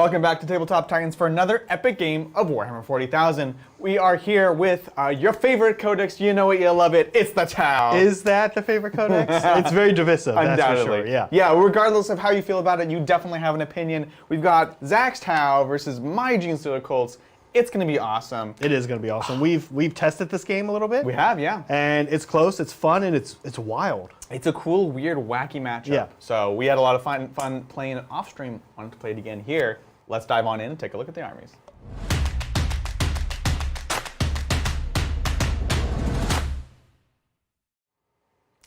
Welcome back to Tabletop Titans for another epic game of Warhammer 40,000. We are here with your favorite codex. You know it, you love it. It's the Tau. Is that the favorite codex? It's very divisive, Undoubtedly. that's for sure. Yeah. Yeah, regardless of how you feel about it, you definitely have an opinion. We've got Zach's Tau versus my Genestealer Cults. It's going to be awesome. It is going to be awesome. We've tested this game a little bit. We have, yeah. And it's close, it's fun, and it's wild. It's a cool, weird, wacky matchup. Yeah. So we had a lot of fun playing it off stream. Wanted to play it again here. Let's dive on in and take a look at the armies.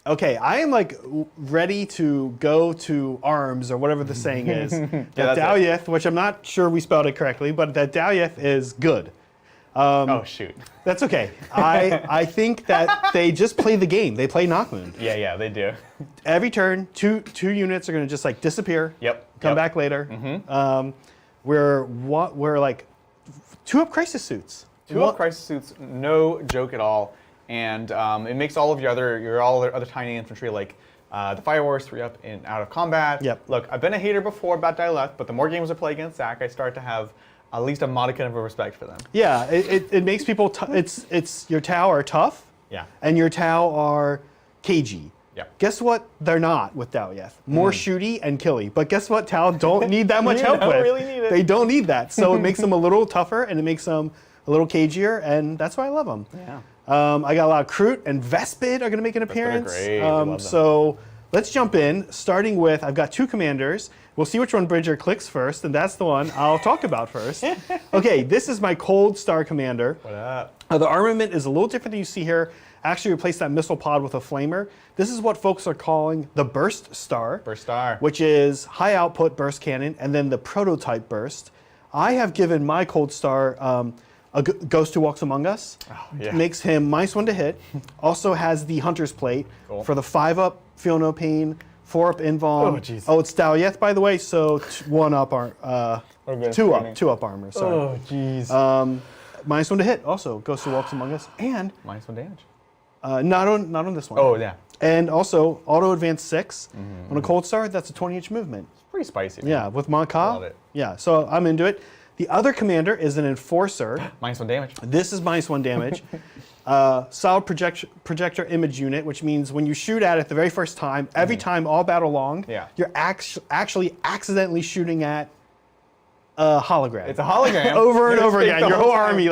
Okay, I am like ready to go to arms, or whatever the saying is. That Dalyeth, which I'm not sure we spelled it correctly, but that Dalyeth is good. Oh, shoot. That's okay. I think that they just play the game. They play Knockmoon. Yeah, they do. Every turn, two units are going to just like disappear. Yep. Come back later. We're like 2-up crisis suits. 2-up crisis suits, no joke at all. And it makes all of your other tiny infantry, like the Fire Wars, 3-up and out of combat. Yep. Look, I've been a hater before about Dalyeth, but the more games I play against Zach, I start to have at least a modicum of a respect for them. Yeah, it makes people. It's your Tau are tough. Yeah. And your Tau are cagey. Yeah. Guess what? They're not with Dalyeth. More shooty and killy. But guess what? Tau don't need that much help with. They don't really need it. They don't need that. So it makes them a little tougher, and it makes them a little cagier, and that's why I love them. Yeah. I got a lot of Kroot and Vespid are going to make an appearance. Great. I love them. So let's jump in, starting with, I've got 2 commanders. We'll see which one Bridger clicks first, and that's the one I'll talk about first. Okay, this is my Cold Star commander. What up? The armament is a little different than you see here. Actually replaced that missile pod with a flamer. This is what folks are calling the Burst Star. Burst Star. Which is high output burst cannon, and then the prototype burst. I have given my Cold Star a Ghost Who Walks Among Us. Oh, yeah. Makes him -1 to hit. Also has the Hunter's Plate for the 5-up, Feel No Pain, 4-up Invuln. Oh, jeez. Oh, it's Dalyeth, by the way, so 1-up, 2-up armor, sorry. Oh, jeez. -1 to hit, also, Ghost Who Walks Among Us. And -1 damage. not on this one. Oh, yeah. And also, auto advance 6. On a Cold Star, that's a 20-inch movement. It's pretty spicy. Man. Yeah, with Monka. Love it. Yeah, so I'm into it. The other commander is an Enforcer. -1 damage. This is -1 damage. Solid projector image unit, which means when you shoot at it the very first time, every time all battle long, you're actually accidentally shooting at a hologram. It's a hologram. Over and over again. Your whole time. army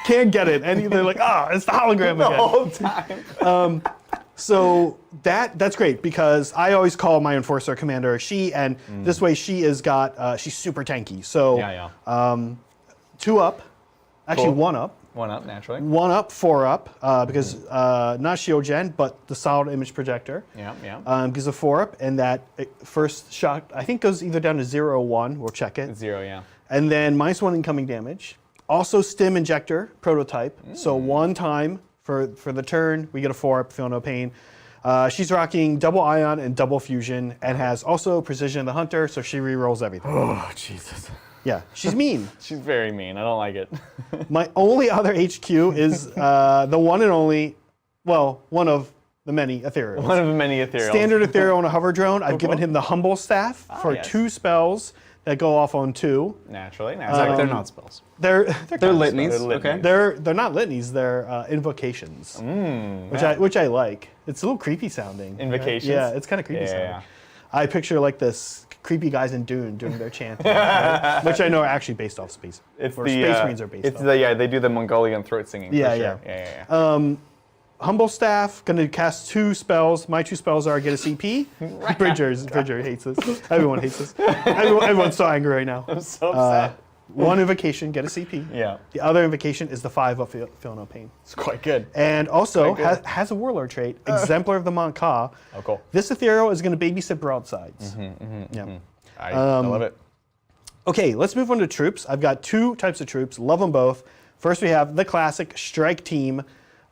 can't get it. And they're like, it's the hologram The again. whole time. So that's great, because I always call my Enforcer commander a she, and this way she's super tanky. So 2-up, actually Cool. 1-up. 1-up, naturally. 1-up, 4-up, because not shield gen, but the solid image projector. Yeah. Gives a 4-up, and that first shot, I think, goes either down to 0 or 1. We'll check it. 0, yeah. And then -1 incoming damage. Also stim injector prototype. So 1 time for the turn, we get a 4-up, Feel No Pain. She's rocking double ion and double fusion, and has also precision of the hunter, so she rerolls everything. Oh, Jesus. Yeah, she's mean. She's very mean. I don't like it. My only other HQ is the one and only, well, one of the many ethereals. One of the many ethereals. Standard ethereal on a hover drone. I've given him the Humble Staff for yes. 2 spells that go off on 2. Naturally. They're not spells. They're They're litanies. They're Okay. They're not litanies. They're invocations, which I like. It's a little creepy sounding. Invocations? Yeah, it's kind of creepy sounding. Yeah. I picture like this creepy guys in Dune doing their chanting, right? Which I know are actually based off space. It's or the Space Marines are based it's off. they do the Mongolian throat singing. For sure. Yeah. Humble Staff, gonna cast 2 spells. My 2 spells are get a CP. Bridger hates this. Everyone hates this. Everyone's so angry right now. I'm so upset. 1 invocation, get a CP. Yeah. The other invocation is the 5-up Feel No Pain. It's quite good. And also Quite good. has a warlord trait, Exemplar of the Monka. Oh, cool. This ethereal is gonna babysit broadsides. I love it. Okay, let's move on to troops. I've got 2 types of troops, love them both. First we have the classic Strike Team.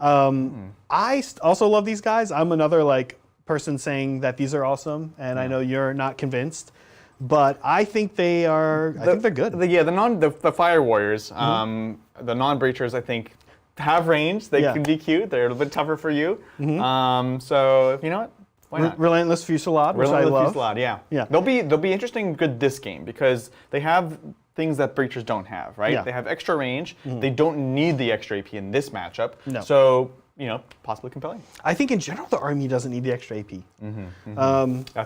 I also love these guys. I'm another person saying that these are awesome, and I know you're not convinced, but I think they are. I think they're good. The Fire Warriors, the non-breachers, I think, have range. They can be cute. They're a little bit tougher for you. So you know what? Why not? Relentless Fusillade, which I love. Fusillade, yeah. Yeah. They'll be interesting and good this game because they have things that Breachers don't have, right? Yeah. They have extra range. They don't need the extra AP in this matchup. No. So, possibly compelling. I think in general the army doesn't need the extra AP.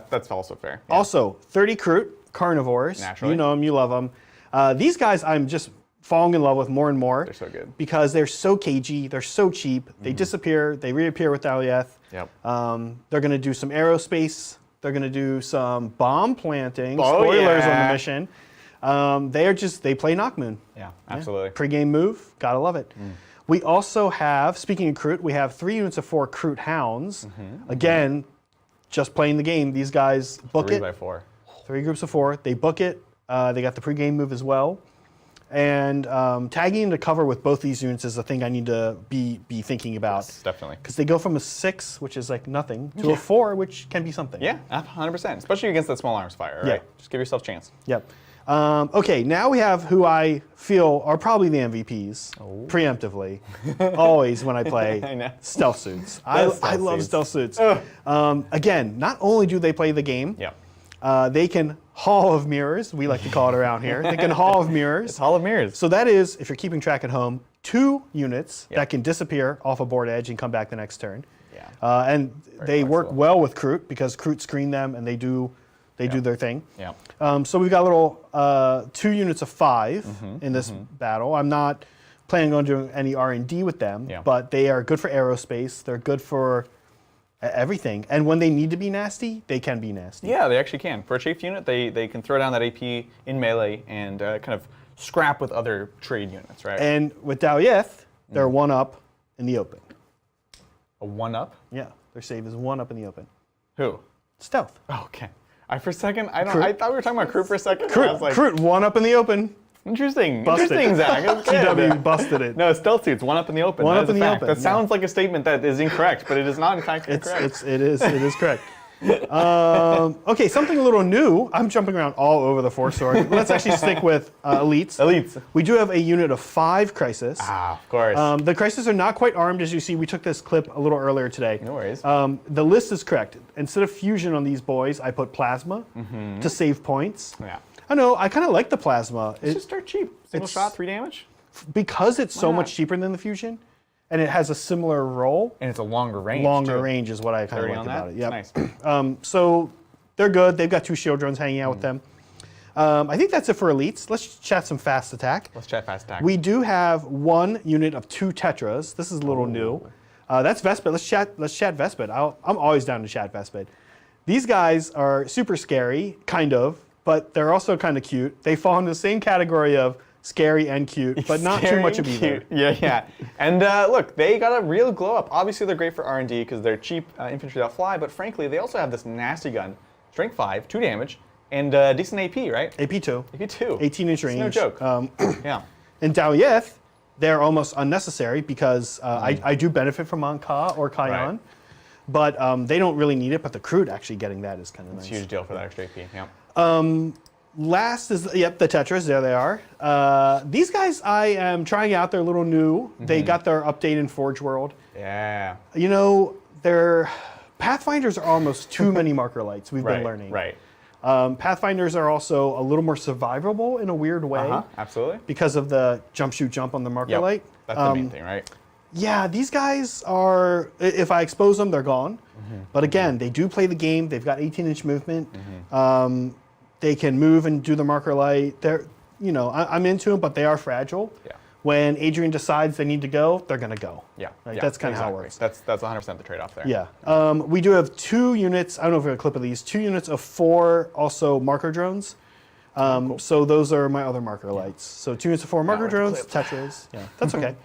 That's also fair. Yeah. Also, 30 Kroot, Carnivores. Naturally. You know them, you love them. These guys I'm just falling in love with more and more. They're so good. Because they're so cagey, they're so cheap, they disappear, they reappear with Dalieth. Yep. They're going to do some aerospace, they're going to do some bomb planting, Oh, spoilers on yeah. the mission. They play Knockmoon. Yeah, absolutely. Pre-game move, gotta love it. We also have, speaking of Kroot, we have 3 units of 4 Kroot Hounds. Again, just playing the game, these guys book 3 it. by 4. 3 groups of 4, they book it. They got the pre-game move as well. And tagging into cover with both these units is a thing I need to be thinking about. Yes, definitely. Because they go from a 6, which is like nothing, to a 4, which can be something. Yeah, 100%. Especially against that small arms fire, right? Yeah. Just give yourself a chance. Yep. Okay, now we have who I feel are probably the MVPs, preemptively, always when I play I know. stealth suits. The I stealth love suits. stealth suits. Again, not only do they play the game, Yeah. they can Hall of Mirrors, we like to call it around here. They can Hall of Mirrors. It's Hall of Mirrors. So that is, if you're keeping track at home, 2 units that can disappear off a board edge and come back the next turn. Yeah. And they work flexible. well with Kroot because Kroot screen them and they do their thing. Yeah. So we've got little 2 units of 5 in this battle. I'm not planning on doing any R&D with them, but they are good for aerospace. They're good for everything. And when they need to be nasty, they can be nasty. Yeah, they actually can. For a chafed unit, they can throw down that AP in melee and kind of scrap with other trade units, right? And with Dalieth, they're 1 up in the open. A 1-up? Yeah, their save is 1 up in the open. Who? Stealth. Oh, okay. For a second, I Kroot. thought we were talking about Kroot for a second. I was like, Kroot 1 up in the open. interesting. Busted. Interesting, Zach. That's good. TW busted it. No, stealth suits, 1 up in the open. 1 That up is in a the fact. open, That yeah. sounds like a statement that is incorrect, but it is not in fact incorrect. It is correct. Okay, something a little new. I'm jumping around all over the Force Sword. Let's actually stick with elites. Elites. We do have a unit of 5 Crisis. Of course. The Crisis are not quite armed, as you see. We took this clip a little earlier today. No worries. The list is correct. Instead of fusion on these boys, I put plasma to save points. Yeah. I know, I kind of like the plasma. It's just start cheap. Single shot, 3 damage. Because it's so not? much cheaper than the fusion, and it has a similar roll. And it's a longer range. Longer too. range is what I kind of 30 like on about that? it. Yep. Nice. So they're good. They've got 2 shield drones hanging out with them. I think that's it for elites. Let's chat some fast attack. Let's chat fast attack. We do have 1 unit of 2 Tetras. This is a little new. That's Vespid. Let's chat Vespid. I'm always down to chat Vespid. These guys are super scary, kind of, but they're also kind of cute. They fall in the same category of scary and cute, but not too Scary much of and either. cute. Yeah. And look, they got a real glow up. Obviously, they're great for R&D because they're cheap infantry that fly, but frankly, they also have this nasty gun, strength 5, 2 damage, and decent AP, right? AP2. AP2. 18-inch range. No joke. Yeah. In Dalieth, they're almost unnecessary because I do benefit from Anka or Kayan, Right. but they don't really need it. But the Kroot actually getting that is kind of nice. It's a huge deal for that extra AP. Yeah. Last is, the Tetras. There they are. These guys I am trying out. They're a little new. They got their update in Forge World. Yeah. You know, their Pathfinders are almost too many marker lights. We've been learning. Right. Pathfinders are also a little more survivable in a weird way Absolutely. because of the jump, shoot, jump on the marker light. That's the main thing, right? Yeah, these guys are, if I expose them, they're gone. But again, they do play the game. They've got 18-inch movement. They can move and do the marker light. They're, I'm into them, but they are fragile. Yeah. When Adrian decides they need to go, they're going to go. Yeah. Right? Yeah, That's kind of how it exactly. works. That's 100% the trade-off there. Yeah. We do have 2 units. I don't know if we have a clip of these. 2 units of 4 also marker drones. Cool. So those are my other marker lights. So 2 units of 4 marker with the drones, clip. Tetras. Yeah, that's okay.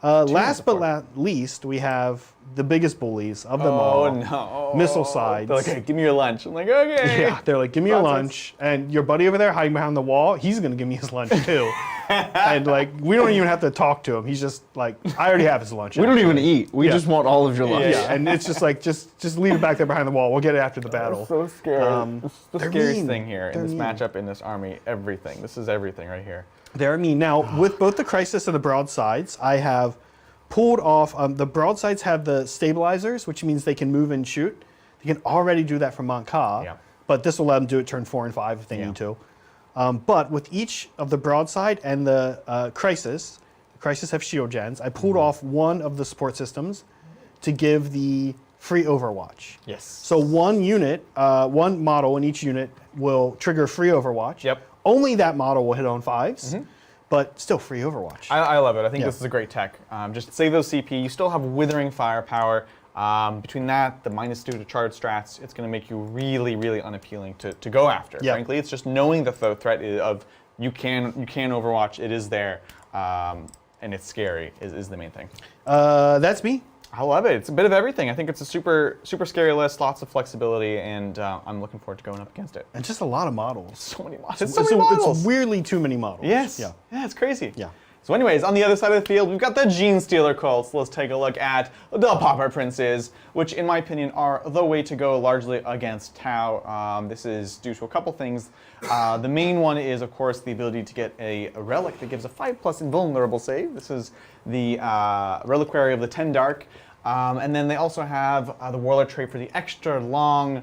Last but not least, we have the biggest bullies of them all. Oh, no. Missile sides. They're like, hey, give me your lunch. I'm like, okay. Yeah, they're like, give me your Nonsense. lunch. And your buddy over there hiding behind the wall, he's going to give me his lunch too. And like, we don't even have to talk to him. He's just like, I already have his lunch. We don't even eat. We just want all of your lunch. Yeah, and it's just like, just leave it back there behind the wall. We'll get it after the battle. So scary. This is the they're scariest mean. thing here in They're this mean. matchup, in this army, everything. This is everything right here. They're mean. Now, with both the Crisis and the Broadsides, I have pulled off, the Broadsides have the stabilizers, which means they can move and shoot. They You can already do that from Monka, Yeah. but this will let them do it turn 4 and 5 if they Yeah. need to. But with each of the broadside and the crisis have shield gens. I pulled off one of the support systems to give the free Overwatch. Yes. So one unit, one model in each unit will trigger free Overwatch. Yep. Only that model will hit on 5s, but still free Overwatch. I love it. I think Yeah. this is a great tech. Just save those CP. You still have Withering Firepower. Between that, the -2 to charge strats, it's going to make you really, really unappealing to go after. Yeah. Frankly, it's just knowing the threat of you can Overwatch. It is there, and it's scary is the main thing. That's me. I love it. It's a bit of everything. I think it's a super scary list, lots of flexibility, and I'm looking forward to going up against it. And just a lot of models. So many models. It's so many models. It's weirdly too many models. Yes. Yeah. Yeah, it's crazy. Yeah. So anyways, on the other side of the field, we've got the Genestealer Cults. Let's take a look at the Pauper Princes, which in my opinion are the way to go largely against Tau. This is due to a couple things. The main one is, of course, the ability to get a relic that gives a 5+ invulnerable save. This is the Reliquary of the 10 Dark. And then they also have the Warlord trait for the extra long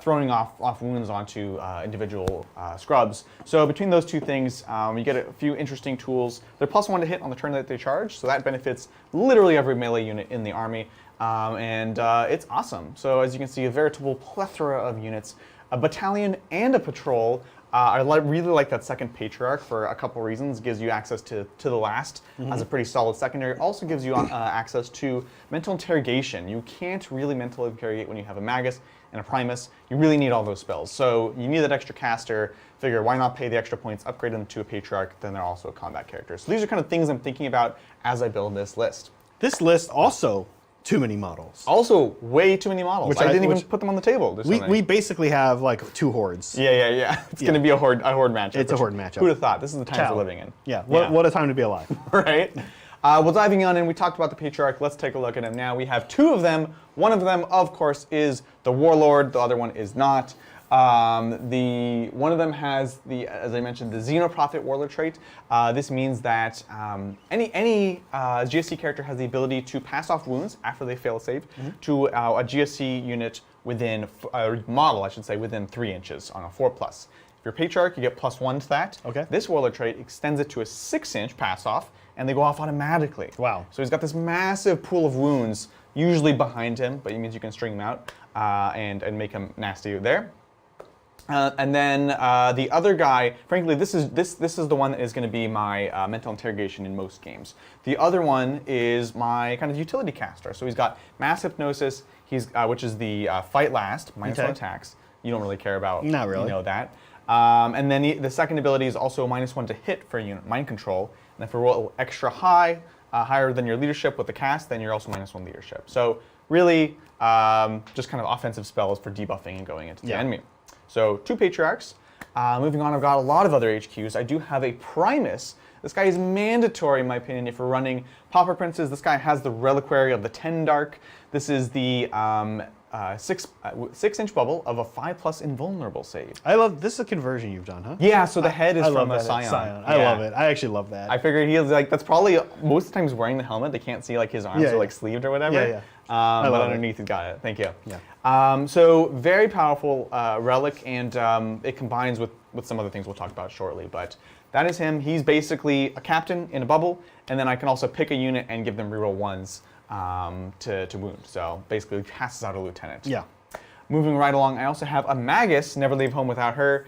throwing off wounds onto individual scrubs. So between those two things, you get a few interesting tools. They're +1 to hit on the turn that they charge, so that benefits literally every melee unit in the army. And it's awesome. So as you can see, a veritable plethora of units, a battalion and a patrol. I really like that second Patriarch for a couple reasons. It gives you access to the last as a pretty solid secondary. It also gives you access to mental interrogation. You can't really mental interrogate when you have a Magus and a Primus. You really need all those spells. So you need that extra caster. Figure, why not pay the extra points, upgrade them to a Patriarch, then they're also a combat character. So these are kind of things I'm thinking about as I build this list. This list also too many models. Also, way too many models. I didn't even put them on the table. We basically have like 2 hordes. Yeah. It's going to be a horde matchup. It's a horde matchup. Who'd have thought? This is the times we're living in. Yeah. What a time to be alive. Right? Well, diving on in, we talked about the Patriarch. Let's take a look at him now. We have 2 of them. One of them, of course, is the Warlord. The other one is not. One of them has as I mentioned, the Xenoprophet Warlord trait. This means that any GSC character has the ability to pass off wounds after they fail a save to a GSC unit within a model, I should say, within 3 inches on a 4+. If you're Patriarch, you get +1 to that. Okay. This Warlord trait extends it to a 6-inch pass off, and they go off automatically. Wow. So he's got this massive pool of wounds, usually behind him, but it means you can string them out and make him nasty there. And then the other guy, frankly, this is the one that is going to be my mental interrogation in most games. The other one is my kind of utility caster. So he's got Mass Hypnosis, which is the Fight Last, -1 attacks. You don't really care about. Not really. You know that. And then the second ability is also -1 to hit for unit Mind Control. And if you roll extra high, higher than your leadership with the cast, then you're also -1 leadership. So really, just kind of offensive spells for debuffing and going into the enemy. So 2 Patriarchs. Moving on, I've got a lot of other HQs. I do have a Primus. This guy is mandatory, in my opinion, if you're running Pauper Princes. This guy has the Reliquary of the 10 Dark. This is the 6-inch bubble of a 5+ invulnerable save. I love this. Is a conversion you've done, huh? Yeah, so the head is I from love a that. Scion. I love it. I actually love that. I figured he was like, that's probably most of the time he's wearing the helmet. They can't see like his arms are like sleeved or whatever. Yeah. I but love underneath he's got it. Thank you. Yeah. So very powerful relic, and it combines with some other things we'll talk about shortly. But that is him. He's basically a captain in a bubble, and then I can also pick a unit and give them reroll 1s to wound. So basically passes out a lieutenant. Yeah. Moving right along, I also have a Magus. Never leave home without her.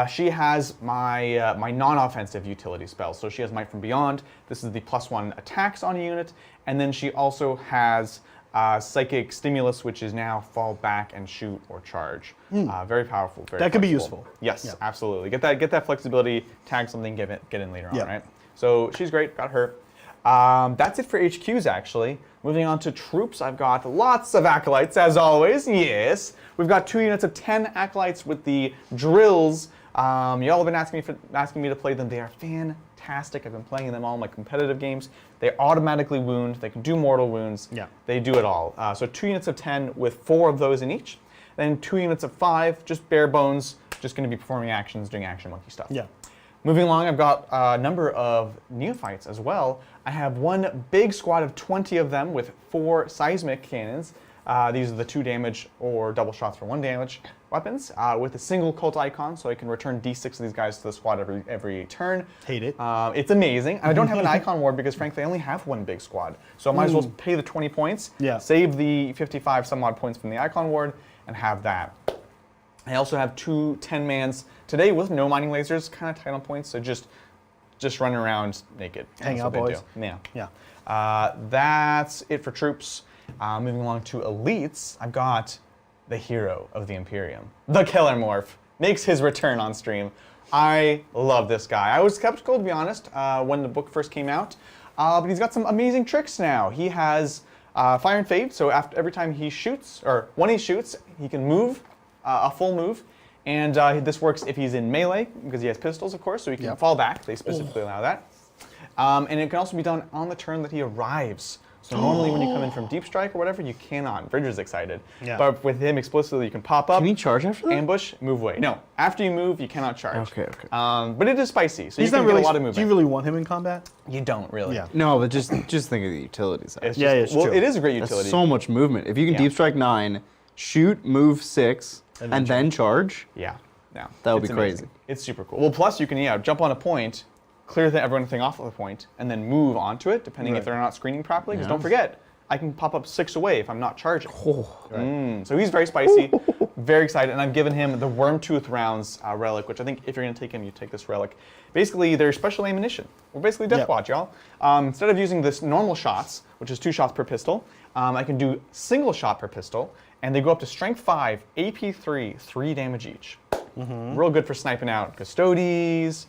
She has my my non-offensive utility spells. So she has Might from Beyond. This is the +1 attacks on a unit, and then she also has Psychic Stimulus, which is now fall back and shoot or charge. Very powerful. Very that could be flexible. useful. Yes, absolutely. Get that flexibility. Tag something. Get in later on. Yeah. Right. So she's great. Got her. That's it for HQs, actually. Moving on to troops, I've got lots of acolytes, as always. Yes, we've got 2 units of 10 acolytes with the drills. Y'all have been asking me to play them. They are fantastic. I've been playing them all in my competitive games. They automatically wound. They can do mortal wounds. Yeah. They do it all. So 2 units of 10 with 4 of those in each. Then 2 units of 5, just bare bones, just going to be performing actions, doing action monkey stuff. Yeah. Moving along, I've got a number of neophytes as well. I have one big squad of 20 of them with 4 seismic cannons. These are the 2 damage or double shots for 1 damage weapons with a single cult icon, so I can return D6 of these guys to the squad every turn. Hate it. It's amazing. And I don't have an icon ward because, frankly, I only have 1 big squad. So I might as well pay the 20 points, save the 55 some odd points from the icon ward, and have that. I also have 2 10-mans today with no mining lasers, kind of tight on points, so just running around naked. Hang out, boys. Yeah. That's it for troops. Moving along to elites, I've got the hero of the Imperium. The Killer Morph makes his return on stream. I love this guy. I was skeptical, to be honest, when the book first came out, but he's got some amazing tricks now. He has Fire and Fade, so every time he shoots, or when he shoots, he can move, a full move. And this works if he's in melee, because he has pistols, of course, so he can fall back. They specifically allow that. And it can also be done on the turn that he arrives. So normally when you come in from deep strike or whatever, you cannot. Bridger's excited. Yeah. But with him explicitly, you can pop up. Can he charge after that? Ambush, move away. No, after you move, you cannot charge. Okay. But it is spicy, so He's you can not get really, a lot of movement. Do you really want him in combat? You don't really. Yeah. No, but just think of the utilities. It's Yeah, just, it's well, true. it is a great That's utility. so much movement. If you can Yeah. deep strike 9, shoot, move 6, and then charge. Yeah. No, That would it's be crazy. amazing. It's super cool. Well, plus you can jump on a point, clear everything off of the point, and then move onto it, depending if they're not screening properly. Because don't forget, I can pop up 6 away if I'm not charging. So he's very spicy, very excited, and I've given him the Wormtooth Rounds relic, which I think if you're going to take him, you take this relic. Basically, they're special ammunition. We're basically Death Watch, y'all. Instead of using this normal shots, which is 2 shots per pistol, I can do single shot per pistol, and they go up to Strength 5, AP 3, 3 damage each. Real good for sniping out Custodes,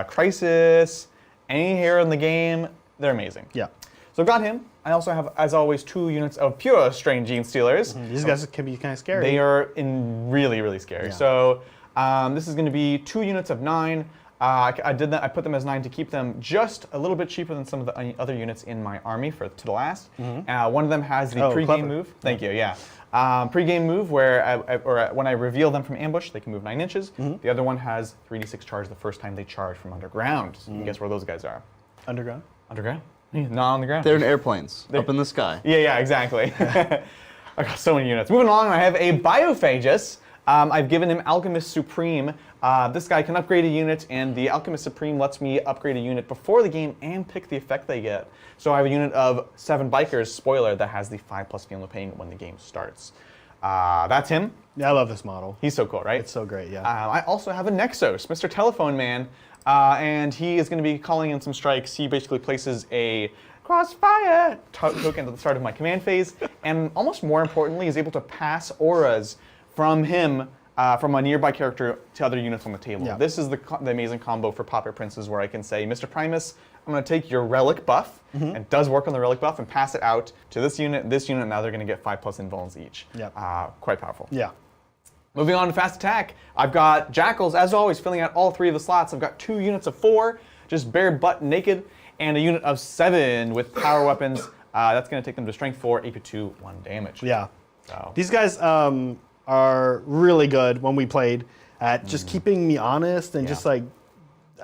Crisis, any hero in the game. They're amazing. Yeah. So I've got him. I also have, as always, 2 units of pure Strain Genestealers. These guys can be kind of scary. They are really, really scary. So this is going to be 2 units of 9. I did that. I put them as 9 to keep them just a little bit cheaper than some of the other units in my army to the last. One of them has the pre-game move. Thank you. Yeah. Pre-game move where when I reveal them from ambush, they can move 9 inches. The other one has 3d6 charge the first time they charge from underground. So you can guess where those guys are. Underground? Underground? Yeah, not on the ground. They're in airplanes, up in the sky. Yeah, exactly. I got so many units. Moving along, I have a Biophagus. I've given him Alchemist Supreme. This guy can upgrade a unit, and the Alchemist Supreme lets me upgrade a unit before the game and pick the effect they get. So I have a unit of 7 Bikers, spoiler, that has the 5+ Feel No Pain when the game starts. That's him. Yeah, I love this model. He's so cool, right? It's so great, yeah. I also have a Nexos, Mr. Telephone Man, and he is going to be calling in some strikes. He basically places a Crossfire token at the start of my command phase, and almost more importantly, is able to pass auras from him, from a nearby character to other units on the table. Yeah. This is the amazing combo for Pauper Princes where I can say, Mr. Primus, I'm going to take your relic buff, and it does work on the relic buff, and pass it out to this unit, and now they're going to get 5+ invulns each. Yeah. Quite powerful. Yeah. Moving on to fast attack, I've got Jackals, as always, filling out all 3 of the slots. I've got 2 units of 4, just bare butt naked, and a unit of 7 with power weapons. That's going to take them to Strength 4, AP 2, 1 damage. Yeah. So. These guys are really good when we played at just keeping me honest and just like,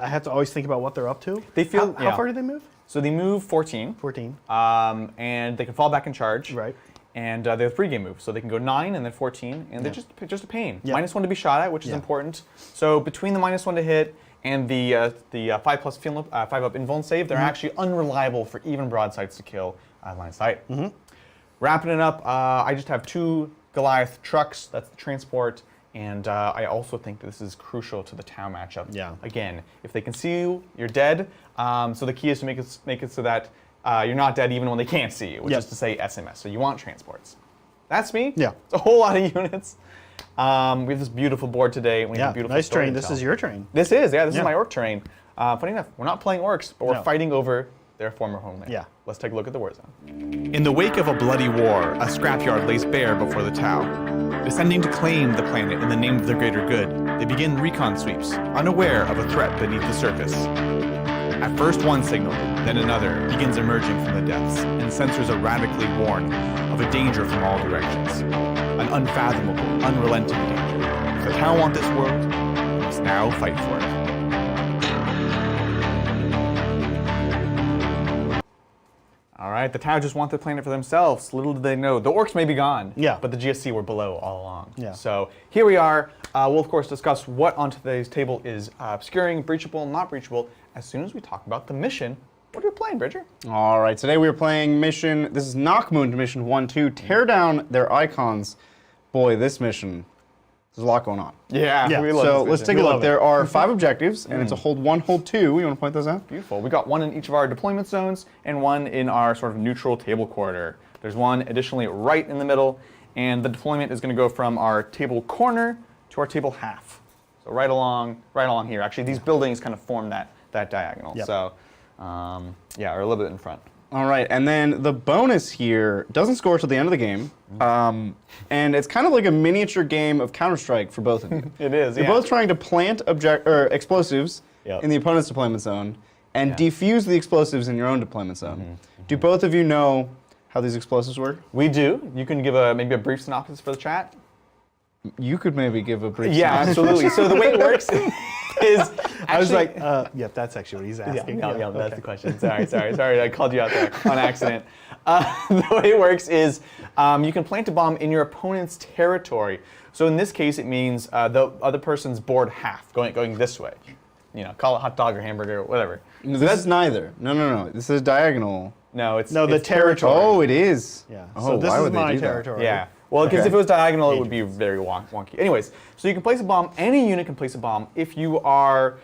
I have to always think about what they're up to. They feel. How far do they move? So they move 14. 14. And they can fall back and charge. Right. And they have a pre-game move, so they can go 9 and then 14, and they're just a pain. Yeah. -1 to be shot at, which is important. So between the -1 to hit and the 5+ feel 5-up invuln save, they're actually unreliable for even broadsides to kill line of sight. Wrapping it up, I just have 2 Goliath trucks. That's the transport. And I also think that this is crucial to the town matchup. Yeah. Again, if they can see you, you're dead. So the key is to make it so that you're not dead even when they can't see you, which is to say SMS. So you want transports. That's me. Yeah. It's a whole lot of units. We have this beautiful board today. We have a beautiful nice story train. to This tell. is your train. This is my orc terrain. Funny enough, we're not playing orcs, but we're No. fighting over their former homeland. Yeah. Let's take a look at the war zone. In the wake of a bloody war, a scrapyard lays bare before the Tau. Descending to claim the planet in the name of the greater good, they begin recon sweeps, unaware of a threat beneath the surface. At first one signal, then another begins emerging from the depths, and sensors erratically warn of a danger from all directions. An unfathomable, unrelenting danger. If the Tau want this world, we must now fight for it. All right? The Tau just want the planet for themselves. Little did they know. The orcs may be gone, Yeah. but the GSC were below all along. Yeah. So here we are. We'll, of course, discuss what on today's table is obscuring, breachable, not breachable, as soon as we talk about the mission. What are we playing, Bridger? All right, today we are playing mission. This is Knockmoon mission 1-2. Tear down their icons. Boy, this mission. There's a lot going on. Yeah, Yeah. we love So this let's mission. take a love look. it. There are 5 objectives, and it's a hold 1, hold 2. You want to point those out? Beautiful. We got one in each of our deployment zones and one in our sort of neutral table corridor. There's one additionally right in the middle, and the deployment is going to go from our table corner to our table half. So right along here. Actually, these buildings kind of form that diagonal. Yep. So yeah, or a little bit in front. All right, and then the bonus here doesn't score till the end of the game, and it's kind of like a miniature game of Counter-Strike for both of you. It is, You're yeah. both trying to plant explosives Yep. in the opponent's deployment zone and defuse the explosives in your own deployment zone. Do both of you know how these explosives work? We do. You can give maybe a brief synopsis for the chat. You could maybe give a brief Yeah, synopsis. absolutely. So the way it works is I was actually- like, yeah, that's actually what he's asking. Yeah, that's okay. the question. Sorry, I called you out there on accident. The way it works is you can plant a bomb in your opponent's territory. So in this case, it means the other person's board half, going this way. You know, call it hot dog or hamburger or whatever. This is neither. No. This is diagonal. No, it's No, the it's territory. Oh, it is. Yeah. Oh, So this why is would they my do that? territory. Yeah. Well, because Okay. if it was diagonal, it would be very wonky. Anyways, so you can place a bomb. Any unit can place a bomb if you are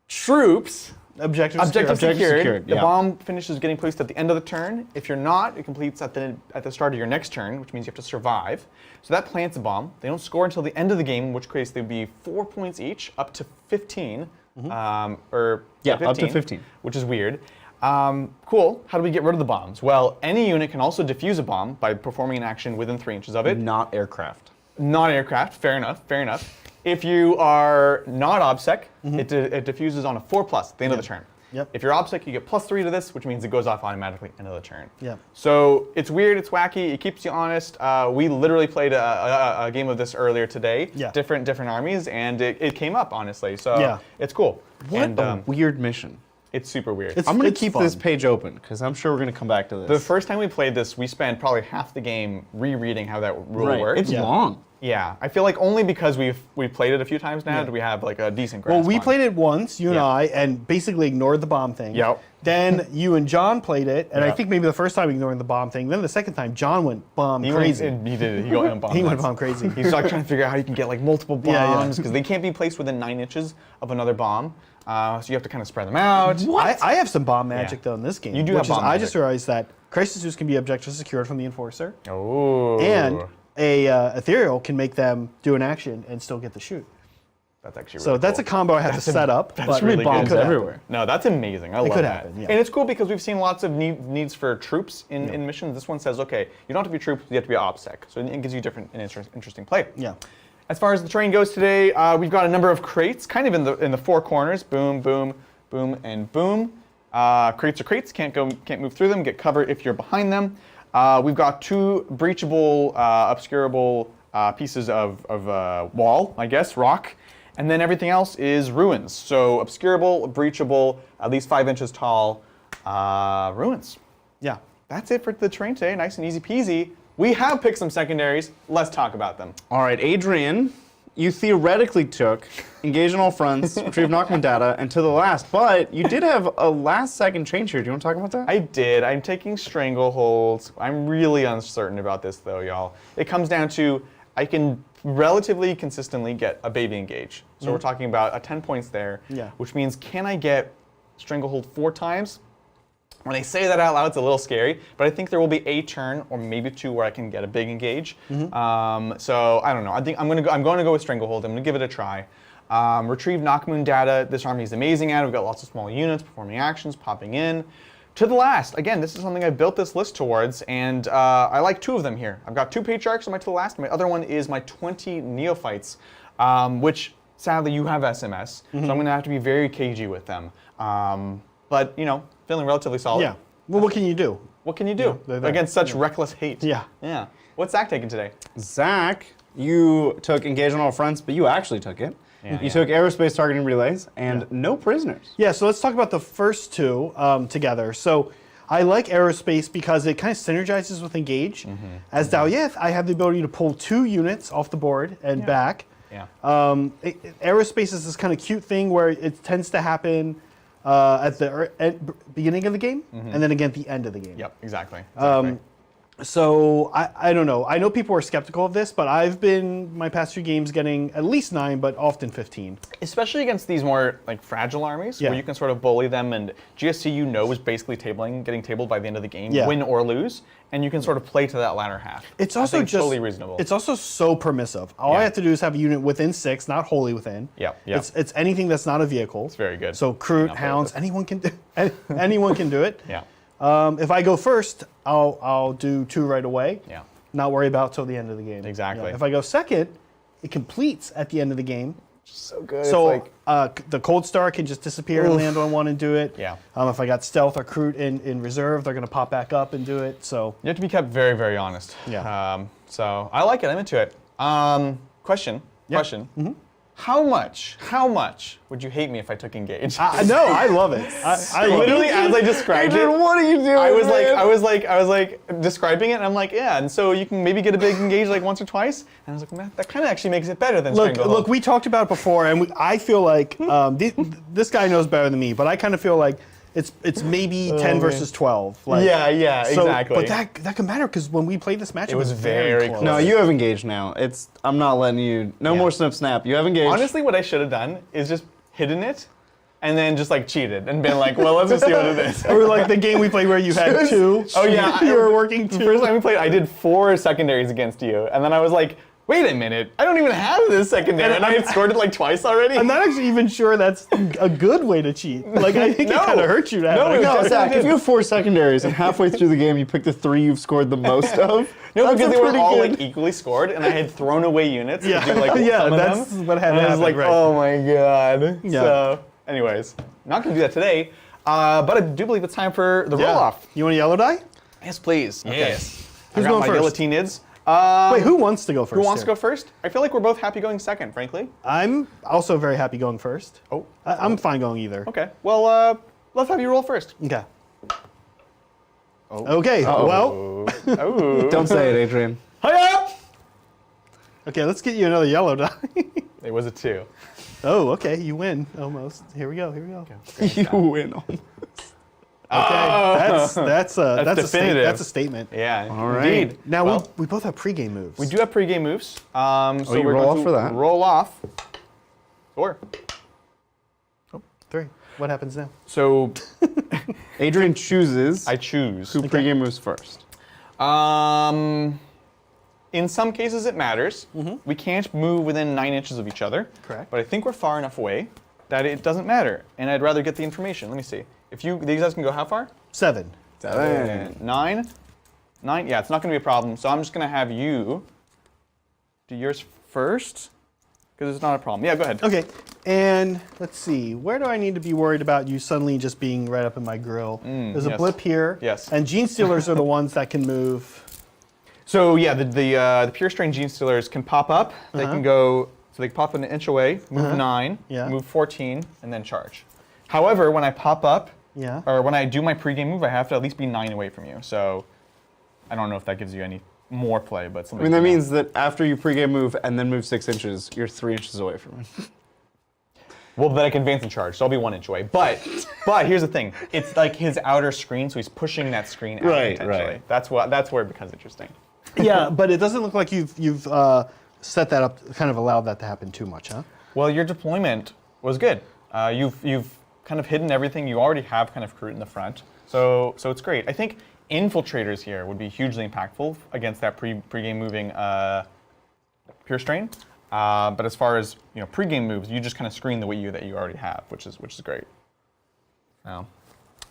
troops. Objective Objective secured. secured. The yeah. bomb finishes getting placed at the end of the turn. If you're not, it completes at the start of your next turn, which means you have to survive. So that plants a bomb. They don't score until the end of the game, in which case they'd be 4 points each, up to 15. Or Yeah, up to 15. which is weird. Cool. How do we get rid of the bombs? Well, any unit can also defuse a bomb by performing an action within 3 inches of it. Not aircraft. Not aircraft. Fair enough. If you are not OBSEC, it diffuses on a 4+ at the end of the turn. Yep. If you're OBSEC, you get +3 to this, which means it goes off automatically end of the turn. Yep. So it's weird, it's wacky, it keeps you honest. We literally played a game of this earlier today. Yeah. Different armies, and it came up honestly. So Yeah. it's cool. What And a weird mission. it's super weird. It's- I'm going to keep fun. this page open because I'm sure we're going to come back to this. The first time we played this, we spent probably half the game rereading how that rule right. works. It's Yeah. long. Yeah, I feel like only because we've played it a few times now do we have like a decent grasp. Well, we on played it once, you and Yeah. I, and basically ignored the bomb thing. Yep. Then you and John played it, and I Yep. think maybe the first time ignoring the bomb thing. Then the second time, John went bomb He crazy. He did. He went bomb. He went nuts. bomb crazy. He's like trying to figure out how you can get like multiple Yeah, yeah. bombs because they can't be placed within 9 inches of another bomb. So you have to kind of spread them out. I have some bomb magic though in this game. You do which have bomb I magic. just realized that Crisis Zeus can be objective secured from the Enforcer, Oh. and a Ethereal can make them do an action and still get the shoot. That's actually So really that's cool. a combo I have to set up. That's but really bombs good. could happen. everywhere. No, that's amazing. I love could that. happen, yeah. And it's cool because we've seen lots of needs for troops in missions. This one says, okay, you don't have to be troops, you have to be OBSEC. So it gives you different and interesting play. Yeah. As far as the terrain goes today, we've got a number of crates, kind of in the 4 corners. Boom, boom, boom, and boom. Crates are crates. Can't move through them. Get cover if you're behind them. We've got 2 breachable, obscurable pieces of wall, I guess, rock. And then everything else is ruins. So obscurable, breachable, at least 5 inches tall ruins. Yeah. That's it for the terrain today. Nice and easy peasy. We have picked some secondaries. Let's talk about them. All right, Adrian, you theoretically took engage on all fronts, retrieve Knockman data, and to the last, but you did have a last-second change here. Do you want to talk about that? I did. I'm taking strangleholds. I'm really uncertain about this, though, y'all. It comes down to I can relatively consistently get a baby engage. So we're talking about a 10 points there, Yeah. which means can I get stranglehold 4 times? When I say that out loud, it's a little scary, but I think there will be a turn or maybe 2 where I can get a big engage. So I don't know. I think I'm going to go with stranglehold. I'm going to give it a try. Retrieve Knockmoon data. This army is amazing at it. We've got lots of small units performing actions, popping in. To the last, again, this is something I built this list towards, and I like 2 of them here. I've got 2 patriarchs on my to the last. My other one is my 20 neophytes, which sadly you have SMS, so I'm going to have to be very cagey with them. But you know, feeling relatively solid. Yeah. Well, what can you do? What can you do they're there. against such reckless hate? Yeah. Yeah. What's Zach taking today? Zach, you took engage on all fronts, but you actually took it. Yeah, you took aerospace targeting relays and no prisoners. Yeah, so let's talk about the first 2 together. So I like aerospace because it kind of synergizes with engage. As Daoyeth, I have the ability to pull 2 units off the board and back. Yeah. Aerospace is this kind of cute thing where it tends to happen at the beginning of the game and then again at the end of the game. Yep, exactly. So I don't know. I know people are skeptical of this, but I've been my past 3 games getting at least 9, but often 15. Especially against these more like fragile armies, where you can sort of bully them, and GSC is basically getting tabled by the end of the game, win or lose, and you can sort of play to that latter half. It's also just totally reasonable. It's also so permissive. All I have to do is have a unit within 6, not wholly within. Yeah. It's anything that's not a vehicle. It's very good. So Kroot, Hounds, anyone can do anyone can do it. Yeah. If I go first, I'll do 2 right away. Yeah. Not worry about till the end of the game. Exactly. If I go second, it completes at the end of the game. So good. So the Cold Star can just disappear and land on one and do it. Yeah. If I got Stealth or Kroot in reserve, they're going to pop back up and do it. So you have to be kept very, very honest. Yeah. So I like it. I'm into it. Question. How much would you hate me if I took engage? No, I love it. I Literally, as I described it, what are you doing? I was like describing it, and I'm like, yeah, and so you can maybe get a big engage like once or twice, and I was like, man, that kind of actually makes it better than Stranglehold. Look, we talked about it before, and I feel like this guy knows better than me, but I kind of feel like it's maybe 10 versus 12. Like, yeah, exactly. But that can matter because when we played this match, it was very close. No, you have engaged now. I'm not letting you. No more snap. You have engaged. Honestly, what I should have done is just hidden it, and then just like cheated and been like, well, let's just see what it is. Or like the game we played where you had 2. Oh yeah, you were working 2. The first time we played, I did 4 secondaries against you, and then I was like, wait a minute, I don't even have this secondary, and I had scored it like twice already. I'm not actually even sure that's a good way to cheat. Like, I think it kind of hurts you to have it. No, Zach, if you have 4 secondaries and halfway through the game you pick the 3 you've scored the most of, no, because they were all like equally scored, and I had thrown away units to do like some of that's them. what had And I was happened, like, right. oh my god. Yeah. So, anyways, not gonna do that today, but I do believe it's time for the roll-off. You want a yellow die? Yes, please. Okay. Yes. Who's I got going my first? Guillotinids. Wait, who wants to go first? Who wants to go first? I feel like we're both happy going second, frankly. I'm also very happy going first. Oh. I'm fine going either. Okay. Well, let's have you roll first. Okay. Okay, well, Oh. don't say it, Adrian. Hiya! okay, let's get you another yellow die. It was a 2. Oh, okay, you win almost. Here we go. You win. Okay, that's a definitive. that's a statement. Yeah. All right. Indeed. Now Well, we both have pregame moves. we do have pregame moves. So you we're roll going off to for that? roll off. 4. 3. What happens now? So Adrian chooses I choose. who pregame moves first. In some cases it matters. We can't move within 9 inches of each other. Correct. But I think we're far enough away that it doesn't matter. And I'd rather get the information. Let me see. These guys can go how far? 7. 9. 9. Yeah, it's not going to be a problem. So I'm just going to have you do yours first because it's not a problem. Yeah, go ahead. Okay, and let's see. Where do I need to be worried about you suddenly just being right up in my grill? There's a yes. blip here. Yes. And Genestealers are the ones that can move. So yeah, the pure strain Genestealers can pop up. They can go. So they can pop an inch away, move 9, Yeah. move 14, and then charge. However, when I pop up, Yeah. or when I do my pregame move, I have to at least be 9 away from you. So I don't know if that gives you any more play, but I something. mean, that means that after you pregame move and then move 6 inches, you're 3 inches away from it. Well, then I can advance and charge, so I'll be 1 inch away. But here's the thing: it's like his outer screen, so he's pushing that screen out Right, potentially. right. That's where it becomes interesting. Yeah, but it doesn't look like you've set that up, kind of allowed that to happen too much, huh? Well, your deployment was good. You've kind of hidden everything. You already have kind of Kroot in the front, so it's great. I think infiltrators here would be hugely impactful against that pregame moving pure strain. But as far as pregame moves, you just kind of screen the way that you already have, which is great. Now,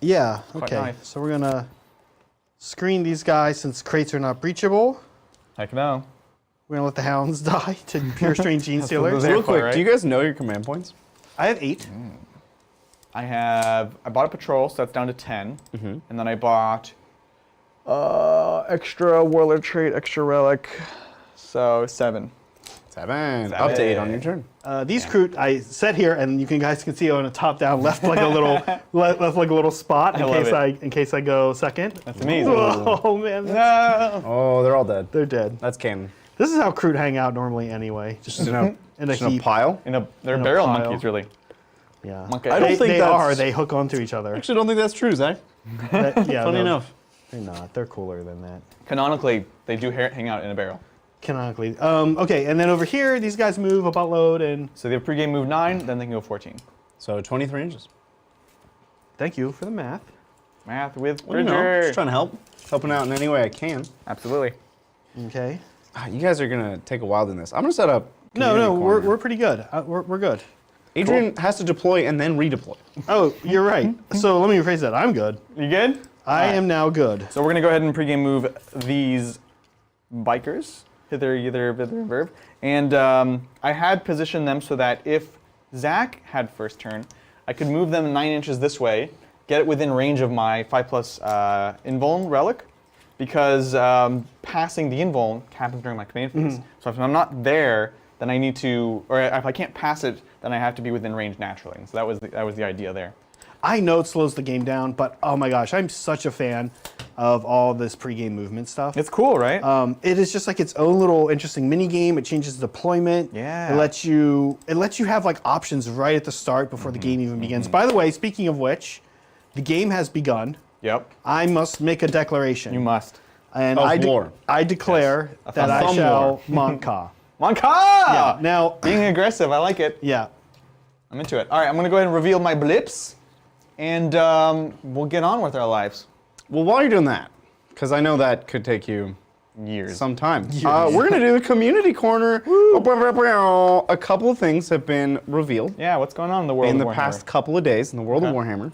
Yeah. Quite Okay. nice. So we're gonna screen these guys since crates are not breachable. heck no. We're gonna let the hounds die to pure strain Genestealers. They're Real quick, right? do you guys know your command points? I have 8. I bought a patrol, so that's down to 10, and then I bought extra warlord trait, extra relic, so 7. 7. Up to 8 on your turn. These Kroot, I set here, and you guys can see on a top down left like a little left like a little spot in case I go second. That's amazing. Oh man, No. Oh, they're all dead. they're dead. That's canon. This is how Kroot hang out normally anyway. Just In a, in a just in a heap. pile. They're In a barrel pile. monkeys, really. Yeah. Monkey. I don't think they that's- are. They hook onto each other. Actually, don't think that's true, Zach. Yeah, Funny no, enough. They're not. They're cooler than that. Canonically, they do hang out in a barrel. Canonically. Okay, and then over here, these guys move a buttload, and So they have pregame move 9, then they can go 14. So 23 inches. thank you for the math. Math with Well, you know, Bridger. just trying to help. Helping out in any way I can. Absolutely. Okay. You guys are going to take a while in this. I'm going to set up. No, community corner. we're pretty good. We're good. Adrian has to deploy and then redeploy. Oh, you're right. So let me rephrase that. I'm good. You good? I am now good. So we're going to go ahead and pregame move these bikers. Hither, thither, verb. And I had positioned them so that if Zach had first turn, I could move them 9 inches this way, get it within range of my 5+ invuln relic, because passing the invuln happens during my command phase. So if I'm not there, then I need to, or if I can't pass it, then I have to be within range naturally. So that was the idea there. I know it slows the game down, but oh my gosh, I'm such a fan of all this pregame movement stuff. It's cool, right? It is just like its own little interesting mini game. It changes deployment. Yeah. It lets you have like options right at the start before the game even begins. By the way, speaking of which, the game has begun. Yep. I must make a declaration. You must. And Of war. I declare Yes. that I thumb shall Monka. Monka! Yeah. Now, Being aggressive, I like it. yeah. I'm into it. All right, I'm going to go ahead and reveal my blips, and we'll get on with our lives. Well, while you're doing that, because I know that could take you Years. some time, we're going to do the community corner. A couple of things have been revealed Yeah, what's going on in the world in of the Warhammer? past couple of days in the world of Warhammer.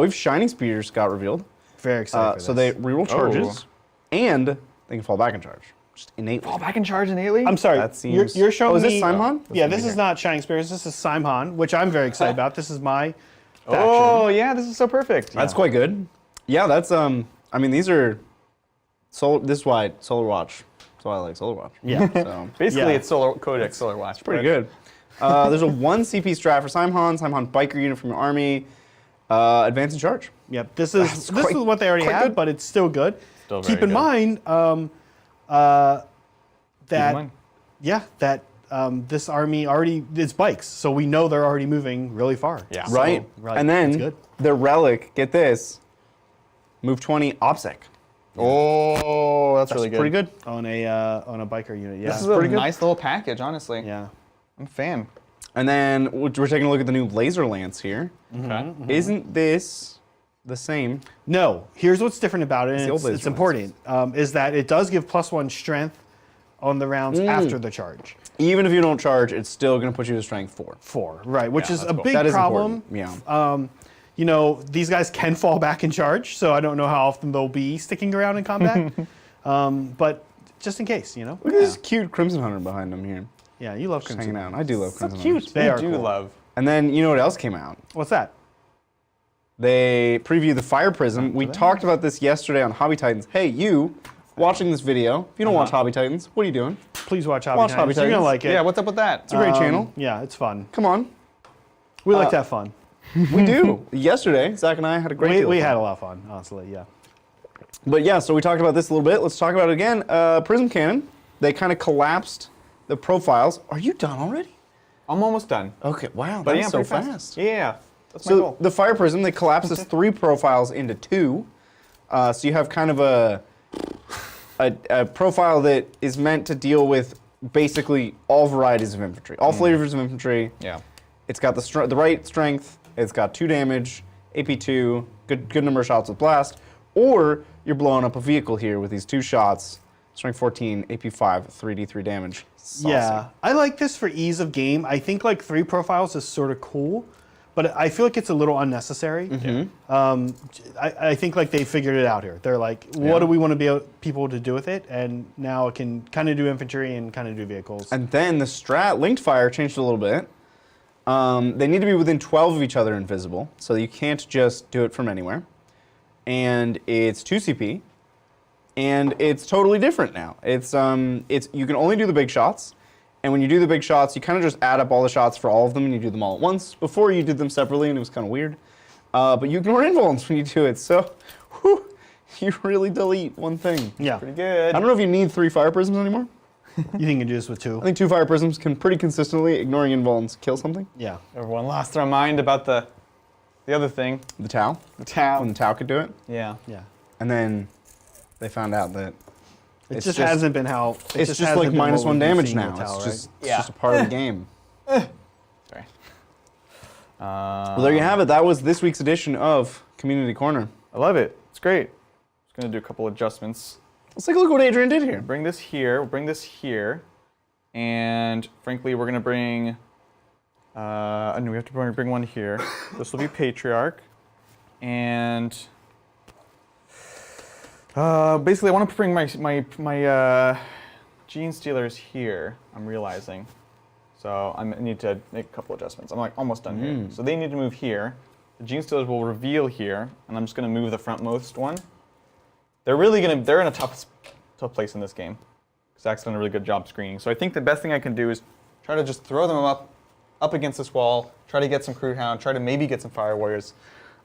We've Shining Spears got revealed. Very excited for So this. they reroll charges, and they can fall back in charge. Just innately. Fall back in charge innately? I'm sorry. That seems- You're showing Oh, is this me. Simon? Yeah, this is not Shining Spears. This is Simon, which I'm very excited about. This is my faction. Oh, yeah, this is so perfect. That's quite good. Yeah, that's I mean, these are this is why Solar Watch. That's why I like Solar Watch. Yeah. So Basically, Yeah. it's Solar Codex, Solar Watch. pretty good. There's a 1 CP strat for Simon biker unit from your army. Advance and charge. Yep. This is what they already quite have, good. but it's still good. Still Keep very in good. mind that mind. yeah, that this army already is bikes, so we know they're already moving really far. Yeah. So, Right. right. And It's then good. the relic, get this, move 20 OPSEC. Oh, that's really good. Pretty good. on a biker unit. Yeah. This is a pretty good. nice little package, honestly. yeah. I'm a fan. And then we're taking a look at the new laser lance here. Okay. Isn't this the same? No, here's what's different about it, the and old it's laser important, is that it does give +1 strength on the rounds after the charge. Even if you don't charge, it's still going to put you to strength 4. 4, right, which Yeah, is that's a cool. big That is problem. important. Yeah. You know, these guys can fall back in charge, so I don't know how often they'll be sticking around in combat. But just in case, you know. Look at this cute Crimson Hunter behind him here. Yeah, you love Just Crimson. hanging out. I do love Crimson Cute. Hunters. They I are do cool. love. And then you know what else came out? What's that? They previewed the Fire Prism. We talked about this yesterday on Hobby Titans. Hey, you watching this video, if you don't watch Hobby Titans, what are you doing? Please watch Hobby Watch Titans. Hobby You're gonna Titans. like it. Yeah, what's up with that? It's a great channel. Yeah, it's fun. Come on. We like to have fun. We do. Yesterday, Zach and I had a great deal We of fun. had a lot of fun, honestly. Yeah. But yeah, so we talked about this a little bit. Let's talk about it again. Prism Cannon. They kind of collapsed the profiles. Are you done already? I'm almost done. Okay. Wow. But That's yeah, so pretty fast. Yeah, that's my So goal. the Fire Prism, they collapse this 3 profiles into 2. So you have kind of a profile that is meant to deal with basically all varieties of infantry, all flavors of infantry. Yeah. It's got the right strength. It's got 2 damage, AP2, good number of shots with blast. Or you're blowing up a vehicle here with these 2 shots, strength 14, AP5, 3d3 damage. Saucy. Yeah, I like this for ease of game. I think like 3 profiles is sort of cool, but I feel like it's a little unnecessary. I think like they figured it out here. They're like, what do we want to be able, people to do with it? And now it can kind of do infantry and kind of do vehicles. And then the strat linked fire changed a little bit. They need to be within 12 of each other invisible, so you can't just do it from anywhere. And it's 2 CP, and it's totally different now. It's you can only do the big shots, And when you do the big shots, you kind of just add up all the shots for all of them and you do them all at once. Before you did them separately and it was kind of weird. But you ignore invulns when you do it, so whew, you really delete one thing. Yeah. Pretty good. I don't know if you need 3 fire prisms anymore. You think you can do this with 2? I think 2 fire prisms can pretty consistently, ignoring invulns, kill something. Yeah. Everyone lost their mind about the other thing. The Tau. The Tau. When the Tau could do it. Yeah. Yeah. And then they found out that It just hasn't been how. it's just like -1 damage now. It's Yeah. just a part of the game. Sorry. Well, there you have it. That was this week's edition of Community Corner. I love it. It's great. Just gonna do a couple adjustments. Let's take a look at what Adrian did here. Bring this here. We'll bring this here, and frankly, we're gonna bring. I know we have to bring one here. This will be Patriarch, and basically, I want to bring my Genestealers here. I'm realizing, so I need to make a couple adjustments. I'm like almost done here. So they need to move here. The Genestealers will reveal here, and I'm just gonna move the frontmost one. They're in a tough place in this game. Zach's done a really good job screening. So I think the best thing I can do is try to just throw them up against this wall, try to get some Crude Hound, try to maybe get some Fire Warriors,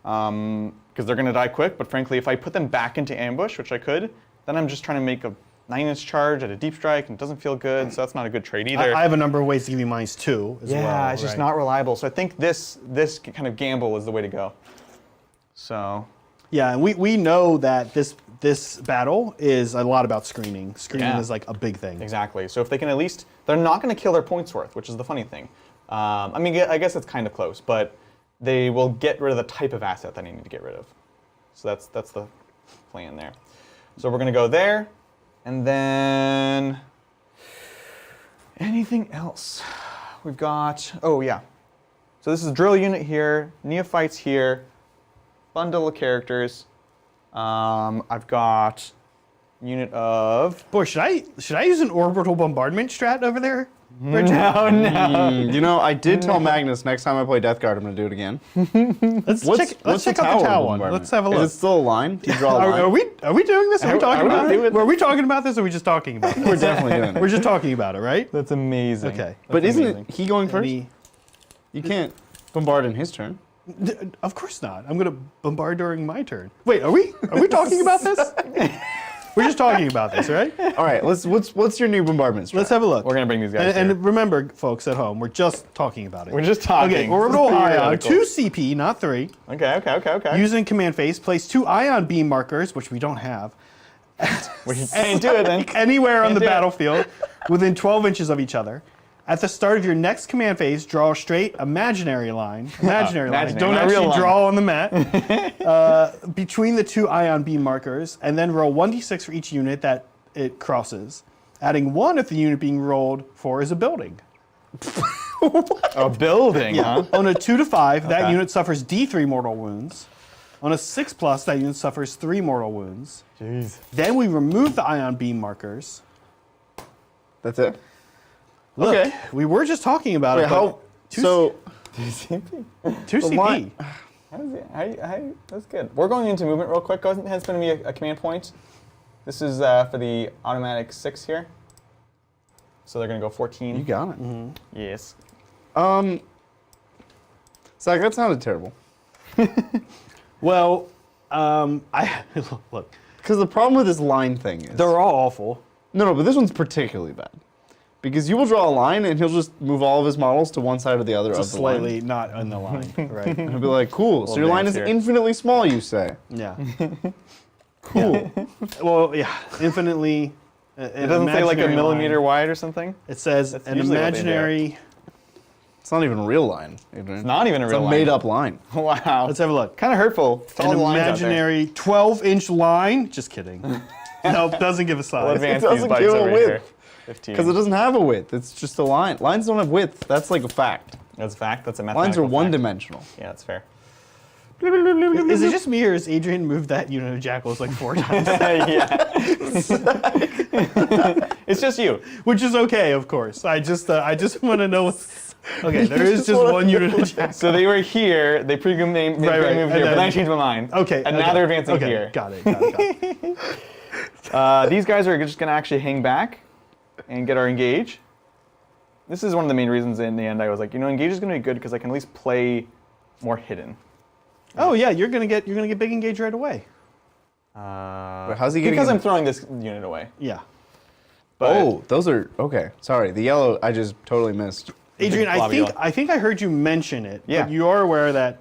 because they're going to die quick. But frankly, if I put them back into ambush, which I could, then I'm just trying to make a 9-inch charge at a deep strike, and it doesn't feel good, so that's not a good trade either. I have a number of ways to give you -2 as well. Yeah, it's just not reliable. So I think this kind of gamble is the way to go. So. Yeah, and we know that this battle is a lot about screening. Screening Yeah. is like a big thing. Exactly. So if they can at least, they're not going to kill their points worth, which is the funny thing. I mean, I guess it's kind of close, but they will get rid of the type of asset that I need to get rid of. So that's the plan there. So we're going to go there, and then anything else? We've got, oh yeah. So this is drill unit here, neophytes here, bundle of characters. I've got unit of. Boy, should I use an orbital bombardment strat over there? Richard? No. You know, I did tell Magnus next time I play Death Guard, I'm going to do it again. Let's What's check the out the tower Tau one. bombardment? Let's have a look. Is it still a line? Do you draw a line? Are we doing this? Are we talking about doing it? Were we talking about this, or are we just talking about it? We're definitely doing it. We're just talking about it, right? That's amazing. Okay. But That's isn't amazing. it he going first? Any- You can't bombard in his turn. Of course not. I'm gonna bombard during my turn. Wait, are we talking about this? We're just talking about this, right? All right, what's your new bombardment strat? Let's have a look. We're gonna bring these guys here. And remember, folks at home, we're just talking about it. We're just talking. Okay, orbital ion, Theoretical. 2 CP, not 3. Okay. Using command phase, place 2 ion beam markers, which we don't have, We can't do it then. anywhere on Can't the do it. battlefield within 12 inches of each other. At the start of your next command phase, draw a straight imaginary line. Imaginary line. imaginary, Don't not actually real line. draw on the mat. Between the 2 ion beam markers, and then roll 1d6 for each unit that it crosses. Adding 1 if the unit being rolled for is a building. A building, huh? On a 2 to 5, that Okay. unit suffers D3 mortal wounds. On a 6+, that unit suffers 3 mortal wounds. Jeez. Then we remove the ion beam markers. That's it. Look, Okay. we were just talking about Wait, it. how? Two- So 2 CP. line- That's good. We're going into movement real quick. Go ahead and spend me a command point. This is for the automatic 6 here. So they're going to go 14. you got it. Yes. Zach, that sounded terrible. Well, look, Because the problem with this line thing is they're all awful. no, but this one's particularly bad. Because you will draw a line and he'll just move all of his models to one side or the other of Just the line. slightly not on the line, right? He'll be like, cool. So your line is advance here. infinitely small, you say. Yeah. Cool. Well, yeah, infinitely. It doesn't say like a millimeter wide or something? It says That's an usually what they do. imaginary. It's not even a real line. It's Not even a real a line. made-up line. Wow. Let's have a look. Kind of hurtful to all An the lines out there. imaginary 12-inch line. Just kidding. Nope, doesn't give a We'll size. advance It these doesn't bikes give a over width. here. 15. Because it doesn't have a width. It's just a line. Lines don't have width. That's like a fact. That's a fact. That's a mathematical Lines are fact. one-dimensional. Yeah, that's fair. Is it just me or has Adrian moved that unit of jackals like 4 times? Yeah. It's just you. Which is okay, of course. I just want to know what's. Okay, there is just just wanna one unit of jackals. So they were here, they pre-moved Right, moved and here, but then I then- changed my mind. Okay. And okay, now they're advancing okay, here. Got it. These guys are just going to actually hang back and get our engage. this is one of the main reasons in the end I was like, engage is going to be good because I can at least play more hidden. Oh yeah, you're gonna get big engage right away. Wait, how's he getting? Because I'm throwing this unit away. Yeah. But Oh, those are okay. Sorry, the yellow I just totally missed. Adrian, globule. I think I heard you mention it. Yeah. But you are aware that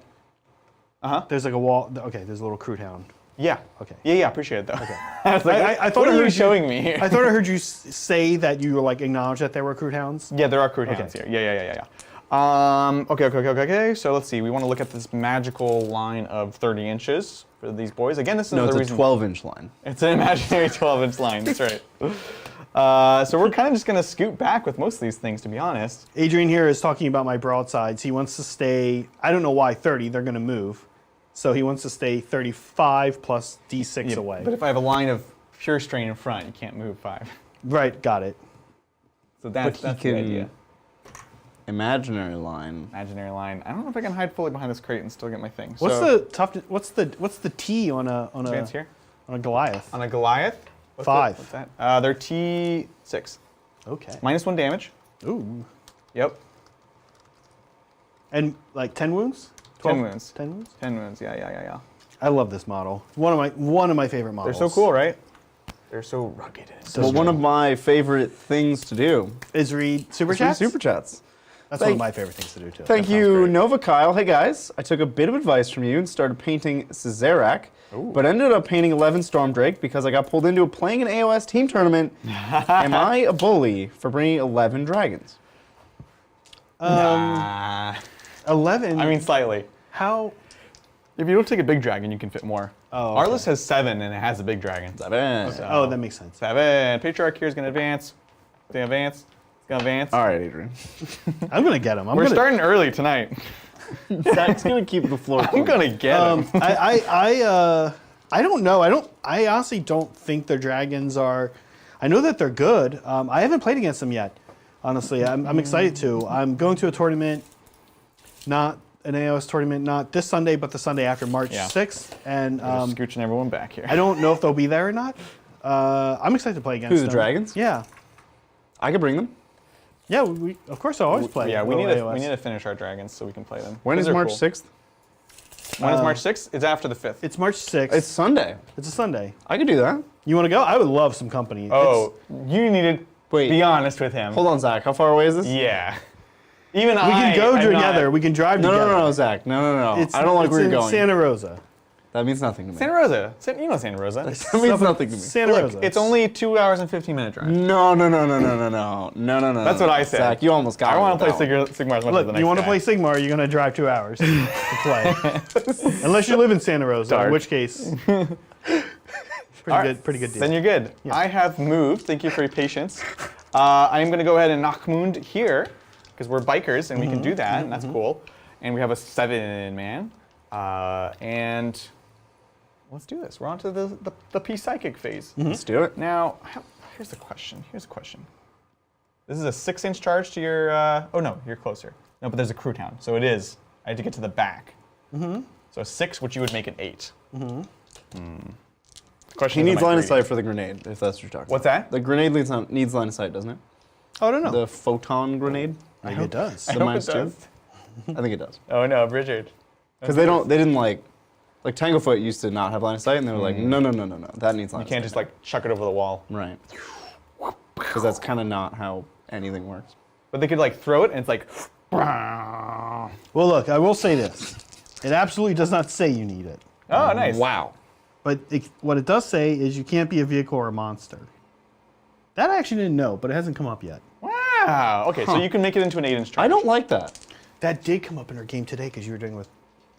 Uh-huh. there's like a wall. Okay, there's a little crude hound. Yeah. Okay. Yeah, appreciate it though. Okay. I was like, I thought what I are you heard showing me here? I thought I heard you say that you like acknowledge that there were crude hounds. Yeah, there are crude hands here. Yeah. Okay. So let's see. We want to look at this magical line of 30 inches for these boys. Again, this is No, the it's a reason. 12-inch line. It's an imaginary 12-inch line. That's right. So we're kind of just going to scoot back with most of these things, to be honest. Adrian here is talking about my broadsides. He wants to stay. I don't know why 30. They're going to move, so he wants to stay 35 plus d6 Yeah, away. But if I have a line of pure strain in front, you can't move 5. Right, got it. So that's the idea. Imaginary line. Imaginary line. I don't know if I can hide fully behind this crate and still get my thing. What's So, the tough? What's the T on advance here? a Goliath? On a Goliath? What's 5. What's that? They're T6. Okay. -1 damage. Ooh. Yep. And like 10 wounds? 10 wounds. 10 wounds? 10 wounds. Yeah. I love this model. One of my favorite models. They're so cool, right? They're so rugged. And So Well, one good. of my favorite things to do is read super is read chats. super chats. That's Thank- one of my favorite things to do too. Thank That sounds you, great. Nova Kyle. Hey guys, I took a bit of advice from you and started painting Caesarac, but ended up painting 11 Stormdrake because I got pulled into playing an AOS team tournament. Am I a bully for bringing 11 dragons? Nah. 11. I mean, slightly. how? If you don't take a big dragon, you can fit more. Oh, Our okay. list has 7 and it has a big dragon. 7. Oh, that makes sense. 7. Patriarch here is going to advance. It's going to advance. It's going to advance. All right, Adrian. I'm gonna get him. We're starting early tonight. Zach's gonna keep the floor. I'm going to get him. I don't know. I honestly don't think their dragons are. I know that they're good. I haven't played against them yet. Honestly, I'm excited to. I'm going to a tournament, not an AOS tournament, not this Sunday, but the Sunday after March Yeah. 6th. And Just scooching everyone back here. I don't know if they'll be there or not. I'm excited to play against Who, them. the dragons? Yeah. I could bring them. Yeah, we of course I'll always play. Yeah, we little need, to, AOS. we need to finish our dragons so we can play them. When is Those are March cool. 6th? When is March 6th? It's after the 5th. It's March 6th. It's Sunday. It's a Sunday. I could do that. You want to go? I would love some company. Oh, you need to Wait. be honest with him. Hold on, Zach. How far away is this? Yeah. Even We can go I'm together. not- We can drive No, together. no, Zach. No. It's, I don't like it's where you're in going. Santa Rosa. That means nothing to me. Santa Rosa. You know Santa Rosa. That means nothing to me. Santa Look, Rosa. it's only 2 hours and 15-minute drive. No. That's what I said. Zach, you almost got I me want to with play that one. Sigmar as much as the Look, next you want to guy. play Sigmar, you're going to drive 2 hours to play. Unless you live in Santa Rosa, Dark. in which case, All right, pretty good deal. Then you're good. I have moved. Thank you for your patience. I am going to go ahead and Nachmund here because we're bikers and we can do that, and that's cool. And we have a 7-man. And let's do this. We're on to the P-Psychic phase. Let's do it. Now, here's a question. This is a 6-inch charge to your, oh no, you're closer. No, but there's a crew town, so it is. I had to get to the back. So a 6, which you would make an 8. He needs line of sight for the grenade, if that's what you're talking What's about. that? The grenade needs line of sight, doesn't it? Oh, I don't know. The photon grenade? Maybe it does. The hope it minus 2? does. I think it does. Oh no, Richard. Because they didn't like Tanglefoot used to not have line of sight, and they were like, no, that needs line You of sight. can't just like chuck it over the wall. Right. Because that's kind of not how anything works. But they could like throw it and it's like, Well, look, I will say this. It absolutely does not say you need it. oh nice. Wow. But what it does say is you can't be a vehicle or a monster. That I actually didn't know, but it hasn't come up yet. Wow. Okay, so you can make it into an 8-inch charge. I don't like that. That did come up in our game today because you were doing with.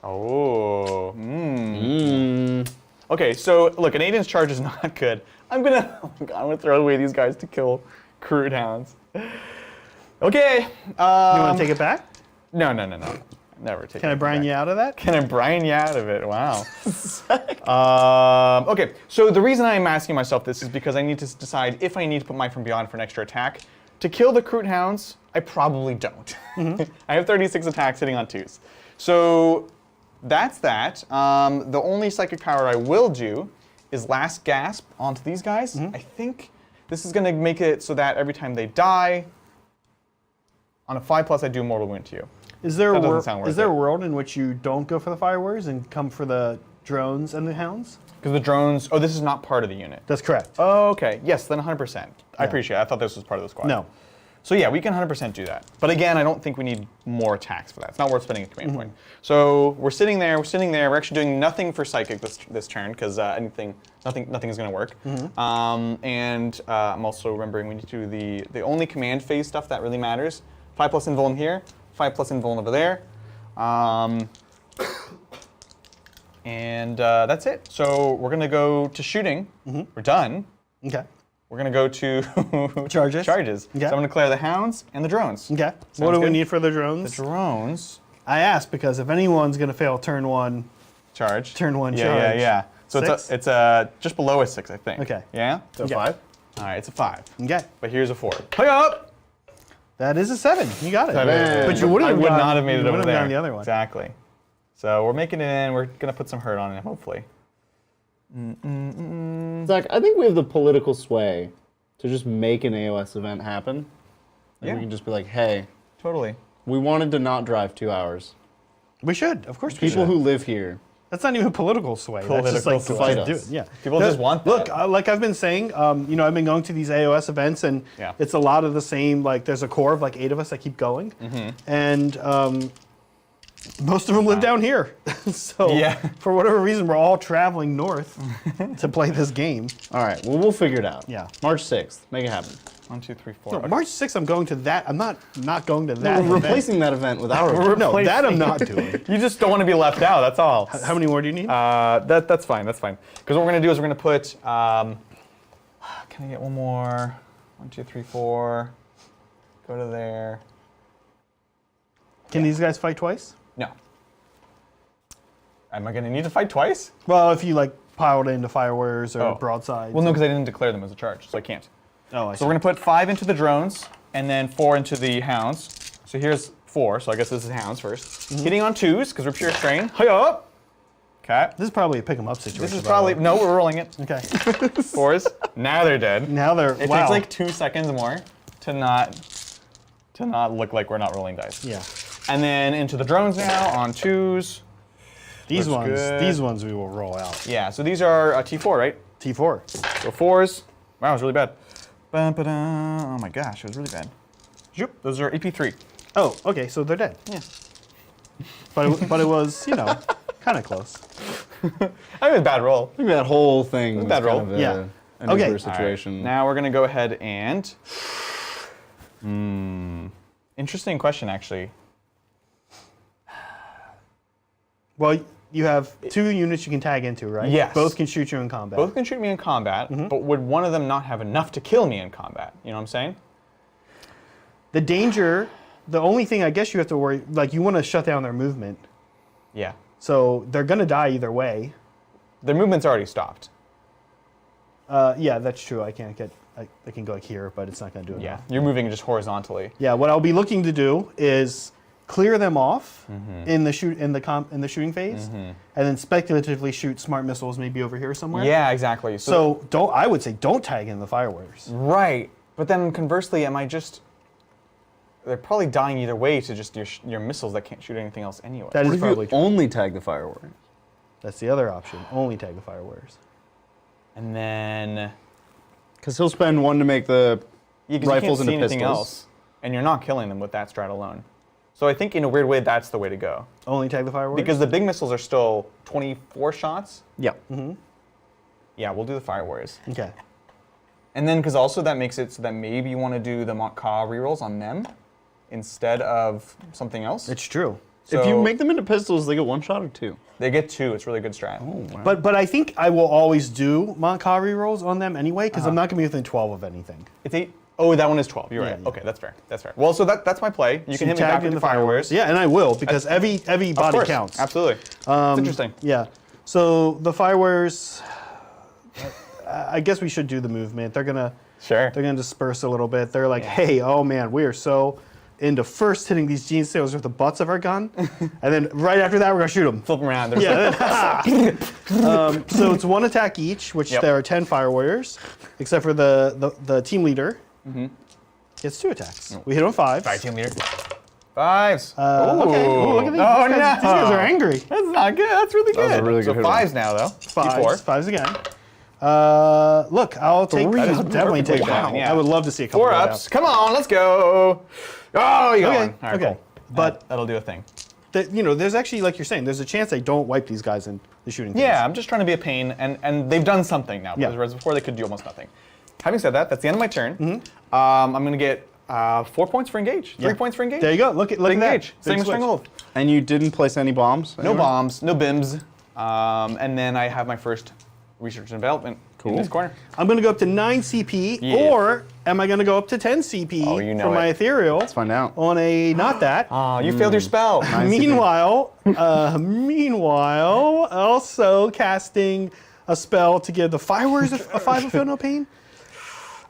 Oh. Okay, so look, an 8-inch charge is not good. I'm gonna throw away these guys to kill crude hounds. Okay. You want to take it back? No. Never take. Can I Brian you out of that? Can I Brian you out of it? Wow. Okay, so the reason I'm asking myself this is because I need to decide if I need to put Might from Beyond for an extra attack. To kill the Kroot Hounds, I probably don't. I have 36 attacks hitting on 2s. So that's that. The only psychic power I will do is Last Gasp onto these guys. I think this is going to make it so that every time they die, On a 5+, I do mortal wound to you. Is there That doesn't sound worth is there it. a world in which you don't go for the fire warriors and come for the drones and the hounds? Because the drones, oh, this is not part of the unit. That's correct. Oh, okay. Yes, then 100%. I appreciate it. I thought this was part of the squad. No. So yeah, we can 100% do that. But again, I don't think we need more attacks for that. It's not worth spending a command point. So we're sitting there. We're actually doing nothing for psychic this turn because nothing is going to work. And I'm also remembering we need to do the only command phase stuff that really matters. 5+ invuln here, 5+ invuln over there. And that's it. So we're going to go to shooting. We're done. Okay. We're going to go to Charges. Charges. Okay. So I'm going to declare the hounds and the drones. Okay. Sounds What do we good. need for the drones? The drones I asked because if anyone's going to fail turn 1, charge. Turn 1 yeah, charge. Yeah. So Six? it's just below a 6, I think. Okay. Yeah. So Okay. 5? All right. It's a 5. okay. But here's a 4. Hey up! That is a 7. You got it. Seven. But you wouldn't I have would gone, not have made you it over wouldn't there. have gone the other one. Exactly. So we're making it in. We're gonna put some hurt on it, hopefully. Zach, I think we have the political sway to just make an AOS event happen. And Yeah. we can just be like, hey, Totally. we wanted to not drive 2 hours. We should, of course. People we should. who live here. That's not even political sway. That's just like Political sway. just do it. Fight us. Yeah. People just want that. Look, like I've been saying, I've been going to these AOS events, and Yeah. it's a lot of the same. Like, there's a core of like 8 of us that keep going, and most of them live down here. So Yeah. for whatever reason, we're all traveling north to play this game. All right, well, we'll figure it out. Yeah. March 6th, make it happen. 1, 2, 3, 4. No, Okay. March 6th, I'm going to that. I'm not going to that. We're event. replacing that event with our event. No, that I'm not doing. You just don't want to be left out. That's all. How many more do you need? That's fine. That's fine. Because what we're gonna do is we're gonna put. Can I get one more? 1, 2, 3, 4. Go to there. Can these guys fight twice? No. Am I gonna need to fight twice? Well, if you like piled into fire warriors or Oh. broadsides. Well, no, because I didn't declare them as a charge, so I can't. Oh, I see. So we're gonna put 5 into the drones and then 4 into the hounds. So here's 4. So I guess this is hounds 1st. Hitting on 2s because we're pure strain. Hi up. Okay. This is probably a pick 'em up situation. This is by the probably way. no. We're rolling it. Okay. 4s. Now they're dead. Now they're It wow. takes like 2 seconds more to not look like we're not rolling dice. Yeah. And then into the drones now on 2s. These Looks ones. good. These ones we will roll out. Yeah. So these are T4, right? T4. So 4s. Wow, it was really bad. Oh my gosh, it was really bad. Zoop. Those are AP3. Oh, okay. So they're dead. Yeah. But it was kind of close. I mean, bad roll. I think that whole thing was Bad roll. kind of Yeah. an Okay. Uber situation. Now we're gonna go ahead and. Interesting question, actually. Well, you have 2 units you can tag into, right? Yes. Both can shoot you in combat. Both can shoot me in combat, but would one of them not have enough to kill me in combat? You know what I'm saying? The danger. The only thing I guess you have to worry, like you want to shut down their movement, Yeah. so they're gonna die either way. Their movement's already stopped. Yeah, that's true. I can go like here, but it's not gonna do it. Yeah. You're moving just horizontally. Yeah, what I'll be looking to do is clear them off in the shooting phase, and then speculatively shoot smart missiles maybe over here somewhere. Yeah, exactly. So I would say don't tag in the fire warriors. Right. But then conversely, am I just. They're probably dying either way to just your missiles that can't shoot anything else anyway. That What is if probably you true. only tag the fire warrior? That's the other option. Only tag the fire warriors. And then. Because he'll spend 1 to make the Yeah, 'cause rifles you can't see into anything pistols. else. And you're not killing them with that strat alone. So I think in a weird way, that's the way to go. Only tag the fire warriors. Because the big missiles are still 24 shots. Yeah. Yeah, we'll do the Fire Warriors. Okay. And then, because also that makes it so that maybe you want to do the Montka rerolls on them instead of something else. It's true. If you So make them into pistols, they get 1 shot or 2. they get 2. It's really good strat. wow. But I think I will always do Montcari rolls on them anyway, because I'm not going to be within 12 of anything. It's 8. Oh, that one is 12. You're Yeah, right. yeah. Okay, that's fair. That's fair. Well, so that's my play. You can hit me tag back in with the Fire Warriors. Yeah, and I will, because every Of body course. counts. Absolutely. It's interesting. Yeah. So the fire warriors, I guess we should do the movement. They're gonna disperse a little bit. They're like, hey, oh man, we are so into first hitting these Genestealers with the butts of our gun, and then right after that we're gonna shoot them. Flip them around. Yeah. So it's 1 attack each, which Yep. there are 10 fire warriors, except for the team leader Gets 2 attacks. We hit on 5s. Fire team leader. 5s. Okay. Ooh, look at these. Oh, These guys are angry. That's not good. That's really good. was a really so good hit 5s now, though. 5s. 5s again. Look, I'll take. I'll definitely take that. fine, yeah. I would love to see a couple 4 of ups. Come on, let's go. Oh, you got Okay, one. All right, okay. cool. But- that'll do a thing. There's actually, like you're saying, there's a chance they don't wipe these guys in the shooting. Yeah, things. I'm just trying to be a pain, and they've done something now. Yeah. Whereas before they could do almost nothing. Having said that, that's the end of my turn. Mm-hmm. I'm going to get 4 points for engage. 3 points for engage. There you go. Look at that. Engage. Big Same as switch. Stranglehold. And you didn't place any bombs? No anywhere? bombs, no bims. And then I have my first research and development in this corner. I'm going to go up to 9 CP, Yeah. or am I going to go up to 10 CP Oh, you know for my it. ethereal? Let's find out. On a not that. Oh, you failed your spell. Meanwhile, also casting a spell to give the fireworks a 5 of feel no pain.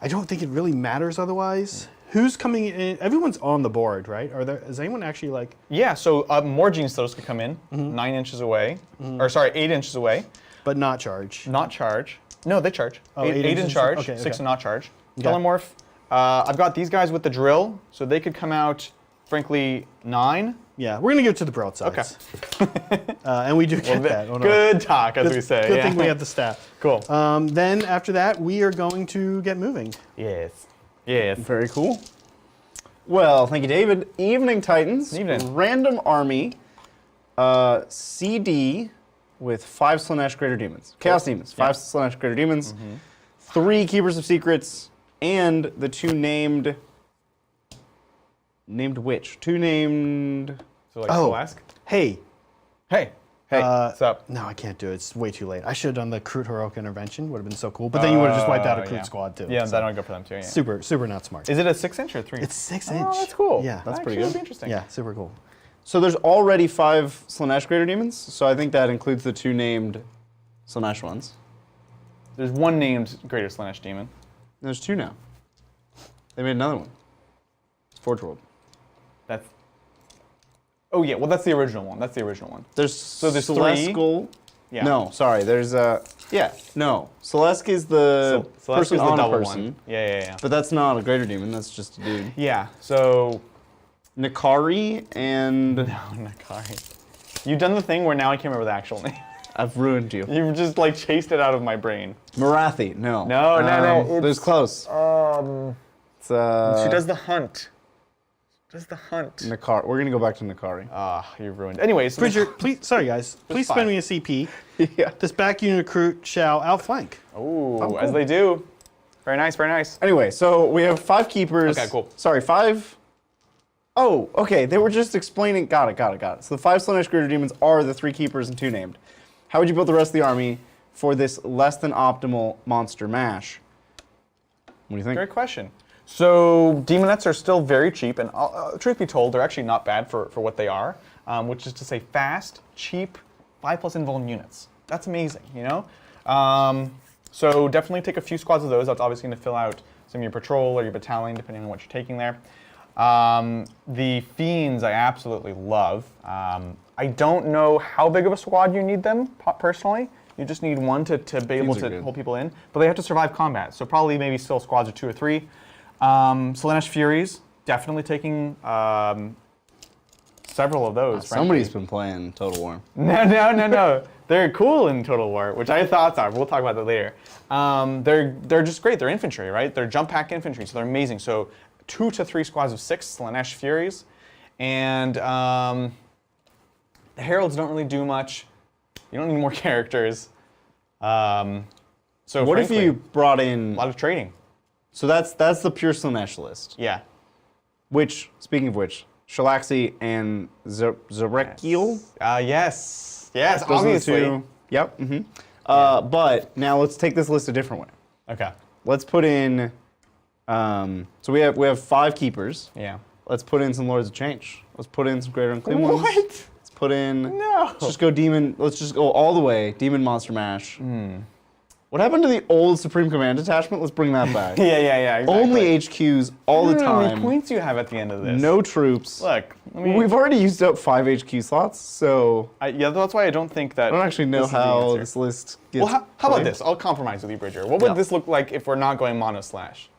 I don't think it really matters otherwise. Who's coming in? Everyone's on the board, right? Is anyone actually like? Yeah, so more Genestealers could come in 9 inches away, or sorry, 8 inches away. But not charge. Not charge. No, they charge. Oh, 8 in inches? charge, Okay, 6 okay. in not charge. Okay. Telemorph. I've got these guys with the drill, so they could come out, frankly, 9. Yeah, we're gonna give it to the broadsides. Okay. And we do get that. Oh, no. Good talk, as we say. Good yeah. thing we have the stat. Cool. Then after that, we are going to get moving. Yes. Yes. Very cool. Well, thank you, David. Evening Titans. Evening. Random army. CD with 5 Slanesh Greater Demons. Chaos Demons. 5 Slanesh Greater Demons. 3 Keepers of Secrets. And the 2 named... Named which? 2 named... So like Oh. Flask. Hey. Hey. Hey. What's up? No, I can't do it. It's way too late. I should have done the Crude Heroic Intervention. Would have been so cool. But then you would have just wiped out a Crude yeah. squad too. Yeah, so that don't go for them too. Yeah. super, super not smart. Is it a 6 inch or 3? It's 6 Oh, inch. that's cool. Yeah, That's pretty Actually, good. That'd be interesting. Yeah, super cool. So there's already 5 Slanesh Greater Demons. So I think that includes the 2 named Slanesh ones. There's one named Greater Slanesh Demon. There's 2 now. They made another one. It's Forge World. That's. Oh yeah, well that's the original one. That's the original one. There's there's 3? Celestial. Yeah. No, sorry. There's yeah. No. Celeste is the Celeste person is the on a double person. one. Yeah. But that's not a greater demon. That's just a dude. Yeah. So. Nikari and No, Nakari. You've done the thing where now I can't remember the actual name. I've ruined you. You've just like chased it out of my brain. Marathi. No. No. It was It's, close. It's she does the hunt. Nikari. We're gonna go back to Nikari. Ah, you've ruined. Anyways, Bridger, please, sorry guys, please spend 5. me a CP. Yeah. This back unit recruit shall outflank. Ooh, as they do. Very nice. Very nice. Anyway, so we have 5 keepers. Okay, cool. Sorry, 5. Oh, okay. They were just explaining. Got it. So the 5 Slanesh Greater Demons are the 3 keepers and 2 named. How would you build the rest of the army for this less than optimal monster mash? What do you think? Great question. So demonettes are still very cheap, and truth be told, they're actually not bad for what they are, which is to say fast, cheap, 5+ invuln units. That's amazing, you know? So definitely take a few squads of those. That's obviously going to fill out some of your patrol or your battalion, depending on what you're taking there. The Fiends I absolutely love. I don't know how big of a squad you need them, personally. You just need one to be able Fiends are to good. hold people in. But they have to survive combat, so probably maybe still squads of 2 or 3. Slanesh Furies, definitely taking several of those. Somebody's frankly. been playing Total War. No. They're cool in Total War, which I thought are. We'll talk about that later. They're just great. They're infantry, right? They're jump pack infantry, so they're amazing. So 2 to 3 squads of 6 Slanesh Furies, and the Heralds don't really do much. You don't need more characters. So What if frankly, you brought in? a lot of trading? So that's the pure Slanesh list. Yeah. Which, speaking of which, Shalaxi and Zarekiel. Yes, Those are the obviously. 2. Yep. But now let's take this list a different way. Okay. Let's put in. So we have 5 keepers. Yeah. Let's put in some Lords of Change. Let's put in some Greater Unclean What? ones. Let's put in. No. Let's just go demon. Let's just go all the way. Demon Monster Mash. What happened to the old Supreme Command detachment? Let's bring that back. Yeah. Exactly. Only HQs all the I don't know how many time. points you have at the end of this. No troops. Look, We've already used up 5 HQ slots, so yeah, that's why I don't think that. I don't actually know this is the how answer. this list gets. Well, how about played. this? I'll compromise with you, Bridger. What would Yeah. this look like if we're not going mono slash?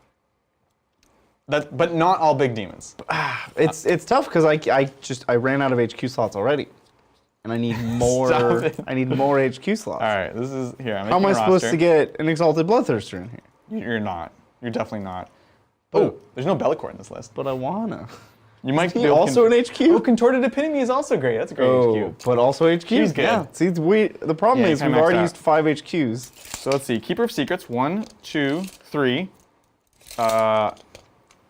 But not all big demons. It's tough because I ran out of HQ slots already, and I need more. Stop it. I need more HQ slots. All right, this is here. I'm How am I making a supposed roster. to get an Exalted Bloodthirster in here? You're not. You're definitely not. Oh. Oh, there's no Bellicor in this list. But I wanna. You might He be able also an HQ. Oh, Contorted Epitome is also great. That's a great HQ. But also HQ. He's good. Yeah. See, the problem Yeah, is you kinda we've already maxed used 5 HQs. So let's see. Keeper of Secrets. 1, 2, 3.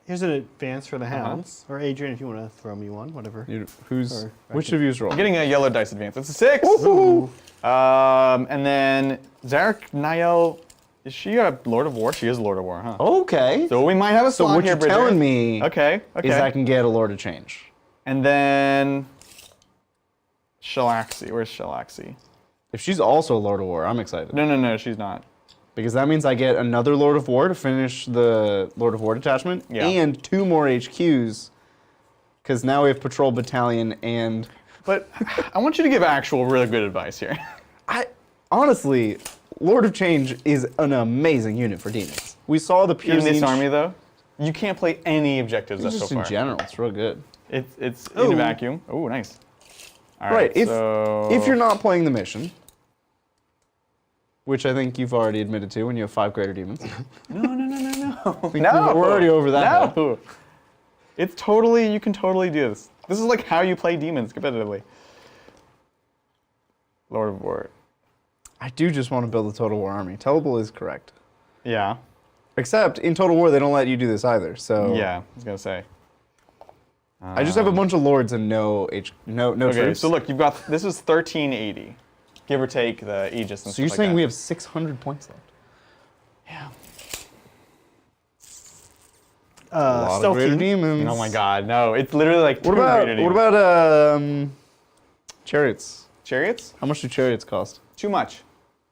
Here's an advance for the hounds. Or Adrian, if you want to throw me one, whatever. Which of you's roll? I'm getting a yellow dice advance. It's a 6. Ooh. And then Zarek Niel. Is she a Lord of War? She is Lord of War, huh? Okay. So we might have a So slot what here, you're Bridger. telling me Okay. is I can get a Lord of Change. And then Shalaxi. Where's Shalaxi? If she's also a Lord of War, I'm excited. No, she's not. Because that means I get another Lord of War to finish the Lord of War detachment, Yeah. and 2 more HQs. Because now we have Patrol Battalion and... But I want you to give actual really good advice here. Honestly, Lord of Change is an amazing unit for demons. We saw the pure In this Zinch- army, though, you can't play any objectives Just so far. in general, it's real good. It's in a vacuum. Oh, nice. All Right, if so if you're not playing the mission, which I think you've already admitted to when you have 5 greater demons. no, We're already over that. No, it's totally you can totally do this. This is like how you play demons competitively. Lord of War. I do just want to build a Total War army. Tellable is correct. Yeah. Except in Total War, they don't let you do this either. So Yeah, I was gonna say. I just have a bunch of lords and no Okay, troops. so look, you've got this is 1380, give or take the Aegis and So you're stuff saying like we that. have 600 points left? Yeah. A lot of Stealth greater team. demons. Oh my God, no! It's literally like What two about greater what demons. about chariots? Chariots? How much do chariots cost? Too much.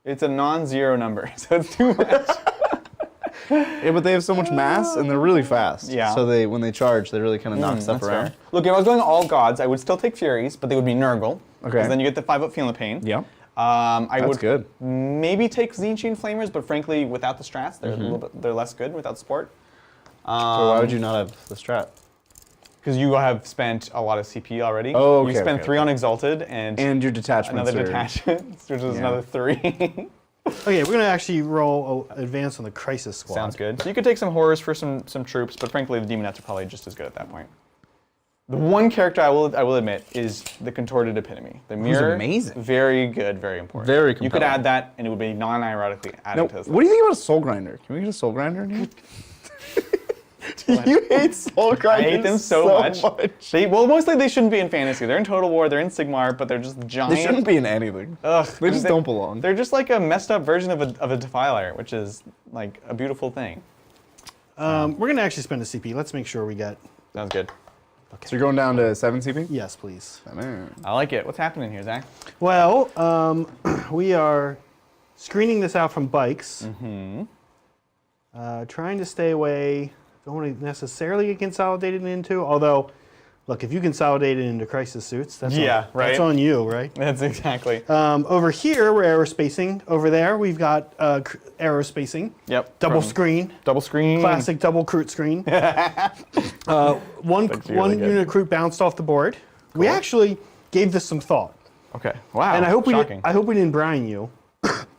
It's a non-zero number, so it's too much. Yeah, but they have so much mass and they're really fast. Yeah. So when they charge, they really kind of knock stuff That's around. fair. Look, if I was going all gods, I would still take Furies, but they would be Nurgle. Okay. Because then you get the 5-up Feeling the Pain. Yeah. I That's would good. maybe take Zinchian Flamers, but frankly, without the strats, they're a little bit they're less good without support. So why would you not have the strat? Because you have spent a lot of CP already. Oh, okay, You spent okay, 3 on Exalted and And your detachments another are- detachment, which is Yeah. another 3. Okay, we're going to actually roll advance on the Crisis Squad. Sounds good. So you could take some horrors for some troops, but frankly, the Demonettes are probably just as good at that point. The one character I will admit is the Contorted Epitome. The mirror, amazing. very good, very important. Very You could compelling. add that, and it would be non-ironically added Now, to this. what do you think about a Soul Grinder? Can we get a Soul Grinder in here? You hate Soul I Grinders hate them so much. Well, mostly they shouldn't be in fantasy. They're in Total War. They're in Sigmar, but they're just giant. They shouldn't be in anything. Ugh, They just don't belong. They're just like a messed up version of a Defiler, which is like a beautiful thing. We're going to actually spend a CP. Let's make sure we get... Sounds good. So you're going down to 7 CP? Yes, please. I like it. What's happening here, Zach? Well, we are screening this out from bikes. Trying to stay away. Don't want to necessarily get consolidated into. Although, look, if you consolidate it into crisis suits, that's Yeah, right. That's on you, right? That's exactly. Over here, we're aerospacing. Over there, we've got aerospacing. Yep. Double from screen. Double screen. Classic double crute screen. One really good. unit crute bounced off the board. We actually gave this some thought, Okay. Wow. and I hope Shocking. I hope we didn't brine you,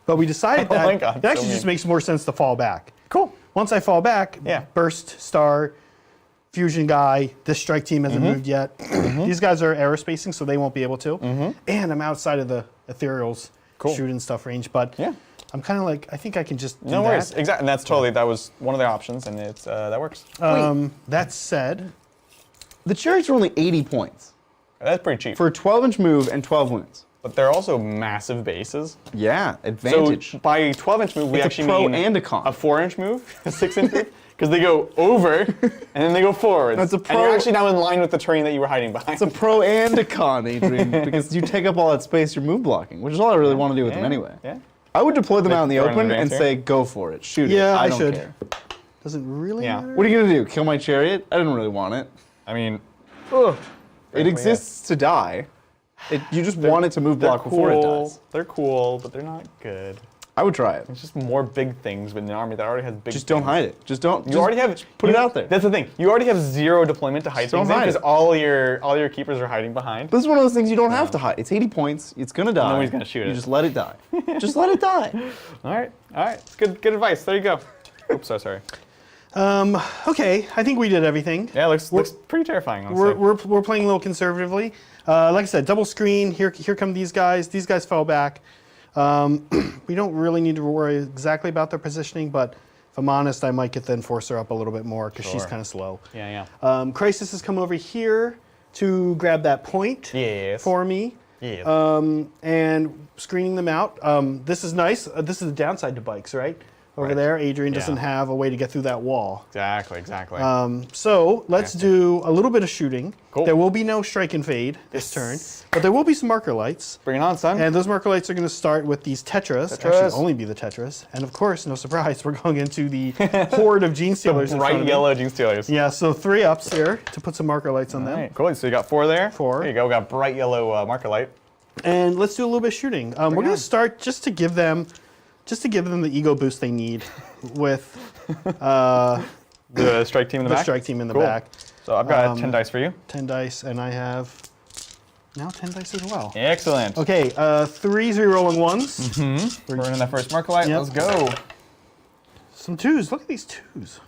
but we decided Oh that my God, it so actually just mean. makes more sense to fall back. Cool. Once I fall back, Yeah. burst star, fusion guy. This strike team hasn't moved yet. These guys are aerospacing, so they won't be able to. And I'm outside of the ethereals shooting stuff range, but Yeah. I'm kind of like I think I can just do No worries. that. Exactly. And that's totally that was one of the options, and it's that works. That said, The chariots are only 80 points That's pretty cheap. for a 12-inch move and 12 wounds. But they're also massive bases. Yeah, advantage. So by 12-inch move, we It's a actually pro mean and a con. a 4-inch move, a 6-inch move, because they go over and then they go forwards. That's a And pro- you're actually now in line with the terrain that you were hiding behind. It's a pro and a con, Adrian, because you take up all that space you're move blocking, which is all I really want to do with them anyway. Yeah. I would deploy them out in the Throw an open advance and here? say, go for it, shoot it. yeah, I don't should. care. Doesn't really Yeah. matter. What are you gonna do? Kill my chariot? I didn't really want it. I mean, It exists to die. You just want it to move block before it dies. They're cool, but they're not good. I would try it. It's just more big things with an army that already has big. Just don't hide it. Just don't. You already have put it out there. That's the thing. You already have 0 deployment to hide Just don't things in hide because it. all your keepers are hiding behind. This is one of those things you don't have to hide. It's 80 points. It's gonna die. Nobody's gonna shoot You it. just let it die. Just let it die. All right. It's good advice. There you go. Oops, so sorry. Okay, I think we did everything. Yeah, looks pretty terrifying. Honestly. We're playing a little conservatively. Like I said, double screen. Here come these guys. These guys fell back. We don't really need to worry exactly about their positioning, but if I'm honest, I might get the Enforcer up a little bit more because she's Sure. kind of slow. Yeah. Crisis has come over here to grab that point Yes. for me. Yes. And screening them out. This is nice. This is the downside to bikes, right? Over Right. there, Adrian doesn't Yeah. have a way to get through that wall. Exactly. So let's do a little bit of shooting. Cool. There will be no strike and fade this turn, but there will be some marker lights. Bring it on, son. And those marker lights are going to start with these Tetras. Tetras. Actually, only be the Tetras. And of course, no surprise, we're going into the horde of Genestealers. the in front bright of me. yellow Genestealers. Yeah, so 3 ups here to put some marker lights on All them. right, cool. So you got 4 there. 4. There you go. We got bright yellow marker light. And let's do a little bit of shooting. We're going to start just to give them the ego boost they need with The strike team in the the back. strike team in the Cool. back. So I've got 10 dice for you. 10 dice, and I have now 10 dice as well. Excellent. Okay, 3s rerolling 1s. We're in that first marker light. Yep. Let's go. Some 2s. Look at these 2s.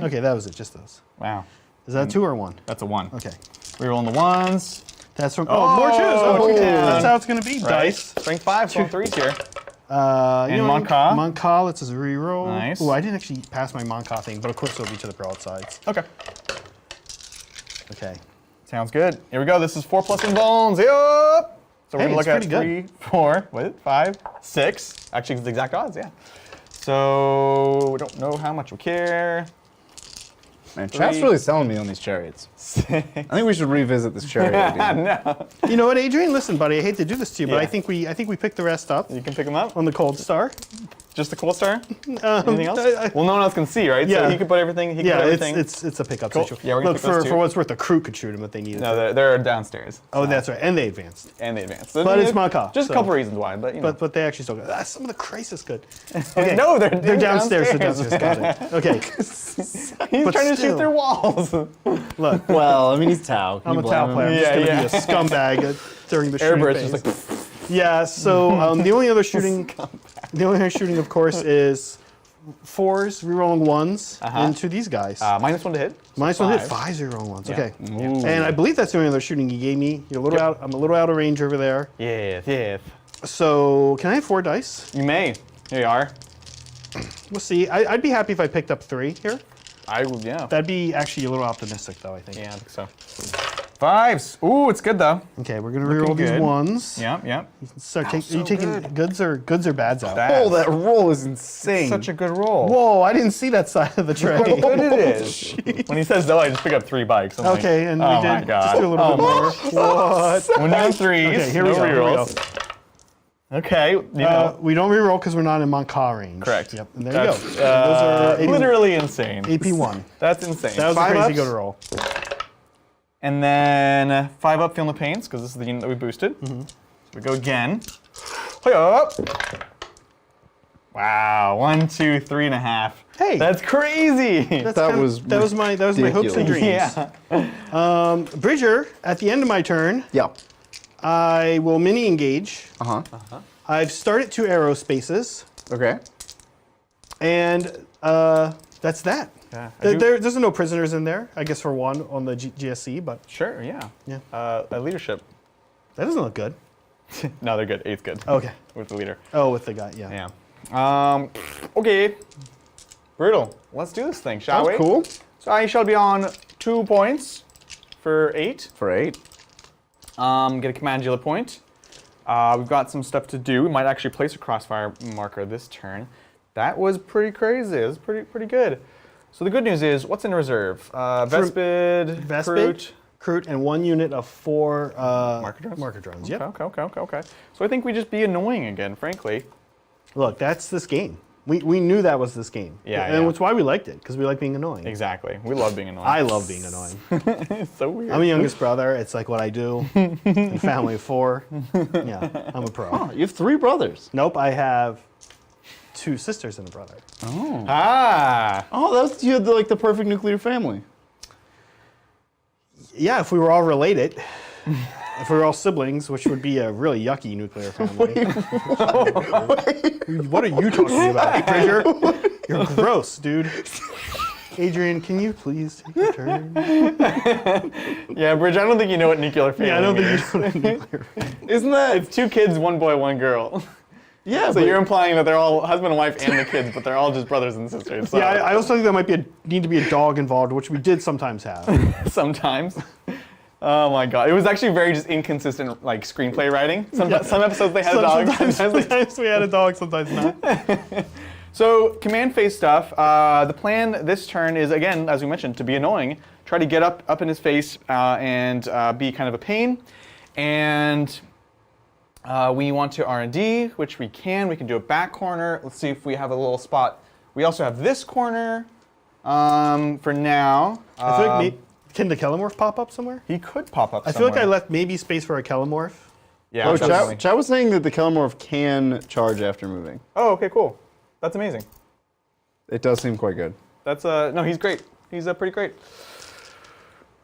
Okay, that was it. Just those. Wow. Is that a 2 or 1? That's a 1. Okay. Rerolling the 1s. That's from. Oh, more 2s. Oh, two that's down. how it's going to be. Right. Dice. Strength 5, so 3s here. And Monka. Monka, let's just reroll. Nice. Oh, I didn't actually pass my Monka thing, but of course it'll be to the broadsides. Okay. Okay. Sounds good. Here we go. This is 4+ in bones. Yup. So we're Hey, gonna look it's at pretty 3, 4, what is it? 5, 6. Actually, it's the exact odds. Yeah. So we don't know how much we care. Man, chat's really selling me on these chariots. I think we should revisit this chariot again. No. You know what, Adrian? Listen, buddy, I hate to do this to you, but Yeah. I think we picked the rest up You can pick them up. on the Cold Star. Just the Cold Star? Anything else? Well, no one else can see, right? Yeah. So he can put everything. He can Yeah, put everything. it's a pickup Cool. situation. Yeah, we're gonna Look, pick those two. for what's worth, the crew could shoot him if they needed. No, they're downstairs. Oh, that's right, and they advanced. And they advance. But it's Monka, Just so- a couple reasons why, but you know. But they actually still got some of the crisis good. No, they're Downstairs. So downstairs. Got it. Okay. He's But trying to shoot still. through walls. Look, Well, I mean, he's Tau. Can I'm you a blame Tau him? player. I'm just Yeah, going to be a scumbag during the shooting Airburst phase. just like. Yeah. So the only other shooting, of course, is 4s rerolling 1s into these guys. -1 to hit. Minus 1 hit 5s rerolling 1s. Yeah. Okay. Ooh. And I believe that's the only other shooting you gave me. You're a little out. I'm a little out of range over there. Yeah. So can I have 4 dice? You may. Here you are. We'll see. I'd be happy if I picked up 3 here. I would, yeah. That'd be actually a little optimistic, though. I think. Yeah, I think so. 5s. Ooh, it's good though. Okay, we're gonna reroll these good. 1s. Yep. Start are so you taking good. goods or bads out? Oh, that roll is insane. Such a good roll. Whoa! I didn't see that side of the tray. Look what it is. When he says no, I just pick up 3 bikes. I'm Okay, like, and oh we did my God. just do a little bit more. What? When you're on 3s, Okay, here no we go. Here we go. rerolls. Okay, you know. We don't reroll because we're not in Monka range. Correct. Yep. And there you go. That's, Those are 80, literally insane. AP1. That's insane. That was a 5 crazy ups, go to roll. And then 5 up, feeling the pains, because this is the unit that we boosted. So we go again. Hi-up. Wow, 1, 2, 3.5. Hey. That's crazy. That was my hopes and dreams. Yeah. Bridger, at the end of my turn, Yeah. I will mini engage. Uh-huh. I've started 2 aerospaces, Okay. and that's that. Yeah, I do- There's no prisoners in there, I guess, for one on the GSC, but Sure, yeah. Yeah. Leadership. that doesn't look good. No, they're good. 8's good. Okay. With the leader. Oh, with the guy, yeah. Yeah. Okay. Brutal. Let's do this thing, shall we? That's cool. So I shall be on 2 points for 8. For 8. Get a command dealer point. We've got some stuff to do. We might actually place a crossfire marker this turn. That was pretty crazy. It was pretty good. So the good news is, what's in reserve? Vespid, Kroot. Kroot, and 1 unit of 4 Marker drones. Yep. Okay. So I think we just be annoying again, frankly. Look, that's this game. We knew that was this game. Yeah, And yeah. it's why we liked it, because we like being annoying. Exactly. We love being annoying. I love being annoying. It's so weird. I'm a youngest brother. It's like what I do. In family of 4. Yeah, I'm a pro. Oh, you have 3 brothers. Nope, I have 2 sisters and a brother. Ah. Oh, you had like the perfect nuclear family. Yeah, if we were all related. If we were all siblings, which would be a really yucky nuclear family. What are you talking about, Bridger? You're gross, dude. Adrian, can you please take your turn? Yeah, Bridge, I don't think you know what nuclear family Yeah, I don't means. think you know what a nuclear family. Isn't that? It's 2 kids, 1 boy, 1 girl. Yeah. So you're implying that they're all husband and wife and the kids, but they're all just brothers and sisters. So. Yeah, I also think there might need to be a dog involved, which we did sometimes have. Sometimes. Oh my god. It was actually very just inconsistent like screenplay writing. Some episodes they had dogs. Sometimes we had a dog, sometimes not. So command phase stuff. The plan this turn is, again, as we mentioned, to be annoying. Try to get up in his face and be kind of a pain. And we want to R&D, which we can. We can do a back corner. Let's see if we have a little spot. We also have this corner for now. I feel like can the Kelemorph pop up somewhere? He could pop up I feel like I left maybe space for a Kelemorph. Yeah. Oh, definitely. Chad was saying that the Kelemorph can charge after moving. Oh, okay, cool. That's amazing. It does seem quite good. That's no, he's great. He's pretty great.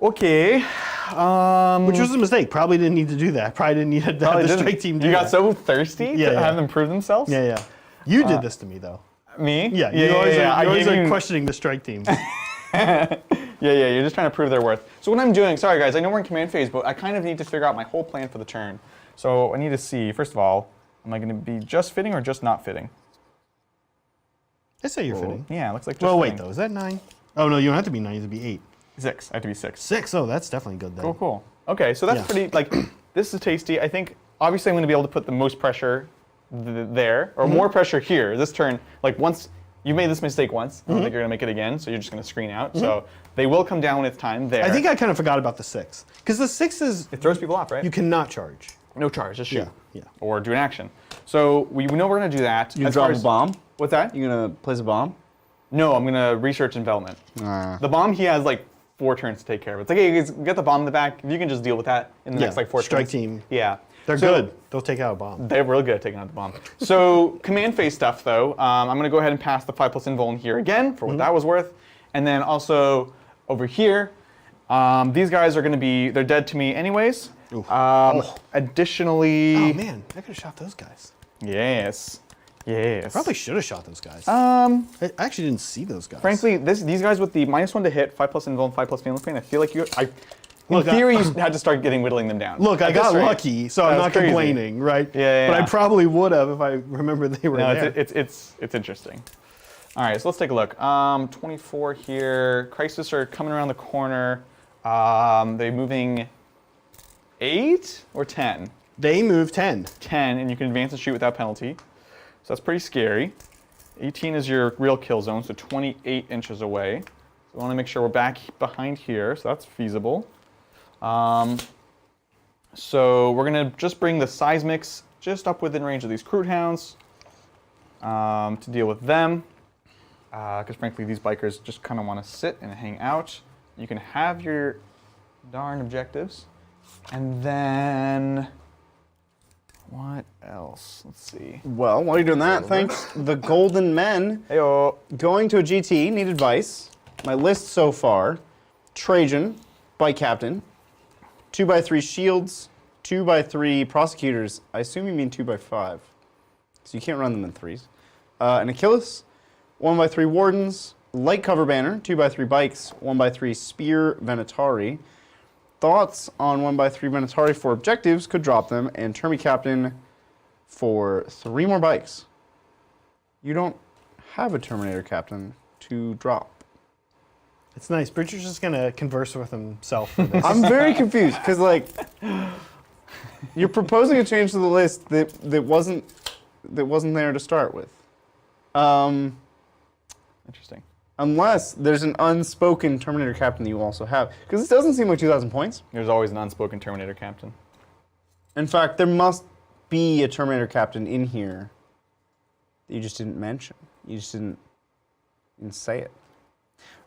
Okay. Which was a mistake. Probably didn't need to do that. Probably didn't need to have the strike team do You that. got so thirsty to have them prove themselves? Yeah, yeah. You did this to me, though. Me? Yeah, you always I are questioning the strike team. Yeah, you're just trying to prove their worth. So what I'm doing, sorry guys, I know we're in command phase, but I kind of need to figure out my whole plan for the turn. So I need to see, first of all, am I going to be just fitting or just not fitting? I say you're fitting. Yeah, it looks like just Well, fitting. wait, though. Is that 9? Oh, no, you don't have to be 9. You have to be 8. 6. I have to be 6. 6? Oh, that's definitely good, then. Cool. Okay, so that's Yeah. pretty, like, this is tasty. I think, obviously, I'm going to be able to put the most pressure there, or more pressure here. This turn, like, once you made this mistake once, I don't think you're going to make it again, so you're just going to screen out. So they will come down when it's time there. I think I kind of forgot about the 6. Because the 6 is, it throws people off, right? you cannot charge. No charge, just shoot. Yeah. Or do an action. So we know we're going to do that. You As drop far a as- bomb? What's that? You gonna place a bomb? No, I'm going to research and development. The bomb, he has like 4 turns to take care of. It's like, hey, guys, get the bomb in the back. If you can just deal with that in the next like 4 strike turns. team. Yeah. They're So- good. They'll take out a bomb. They're real good at taking out the bomb. So command phase stuff, though, I'm going to go ahead and pass the 5+ invuln here again for what that was worth. And then also over here, these guys are going to be, they're dead to me anyways. Additionally... Oh, man. I could have shot those guys. Yes. Probably should have shot those guys. I actually didn't see those guys. Frankly, these guys with the -1 to hit, 5+ invuln, 5+ family pain, I feel like in Look, theory, you had to start whittling them down. Look, I At this got rate. lucky, so I'm That's not crazy. complaining, right? Yeah. But I probably would have if I remembered they were No, there. it's interesting. All right, so let's take a look. 24 here. Crisis are coming around the corner. They're moving 8 or 10? They move 10. 10, and you can advance and shoot without penalty. So that's pretty scary. 18 is your real kill zone, so 28 inches away. So we want to make sure we're back behind here, so that's feasible. So we're going to just bring the seismics just up within range of these Kroot Hounds to deal with them. Because frankly, these bikers just kind of want to sit and hang out. You can have your darn objectives. And then, what else? Let's see. Well, while you're doing that, thanks the Golden Men. Heyo. Going to a GT, need advice. My list so far, Trajan, Bike Captain, 2x3 Shields, 2x3 Prosecutors. I assume you mean 2x5. So you can't run them in 3s. An Achilles, 1x3 Wardens, Light Cover Banner, 2x3 Bikes, 1x3 Spear Venatari. Thoughts on 1x3 Venatari for objectives, could drop them, and Termi Captain for 3 more bikes. You don't have a Terminator Captain to drop. It's nice. Bridger's just going to converse with himself for this. I'm very confused, because, like, you're proposing a change to the list that wasn't there to start with. Interesting. Unless there's an unspoken Terminator Captain that you also have. Because this doesn't seem like 2,000 points. There's always an unspoken Terminator Captain. In fact, there must be a Terminator Captain in here that you just didn't mention. You just didn't say it.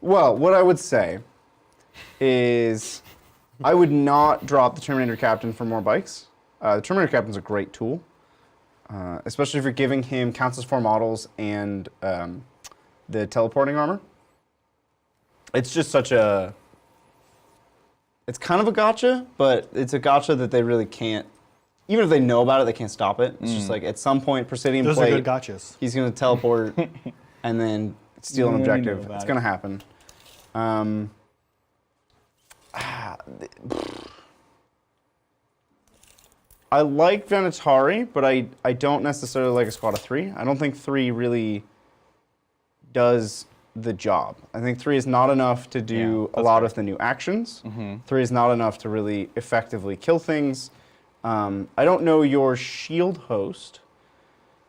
Well, what I would say is I would not drop the Terminator Captain for more bikes. The Terminator Captain's a great tool. especially if you're giving him counts as 4 models and the teleporting armor. It's just such a... It's kind of a gotcha, but it's a gotcha that they really can't... Even if they know about it, they can't stop it. It's just like, at some point, Presidium Those Plate... are good gotchas. He's going to teleport and then steal an objective. It's going to happen. I like Venatari, but I don't necessarily like a squad of 3. I don't think 3 really does the job. I think 3 is not enough to do a lot of the new actions. 3 is not enough to really effectively kill things. I don't know your shield host,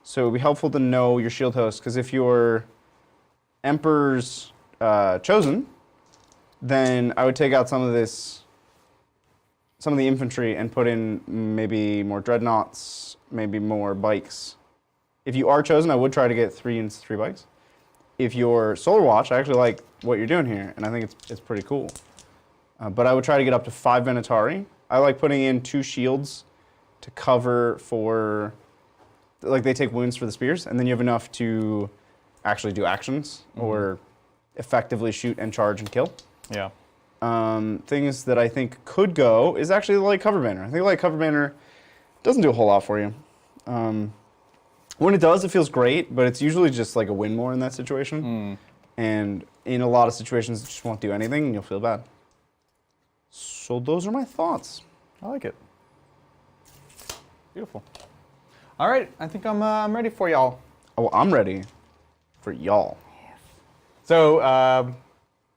so it would be helpful to know your shield host, because if your Emperor's chosen, then I would take out some of the infantry and put in maybe more dreadnoughts, maybe more bikes. If you are chosen, I would try to get 3 units, 3 bikes. If you're Solar Watch, I actually like what you're doing here, and I think it's pretty cool. But I would try to get up to 5 Venatari. I like putting in 2 shields to cover for, like, they take wounds for the spears, and then you have enough to actually do actions or effectively shoot and charge and kill. Yeah. Things that I think could go is actually the Light Cover Banner. I think Light Cover Banner doesn't do a whole lot for you. When it does, it feels great, but it's usually just like a win more in that situation. And in a lot of situations, it just won't do anything, and you'll feel bad. So those are my thoughts. I like it. Beautiful. All right, I think I'm ready for y'all. Oh, I'm ready for y'all. So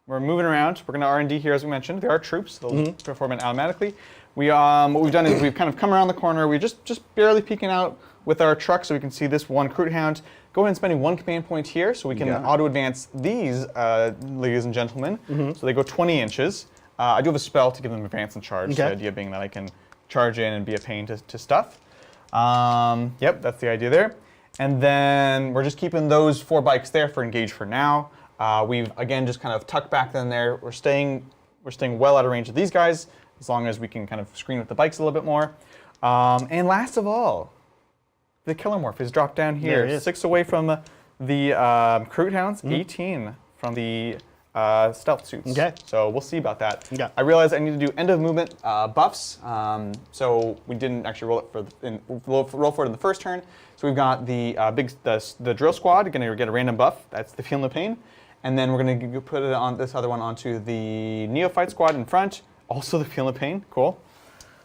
we're moving around. We're going to R&D here, as we mentioned. There are troops. They'll perform it automatically. What we've done is we've kind of come around the corner. We're just barely peeking out with our truck so we can see this one Crude Hound. Go ahead and spending 1 command point here so we can auto-advance these, ladies and gentlemen. So they go 20 inches. I do have a spell to give them advance and charge. The idea being that I can charge in and be a pain to stuff. Yep, that's the idea there. And then we're just keeping those 4 bikes there for engage for now. We've, again, just kind of tucked back in there. We're staying well out of range of these guys, as long as we can kind of screen with the bikes a little bit more. And last of all, the Killer Morph is dropped down here. There it is. 6 away from the Crude Hounds, 18 from the stealth suits. Okay. So we'll see about that. Okay. I realized I need to do end of movement buffs. So we didn't actually roll for it in the first turn. So we've got the drill squad going to get a random buff. That's the Feel No Pain. And then we're going to put it on this other one onto the Neophyte squad in front. Also the Feel No Pain. Cool.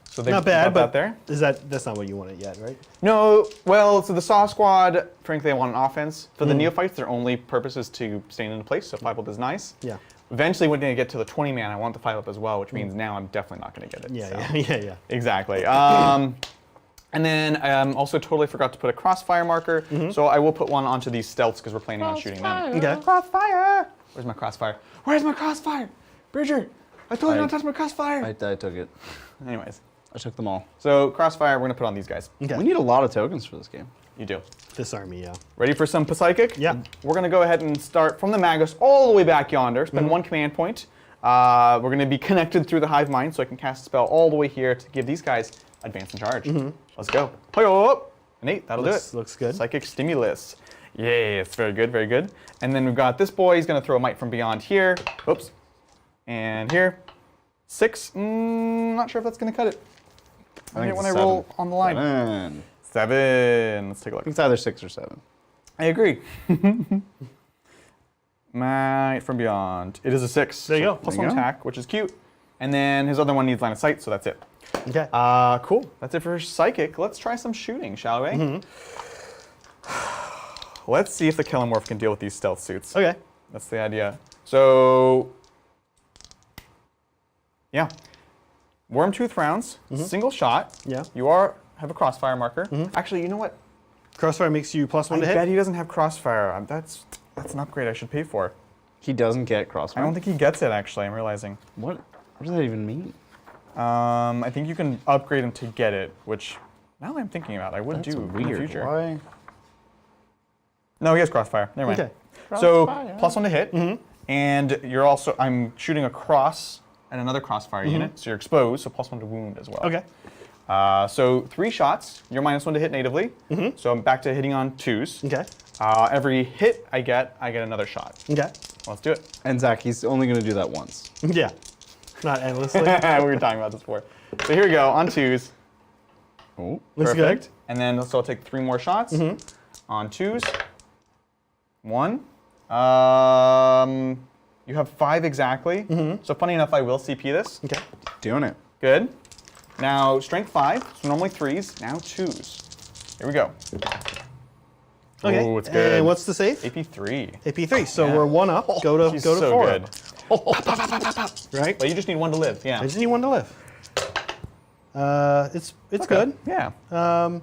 So they Not bad, but that there. That's not what you wanted yet, right? No, well, so the Saw squad, frankly, I want an offense. For the Neophytes, their only purpose is to stay in place, so 5-up is nice. Yeah. Eventually, when I get to the 20-man, I want the 5-up as well, which means now I'm definitely not going to get it. Yeah. Exactly. And then I also totally forgot to put a crossfire marker, so I will put one onto these stealths because we're planning on shooting them. Okay. Crossfire! Where's my crossfire? Where's my crossfire? Bridger, I told you not to touch my crossfire. I took it. Anyways, I took them all. so crossfire, we're going to put on these guys. Okay. We need a lot of tokens for this game. You do. This army, yeah. Ready for some Psychic? Yeah. We're going to go ahead and start from the Magus all the way back yonder. Spend 1 command point. We're going to be connected through the Hive Mind, so I can cast a spell all the way here to give these guys advance and charge. Let's go. Hi-oh! An 8, that'll do it. Looks good. Psychic Stimulus. Yes, very good, very good. And then we've got this boy. He's going to throw a Might from Beyond here. Oops. And here. 6. Not sure if that's going to cut it. I think when it's I roll 7. on the line. 7. 7. Let's take a I look. think it's either 6 or 7. I agree. Might from Beyond. It is a 6. There you go. Plus There you 1 go. attack, which is cute. And then his other one needs line of sight, so that's it. Okay. Cool. That's it for Psychic. Let's try some shooting, shall we? Let's see if the Kellamorph can deal with these stealth suits. Okay. That's the idea. So, yeah. Wormtooth rounds, single shot. Yeah. You have a crossfire marker. Actually, you know what? Crossfire makes you +1 to I hit. bet he doesn't have crossfire. That's an upgrade I should pay for. He doesn't get I crossfire. don't think he gets it, actually, I'm realizing. What does that even mean? I think you can upgrade him to get it, which, now that I'm thinking about it, I would That's do weird. in the future. Why? No, he has crossfire. Never mind. Okay. So, +1 to hit, and you're also, I'm shooting across and another crossfire unit, so you're exposed, so +1 to wound as well. Okay. So 3 shots. You're -1 to hit natively. So I'm back to hitting on 2s. Okay. Every hit I get another shot. Okay. Let's do it. And Zach, he's only going to do that once. Yeah. Not endlessly. We were talking about this before. So here we go, on 2s. Oh. Looks Perfect. good. And then so I'll take 3 more shots on 2s. 1. You have 5 exactly. So funny enough, I will CP this. Okay. Doing it. Good. Now strength 5, so normally 3s, now 2s. Here we go. Okay. Oh, it's good. And what's the save? AP3. AP3. So Yeah. we're 1 up. Go to He's go to so 4 good. right? But you just need 1 to live, yeah. I just need 1 to live. It's good. Yeah. And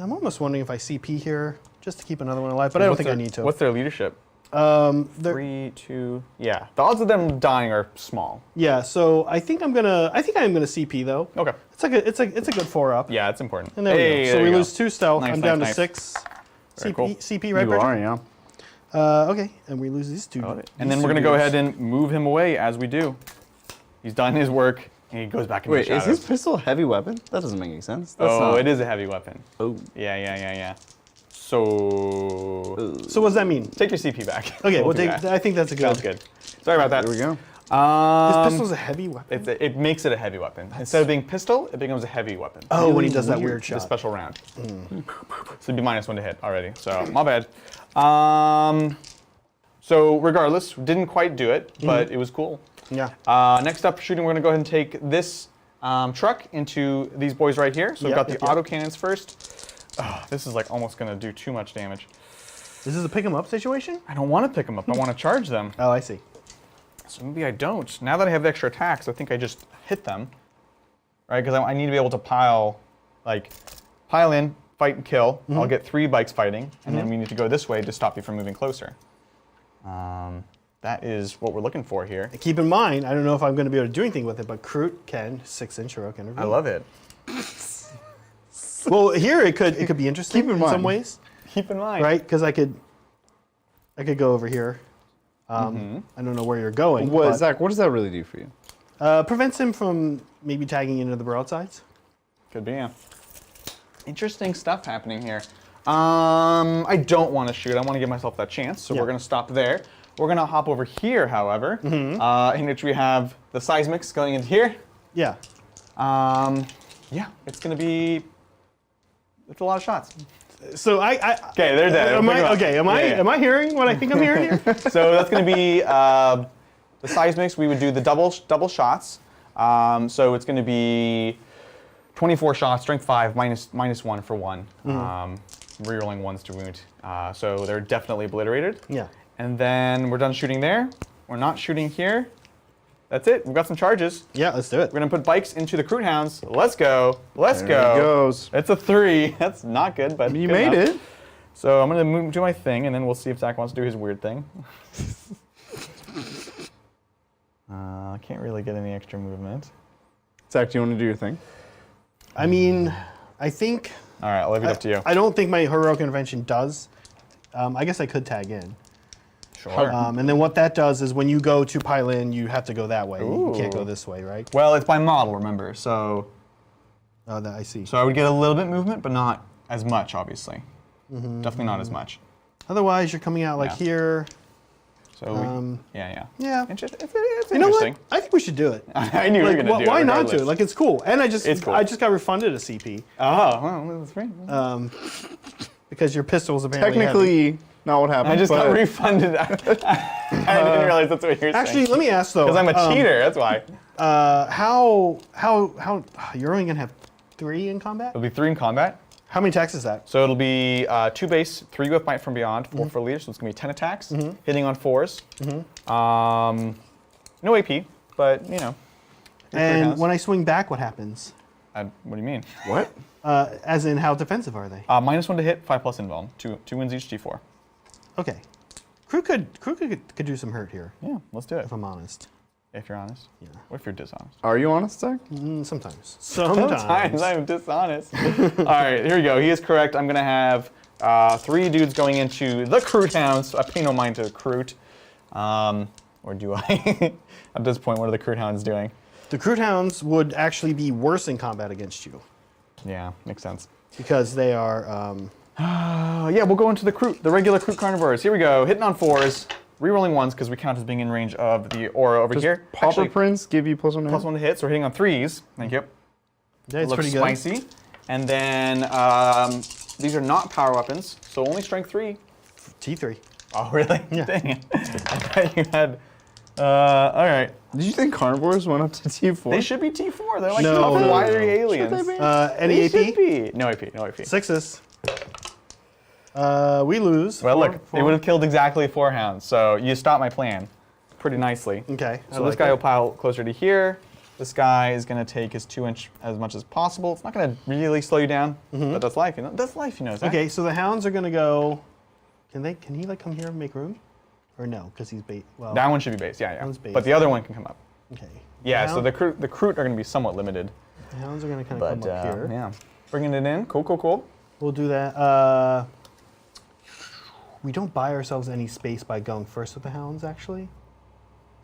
I'm almost wondering if I CP here just to keep another one alive, but I don't think I need to. What's their leadership? They're- 3, 2, yeah. The odds of them dying are small. Yeah, so I think I'm gonna CP though. Okay. It's a good 4 up. Yeah, it's important. And there we go. So there we you lose go. 2 stealth. Nice, I'm nice, down nice. to 6. Very CP, cool. CP right, You Bridget? are, yeah. Okay, and we lose these 2. And then we're going to go ahead and move him away as we do. He's done his work, and he goes back into Wait, the is shadows. his pistol a heavy weapon? That doesn't make any sense. That's Oh, not. it is a heavy weapon. Oh. Yeah. So So what does that mean? take your CP back. Okay, We'll we'll do take. that. I think that's a good. Sounds good. Sorry about that. There we go. This pistol's a heavy weapon. It makes it a heavy weapon. Instead of being pistol, it becomes a heavy weapon. Oh, when he does that weird. weird The shot. special round. So it'd be -1 to hit already. So my bad. So regardless, didn't quite do it, but it was cool. Yeah. Next up, shooting, we're gonna go ahead and take this truck into these boys right here. So we've got the auto cannons first. Oh, this is like almost gonna do too much damage. This is a pick 'em up situation. I don't want to pick them up. I want to charge them. Oh, I see. So maybe I don't. Now that I have the extra attacks, I think I just hit them, right? Because I need to be able to pile in, fight and kill. I'll get 3 bikes fighting, and then we need to go this way to stop you from moving closer. That is what we're looking for here. Keep in mind, I don't know if I'm going to be able to do anything with it, but Kroot can 6-inch heroic intervene. I love it. Well, here it could be interesting Keep in in mind. some ways, Keep in mind. right? Because I could go over here. I don't know where you're going. What, but, Zach, what does that really do for you? prevents him from maybe tagging into the broadsides. Could be, yeah. Interesting stuff happening here. I don't want to shoot. I want to give myself that chance, so Yeah. we're going to stop there. We're going to hop over here, however, in which we have the seismics going into here. Yeah. Yeah, it's going to be... It's a lot of shots. So Okay, they're dead. Am We'll pick 'em I up. okay? Yeah. Am I hearing what I think I'm hearing here? So that's going to be the seismics. We would do the double shots. So it's going to be 24 shots, strength 5, minus 1 for 1. Rerolling 1s to wound. So they're definitely obliterated. Yeah. And then we're done shooting there. We're not shooting here. That's it. We've got some charges. Yeah. Let's do it. We're going to put bikes into the Kroot Hounds. Let's go. Let's There go. he goes. It's a 3. That's not good, but You good made enough. it. So I'm going to do my thing, and then we'll see if Zach wants to do his weird thing. I can't really get any extra movement. Zach, do you want to do your thing? I mean, I think. All right, I'll leave it up to you. I don't think my heroic intervention does. I guess I could tag in. Sure. And then what that does is when you go to pile in, you have to go that way. You can't go Ooh. this way, right? Well, it's by model, remember. So Oh, that I see. I would get a little bit movement, but not as much, obviously. Definitely not as much. Otherwise, you're coming out like Yeah. here. So yeah. Yeah. It's You know interesting. what? I think we should do it. I knew you were Like, going to do it. why not do regardless. it? Like, it's cool. And It's cool. I just got refunded a CP Oh, well, that's great. because your pistol was apparently heavy. Technically, not what happened. I just got but refunded. I didn't realize that's what you were saying. Actually, let me ask though. because I'm a cheater. That's why. How you're only gonna have 3 in combat? It'll be 3 in combat. How many attacks is that? So it'll be 2 base, 3 with Might from Beyond, 4 for leader, so it's going to be 10 attacks, hitting on 4s. No AP, but, you know. And when I swing back, what happens? What do you mean? what? As in, how defensive are they? -1 to hit, 5 plus invuln, 2 wins each G4. Okay. Crew could do some hurt here, Yeah, let's do it, if I'm honest. if you're honest. Yeah. Or if you're dishonest. Are you honest, Zach? Sometimes. Sometimes I'm dishonest. All right, here we go. He is correct. I'm going to have 3 dudes going into the Kroot Hounds. I pay no mind to Kroot. Or do I? At this point, what are the Kroot Hounds doing? The Kroot Hounds would actually be worse in combat against you. Yeah, makes sense. because they are. Yeah, we'll go into the regular Kroot carnivores. Here we go, hitting on 4s, rerolling 1s because we count as being in range of the aura over here. Pauper Actually, Prince give you +1 to +1 to hit, so we're hitting on 3s. Thank you. Yeah, it's Looks pretty good. spicy. And then these are not power weapons, so only strength 3. T3. Oh, really? Yeah. Dang it. I thought you had. All right. Did you think carnivores went up to T4? They should be T4. They're like No, tough, no, wiry no. aliens. Should they be? Any They AP? should be. No AP. No AP. 6s. We lose. Well, Four- look, four. they would have killed exactly 4 hounds, so you stopped my plan pretty nicely. Okay. So this guy will pile closer to here. This guy is going to take his 2-inch as much as possible. It's not going to really slow you down, but that's life. You know, that's life, you know. Zach. Okay, so the hounds are gonna go. Can he like come here and make room, or no? Because he's bait. Well, That one should be base, yeah, yeah. One's base. But the other one can come up. okay. Yeah, so Hound- the Kroot are going to be somewhat limited. the hounds are gonna kind of But come up here. yeah, bringing it in. Cool, cool, cool. We'll do that. We don't buy ourselves any space by going first with the hounds, actually.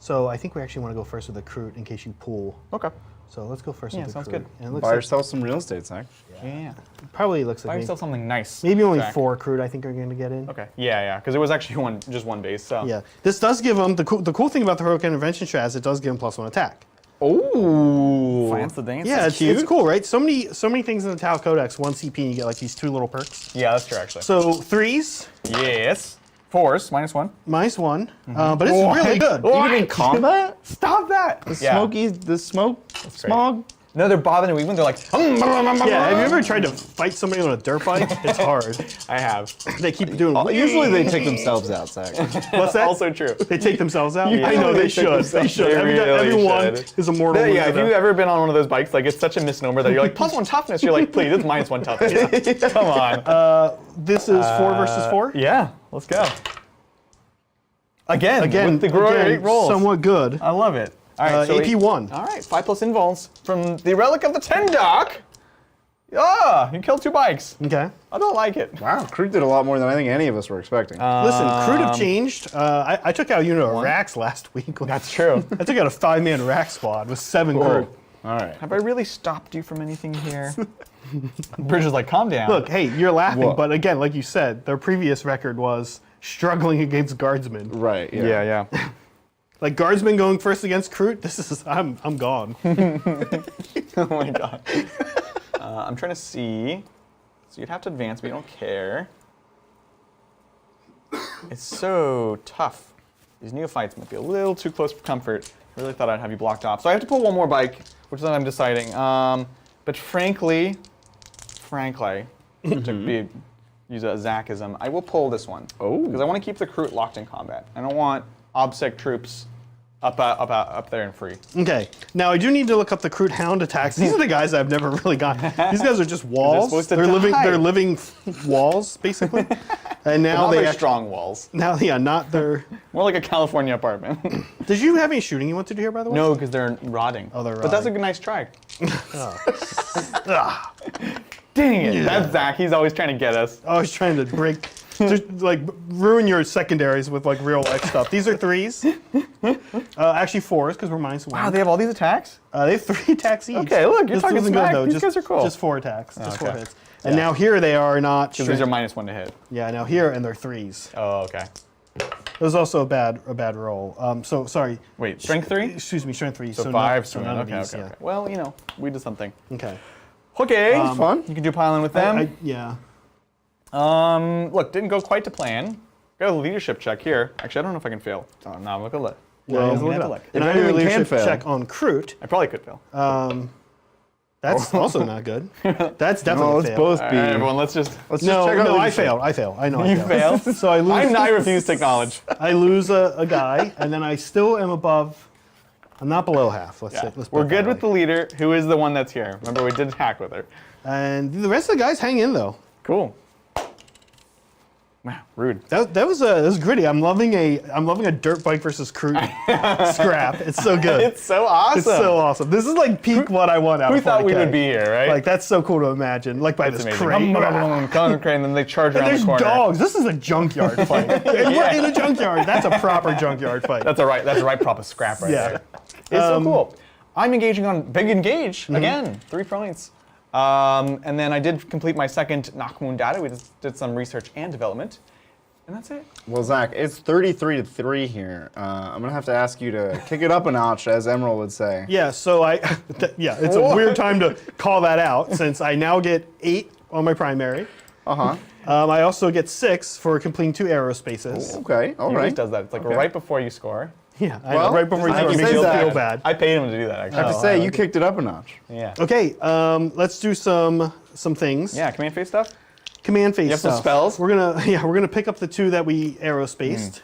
So I think we actually want to go first with the Kroot in case you pull. Okay. So let's go first Yeah, with the sounds Kroot. good. And it looks Buy like yourself some real estate, Zach. Yeah. probably looks Buy like yourself something nice. maybe only Zach. 4 Kroot I think are going to get in. Okay. Yeah, yeah, because it was actually just one base. So. Yeah, this does give them the cool thing about the heroic intervention strat is it does give them +1 attack. Oh. Plants the dance. Yeah, That's it's cool, right? So many things in the Tau Codex, 1 CP, and you get like these 2 little perks. Yeah, that's true actually. So 3s, Yes. 4s, -1. -1, but it's really good. Even in combat? Stop that. The smoke, great. smog. No, they're bothering me when they're like. Yeah, have you ever tried to fight somebody on a dirt bike? It's hard. I have. They keep doing. Usually they take themselves out, Zach. What's that? Also true. They take themselves out. Yeah. I know they They take should. They themselves should. They really Everyone should. is a mortal. Yeah, if loser. you've ever been on one of those bikes, like it's such a misnomer that you're like +1 toughness. You're like, please, it's -1 toughness. Come on. This is 4 versus 4. Yeah, let's go. Again, with the great rolls. somewhat good. I love it. All right, so AP 1. All right, 5+ invols from the relic of the Tendock. Ah, you killed 2 bikes. Okay. I don't like it. Wow, Kroot did a lot more than I think any of us were expecting. Listen, Kroot have changed. I took out a unit of Rax last week. That's true. I took out a 5-man Rax squad with 7 Kroot. All right. Have I really stopped you from anything here? Bridge is like, calm down. Look, hey, you're laughing, Whoa. but again, like you said, their previous record was struggling against guardsmen. Right. Yeah. Yeah, yeah. Like guardsmen going first against Kroot, this is I'm gone. Oh my god. I'm trying to see. So you'd have to advance, but you don't care. It's so tough. These neophytes might be a little too close for comfort. I really thought I'd have you blocked off. So I have to pull one more bike, which is what I'm deciding. But frankly, to use a Zachism, I will pull this one. Oh. Because I want to keep the Kroot locked in combat. I don't want OBSEC troops up there and free. Okay, now I do need to look up the Kroot Hound attacks. These are the guys I've never really got. These guys are just walls. supposed to They're die. living walls, basically. And now Not they very act- strong walls. Now, yeah, not their. More like a California apartment. Did you have any shooting you wanted to hear, by the way? No, because they're rotting. Oh, they're But that's a rotting. good, nice try. Ah, Dang it. Yeah. That's Zach. He's always trying to get us. I was trying to break, just like ruin your secondaries with like real life stuff. These are 3s. Actually 4s because we're -1. Wow, they have all these attacks? They have 3 attacks each. Okay, look, you're This talking doesn't smack. though. These just, guys are cool. Just 4 attacks. Just 4 okay. hits. And now here they are not. Because these are strength- -1 to hit. Yeah, now here and they're 3s. Oh, okay. It was also a bad roll. So sorry. Wait, strength 3? Excuse me, strength 3. So not- 5 so swing. none of Okay, these, okay, yeah. okay. Well, you know, we did something. Okay. Okay. Fun. You can do piling with them. Yeah. Look, didn't go quite to plan. Got a leadership check here. Actually, I don't know if I can fail. Oh, no, I'm looking at Well, look at look. And If I did a anyone can leadership fail. check on Kroot. I probably could fail. That's also not good. That's definitely No, a let's fail. both All be. right, everyone, let's just No, check out no, I leadership. failed. I failed. I know You I failed. fail? So I lose. I refuse to acknowledge. I lose a guy, and then I still am above. I'm not below half. Let's Yeah. say. Let's put We're it good that with way. the leader, who is the one that's here. Remember, we did hack with her. And the rest of the guys hang in though. Cool. Wow, rude. That was gritty. I'm loving a dirt bike versus Kroot scrap. It's so good. It's so awesome. It's so awesome. This is like peak what I want out Who of 40K. thought we would be here, right? Like that's so cool to imagine. Like by That's this amazing. crane. Crane, and then they charge And around there's the corner. dogs. This is a junkyard fight. We're in a junkyard. That's a proper junkyard fight. That's a right proper scrap right Yeah. there. It's so cool. I'm engaging on big engage again. 3 points. And then I did complete my second Nakmun data. We just did some research and development. And that's it. Well, Zach, it's 33-3 here. I'm gonna have to ask you to kick it up a notch, as Emerald would say. Yeah, so it's a weird time to call that out since I now get 8 on my primary. I also get 6 for completing 2 aerospaces. Okay, all He always right. does that. It's like right before you score. Yeah, I Well, know, right before you I have score, to makes say you that. feel bad. I paid him to do that, I actually. have to say, you kicked it up a notch. Yeah. Okay, let's do some things. Yeah, command phase stuff? Command phase You have some stuff. spells? We're gonna pick up the 2 that we aerospaced.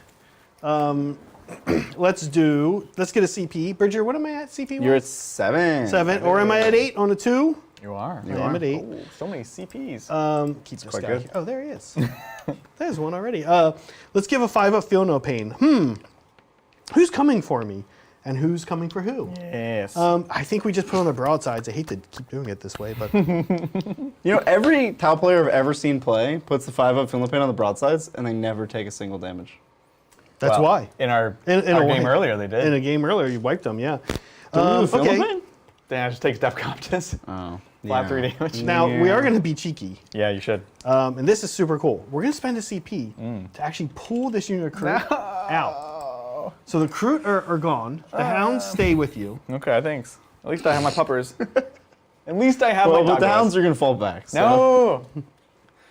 Let's get a CP. Bridger, what am I at CP? You're at 7. 7, or am I at 8 on a 2? You are. I am at 8. Oh, so many CPs. Keep this quite guy. good. Oh, there he is. There's one already. Let's give a 5 up. Feel no pain. Who's coming for me, and who's coming for who? Yes. I think we just put on the broadsides. I hate to keep doing it this way, but You know, every Tau player I've ever seen play puts the 5-up Philippine on the broadsides, and they never take a single damage. that's Well, why. In our In a game way. earlier, they did. In a game earlier, you wiped them. Yeah. Don't we do Okay. Philippine? Then I just take Def Comptus. Oh. Flat 3 damage. Now we Yeah. are going to be cheeky, Yeah, you should. and this is super cool. We're going to spend a CP to actually pull this unit of recruit out. So the recruit are gone. The hounds stay with you. Okay, thanks. At least I have my puppers. At least I have Well, my but the doggos. hounds are going to fall back. So No!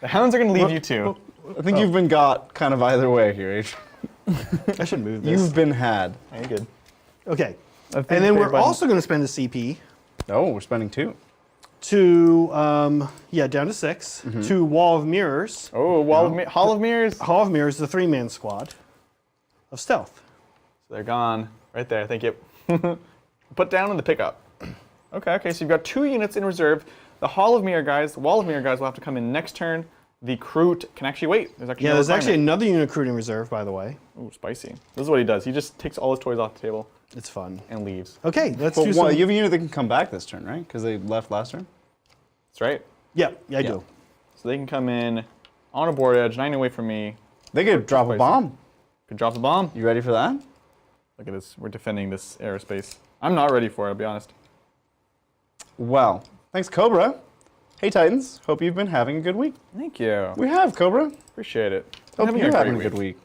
The hounds are going to leave you too. I think you've been got kind of either way here, Adrian. I should move this. You've been had. Are you good? Okay. I think And then we're everybody- also going to spend a CP Oh, we're spending 2. to, down to 6, to Wall of Mirrors. Oh, Hall of Mirrors. Hall of Mirrors, the 3-man squad of stealth. So they're gone. Right there, I think. Yep. Put down in the pickup. Okay, so you've got 2 units in reserve. The Hall of Mirror guys, the Wall of Mirror guys will have to come in next turn. The Crute can actually wait. There's actually Yeah, no there's actually requirement. another unit recruit in reserve, by the way. Ooh, spicy. This is what he does. He just takes all his toys off the table It's fun. and leaves. Okay, let's But do what, some. you have a unit that can come back this turn, right? Because they left last turn? That's right. Yeah, I do. So they can come in on a board edge, 9 away from me. They could drop a Spicy. bomb. Could drop the bomb. You ready for that? Look at this. We're defending this aerospace. I'm not ready for it, I'll be honest. Well, thanks, Cobra. Hey, Titans. Hope you've been having a good week. Thank you. We have, Cobra. Appreciate it. Hope you're having a great good week.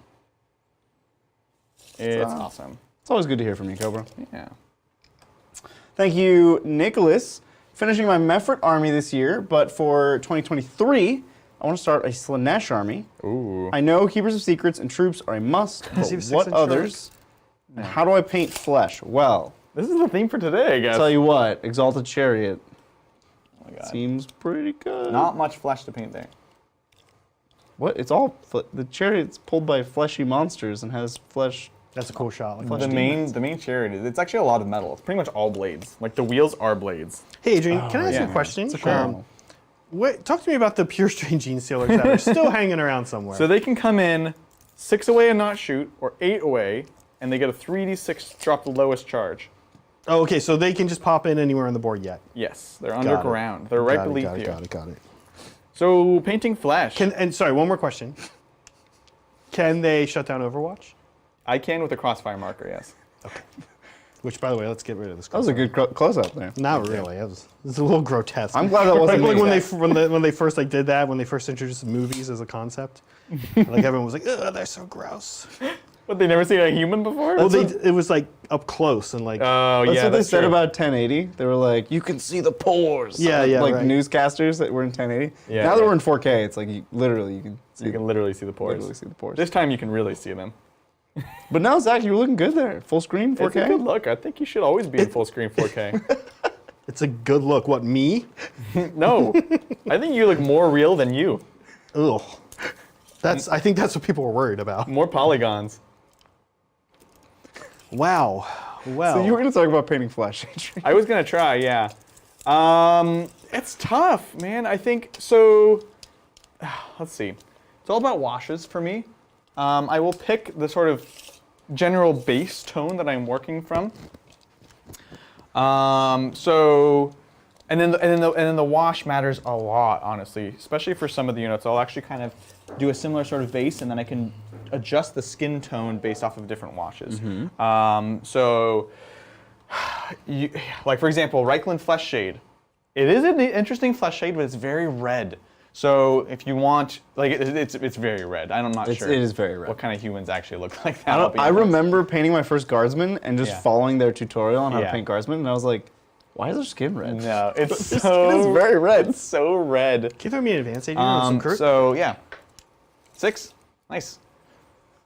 It's awesome. It's always good to hear from you, Cobra. Yeah. Thank you, Nicholas. Finishing my Mefrit army this year, but for 2023, I want to start a Slanesh army. Ooh. I know Keepers of Secrets and Troops are a must, but he have 6 what in others? And how do I paint flesh? Well, This is the theme for today, I guess. tell you what, Exalted Chariot Oh my God. seems pretty good. Not much flesh to paint there. What? It's all the chariot's pulled by fleshy monsters and has flesh. That's a cool shot. Like The main chariot is, it's actually a lot of metal. It's pretty much all blades. Like the wheels are blades. Hey, Adrian, can I ask you yeah. a question? It's a cool. Talk to me about the pure strain Genestealers that are still hanging around somewhere. So they can come in 6 away and not shoot, or 8 away, and they get a 3d6 drop the lowest charge. oh, okay, so they can just pop in anywhere on the board yet. Yes, they're underground. They're right beneath you. Got it. So painting flesh. And sorry, one more question. Can they shut down Overwatch? I can with a crossfire marker, yes. Which, by the way, let's get rid of this. That was a good close-up there. Not really. It's a little grotesque. I'm glad that wasn't like me. when they first did that, when they first introduced movies as a concept, like everyone was like, "Ugh, they're so gross." But they never seen a human before? Well, it was like up close and like. Oh, That's yeah, what they that's said true. about 1080. They were like, you can see the pores. Yeah, yeah, Like right. newscasters that were in 1080. Yeah, now that yeah. we're in 4K, it's like literally you can see. You can literally see the pores. literally see the pores. This time you can really see them. But now, Zach, you were looking good there. Full screen, 4K. It's a good look. I think you should always be in full screen 4K. It's a good look. What, me? No, I think you look more real than you. Ugh. I think that's what people were worried about. More polygons. Wow. Well. So you were going to talk about painting flesh. I was gonna try, yeah. It's tough, man. I think so. Let's see. It's all about washes for me. I will pick the sort of general base tone that I'm working from. And then the wash matters a lot, honestly, especially for some of the units. I'll actually kind of do a similar sort of base, and then I can adjust the skin tone based off of different washes. Like for example, Reichland Flesh Shade. It is an interesting flesh shade, but it's very red. So if you want, like, it's very red. I'm not sure. It is very red. What kind of humans actually look like that? I remember painting my first guardsman and just Yeah. following their tutorial on how to Yeah. paint guardsmen, and I was like, why is their skin red? No, it's Their so skin is very red. It's so red. Can you throw me an advance AD or some crit? So yeah, 6, nice.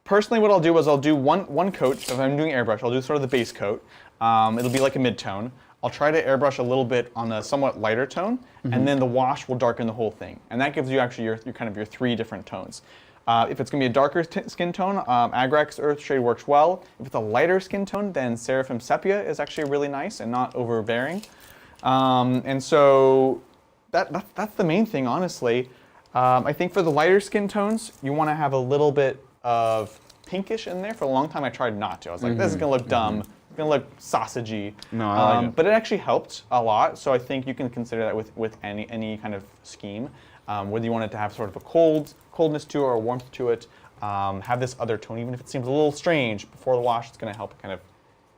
Personally, what I'll do is I'll do one coat. If I'm doing airbrush, I'll do sort of the base coat. It'll be like a mid-tone. I'll try to airbrush a little bit on a somewhat lighter tone, and then the wash will darken the whole thing. And that gives you actually your kind of your 3 different tones. If it's going to be a darker skin tone, Agrax Earthshade works well. If it's a lighter skin tone, then Seraphim Sepia is actually really nice and not overbearing. And so that's the main thing, honestly. I think for the lighter skin tones, you want to have a little bit of pinkish in there. For a long time, I tried not to. I was like, this is going to look dumb. It's going to look sausagey. No, I like it. But it actually helped a lot. So I think you can consider that with any kind of scheme. Whether you want it to have sort of a coldness to it or a warmth to it, have this other tone, even if it seems a little strange, before the wash, it's going to help kind of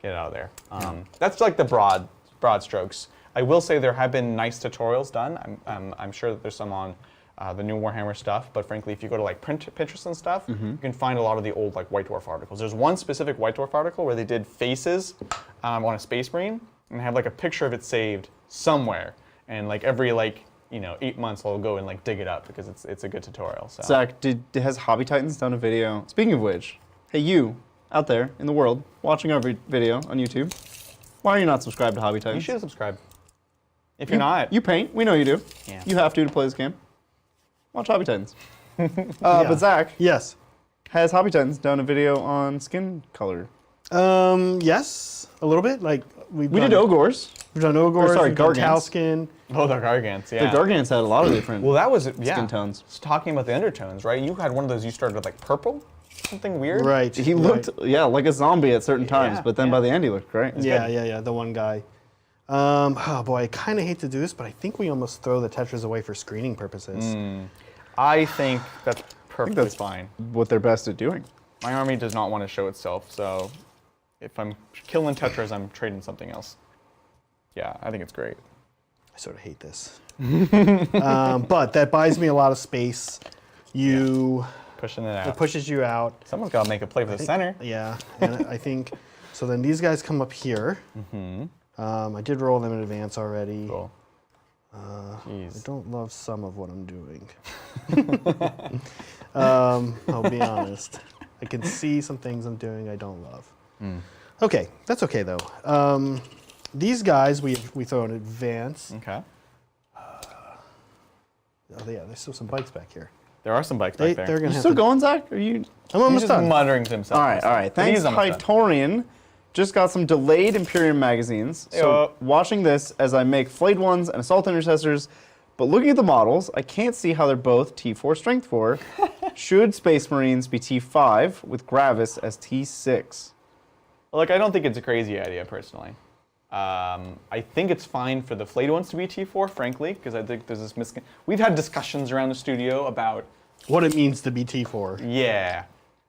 get it out of there. That's like the broad strokes. I will say there have been nice tutorials done. I'm sure that there's some on the new Warhammer stuff, but frankly, if you go to like Pinterest and stuff, you can find a lot of the old like White Dwarf articles. There's one specific White Dwarf article where they did faces on a Space Marine and have like a picture of it saved somewhere, and like every 8 months I'll go and like dig it up because it's a good tutorial. So. Zach, has Hobby Titans done a video? Speaking of which, hey, you out there in the world watching our video on YouTube, why are you not subscribed to Hobby You Titans? should subscribe. If you're not, You paint. We know you do. Yeah. You have to play this game. Watch Hobby Titans. But Zach, Yes. has Hobby Titans done a video on skin color? Yes, a little bit. Like We did Ogors. We've done Ogors. sorry, we've done Gargants. Talskin. oh, the Gargants, yeah. The Gargants had a lot of different Well, that was skin tones. Just talking about the undertones, right? You had one of those. You started with like purple, something weird. Right. He looked, like a zombie at certain times, Yeah, but then by the end he looked great. Yeah. The one guy. Oh boy, I kind of hate to do this, but I think we almost throw the Tetras away for screening purposes. I think that's perfectly fine. What they're best at doing. My army does not want to show itself, so if I'm killing Tetras, I'm trading something else. Yeah, I think it's great. I sort of hate this. But that buys me a lot of space. Pushing it It out. pushes you out. Someone's got to make a play for the center. Yeah, and I think, so then these guys come up here. I did roll them in advance already. Cool. I Jeez. don't love some of what I'm doing. I'll be honest. I can see some things I'm doing I don't love. Okay, that's okay though. These guys we throw in advance. Okay. Oh, yeah, there's still some bikes back here. There are some bikes back there. They're gonna You have still to. going, Zach? Are you? I'm He's almost just done. muttering to himself. All right. But Thanks, he's almost done. Hytorian. Just got some delayed Imperium magazines. So watching this as I make flayed ones and assault intercessors, but looking at the models, I can't see how they're both T4 strength 4. Should Space Marines be T5 with Gravis as T6? Look, I don't think it's a crazy idea, personally. I think it's fine for the flayed ones to be T4, frankly, because I think there's this We've had discussions around the studio about, What it means to be T4. yeah.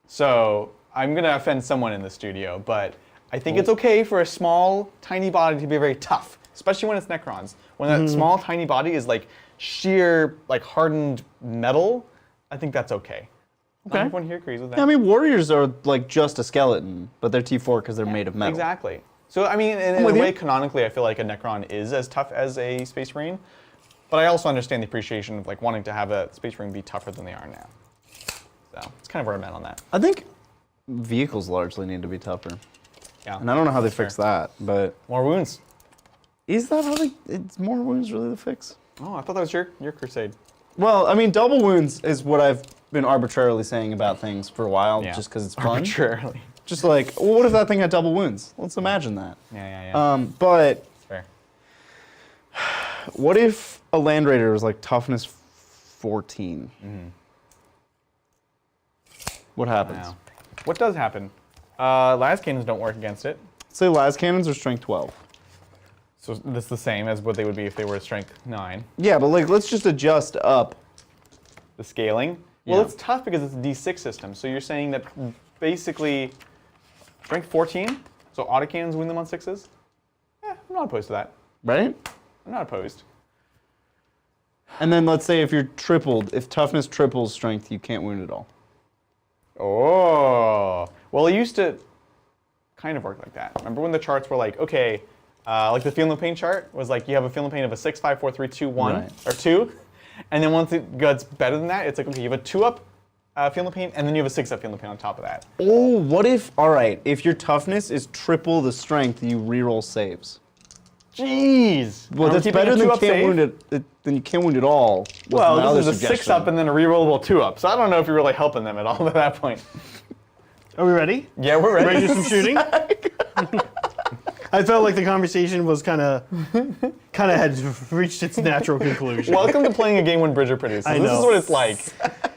So I'm going to offend someone in the studio, but I think it's okay for a small, tiny body to be very tough, especially when it's Necrons. When that small, tiny body is like sheer, like hardened metal, I think that's okay. Not Okay. everyone here agrees with that. Yeah, I mean, warriors are like just a skeleton, but they're T4 because they're made of metal. Exactly. So, I mean, in a with you. way, canonically, I feel like a Necron is as tough as a Space Marine. But I also understand the appreciation of like wanting to have a Space Marine be tougher than they are now. So, it's kind of where I'm at on that. I think vehicles largely need to be tougher. Yeah. And I don't know how they That's fix fair. that, but More wounds. is that how they, it's more wounds really the fix? Oh, I thought that was your crusade. Well, I mean, double wounds is what I've been arbitrarily saying about things for a while, Yeah. just because it's fun. Arbitrarily. Just like, well, what if that thing had double wounds? Let's imagine that. Yeah. But Fair. what if a Land Raider was like toughness 14? What happens? Now, what does happen? Las cannons don't work against it. Say las cannons are strength 12. So this is the same as what they would be if they were strength 9. Yeah, but like, let's just adjust up. The scaling. Well, Yeah. it's tough because it's a D6 system. So you're saying that basically strength 14, so autocannons win them on 6s? Yeah, I'm not opposed to that. Right? I'm not opposed. And then let's say if you're tripled, if toughness triples strength, you can't wound at all. Oh. Well, it used to kind of work like that. Remember when the charts were like, okay, like the Feel No Pain chart was like you have a Feel No Pain of a 6, 5, 4, 3, 2, 1, Right. or 2. And then once it gets better than that, it's like, okay, you have a 2-up Feel No Pain, and then you have a 6-up Feel No Pain on top of that. Oh, what if, all right, if your toughness is triple the strength, you reroll saves. Jeez. Well, that's better than than you can't wound at all. Well, this is a 6-up and then a rerollable 2-up, so I don't know if you're really helping them at all at that point. Are we ready? Yeah, we're ready. Ready to do some shooting? I felt like the conversation was kind of had reached its natural conclusion. Welcome to playing a game when Bridger produces. I know. This is what it's like.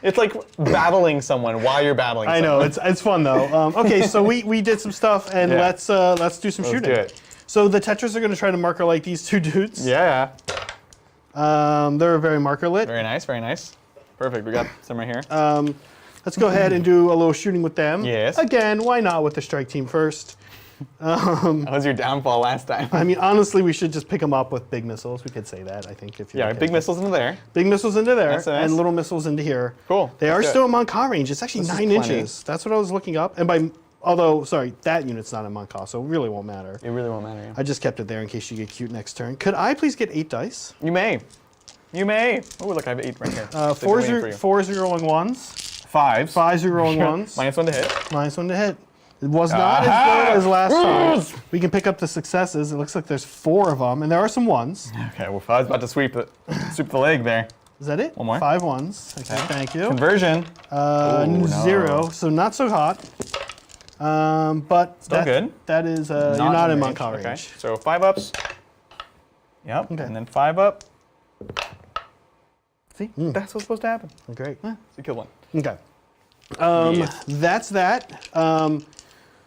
It's like battling someone while you're battling I someone. know, it's fun though. Okay, so we did some stuff, and Yeah. let's do some shooting. do it. So the Tetris are going to try to marker like these two dudes. Yeah. They're very marker lit. Very nice, very nice. Perfect, we got some right here. Let's go ahead and do a little shooting with them. Yes. Again, why not with the strike team first? That was your downfall last time. I mean, honestly, we should just pick them up with big missiles. We could say that, I think, if you're Yeah, okay. big missiles into there. Big missiles into there, That's nice. and little missiles into here. Cool. They are Let's do still it. in Mon-Ka range. It's actually This is 9 plenty. inches. That's what I was looking up. And although, sorry, that unit's not in Mon-Ka, so it really won't matter. It really won't matter. Yeah. I just kept it there in case you get cute next turn. Could I please get 8 dice? You may. You may. Oh, look, I have 8 right here. Four is rolling ones. 5s. 5s are rolling ones. -1 to hit. -1 to hit. It was not as good as last time. We can pick up the successes. It looks like there's 4 of them, and there are some ones. Okay, well, 5's about to sweep the leg there. Is that it? One more. 5 ones. Okay, thank you. Conversion. no. 0, so not so hot. But Still good. That is, you're not in Mon-Ka range. Okay, so 5 ups. Yep, Okay. and then 5 up. See, that's what's supposed to happen. Great. So you kill one. Okay. Yes. That's that.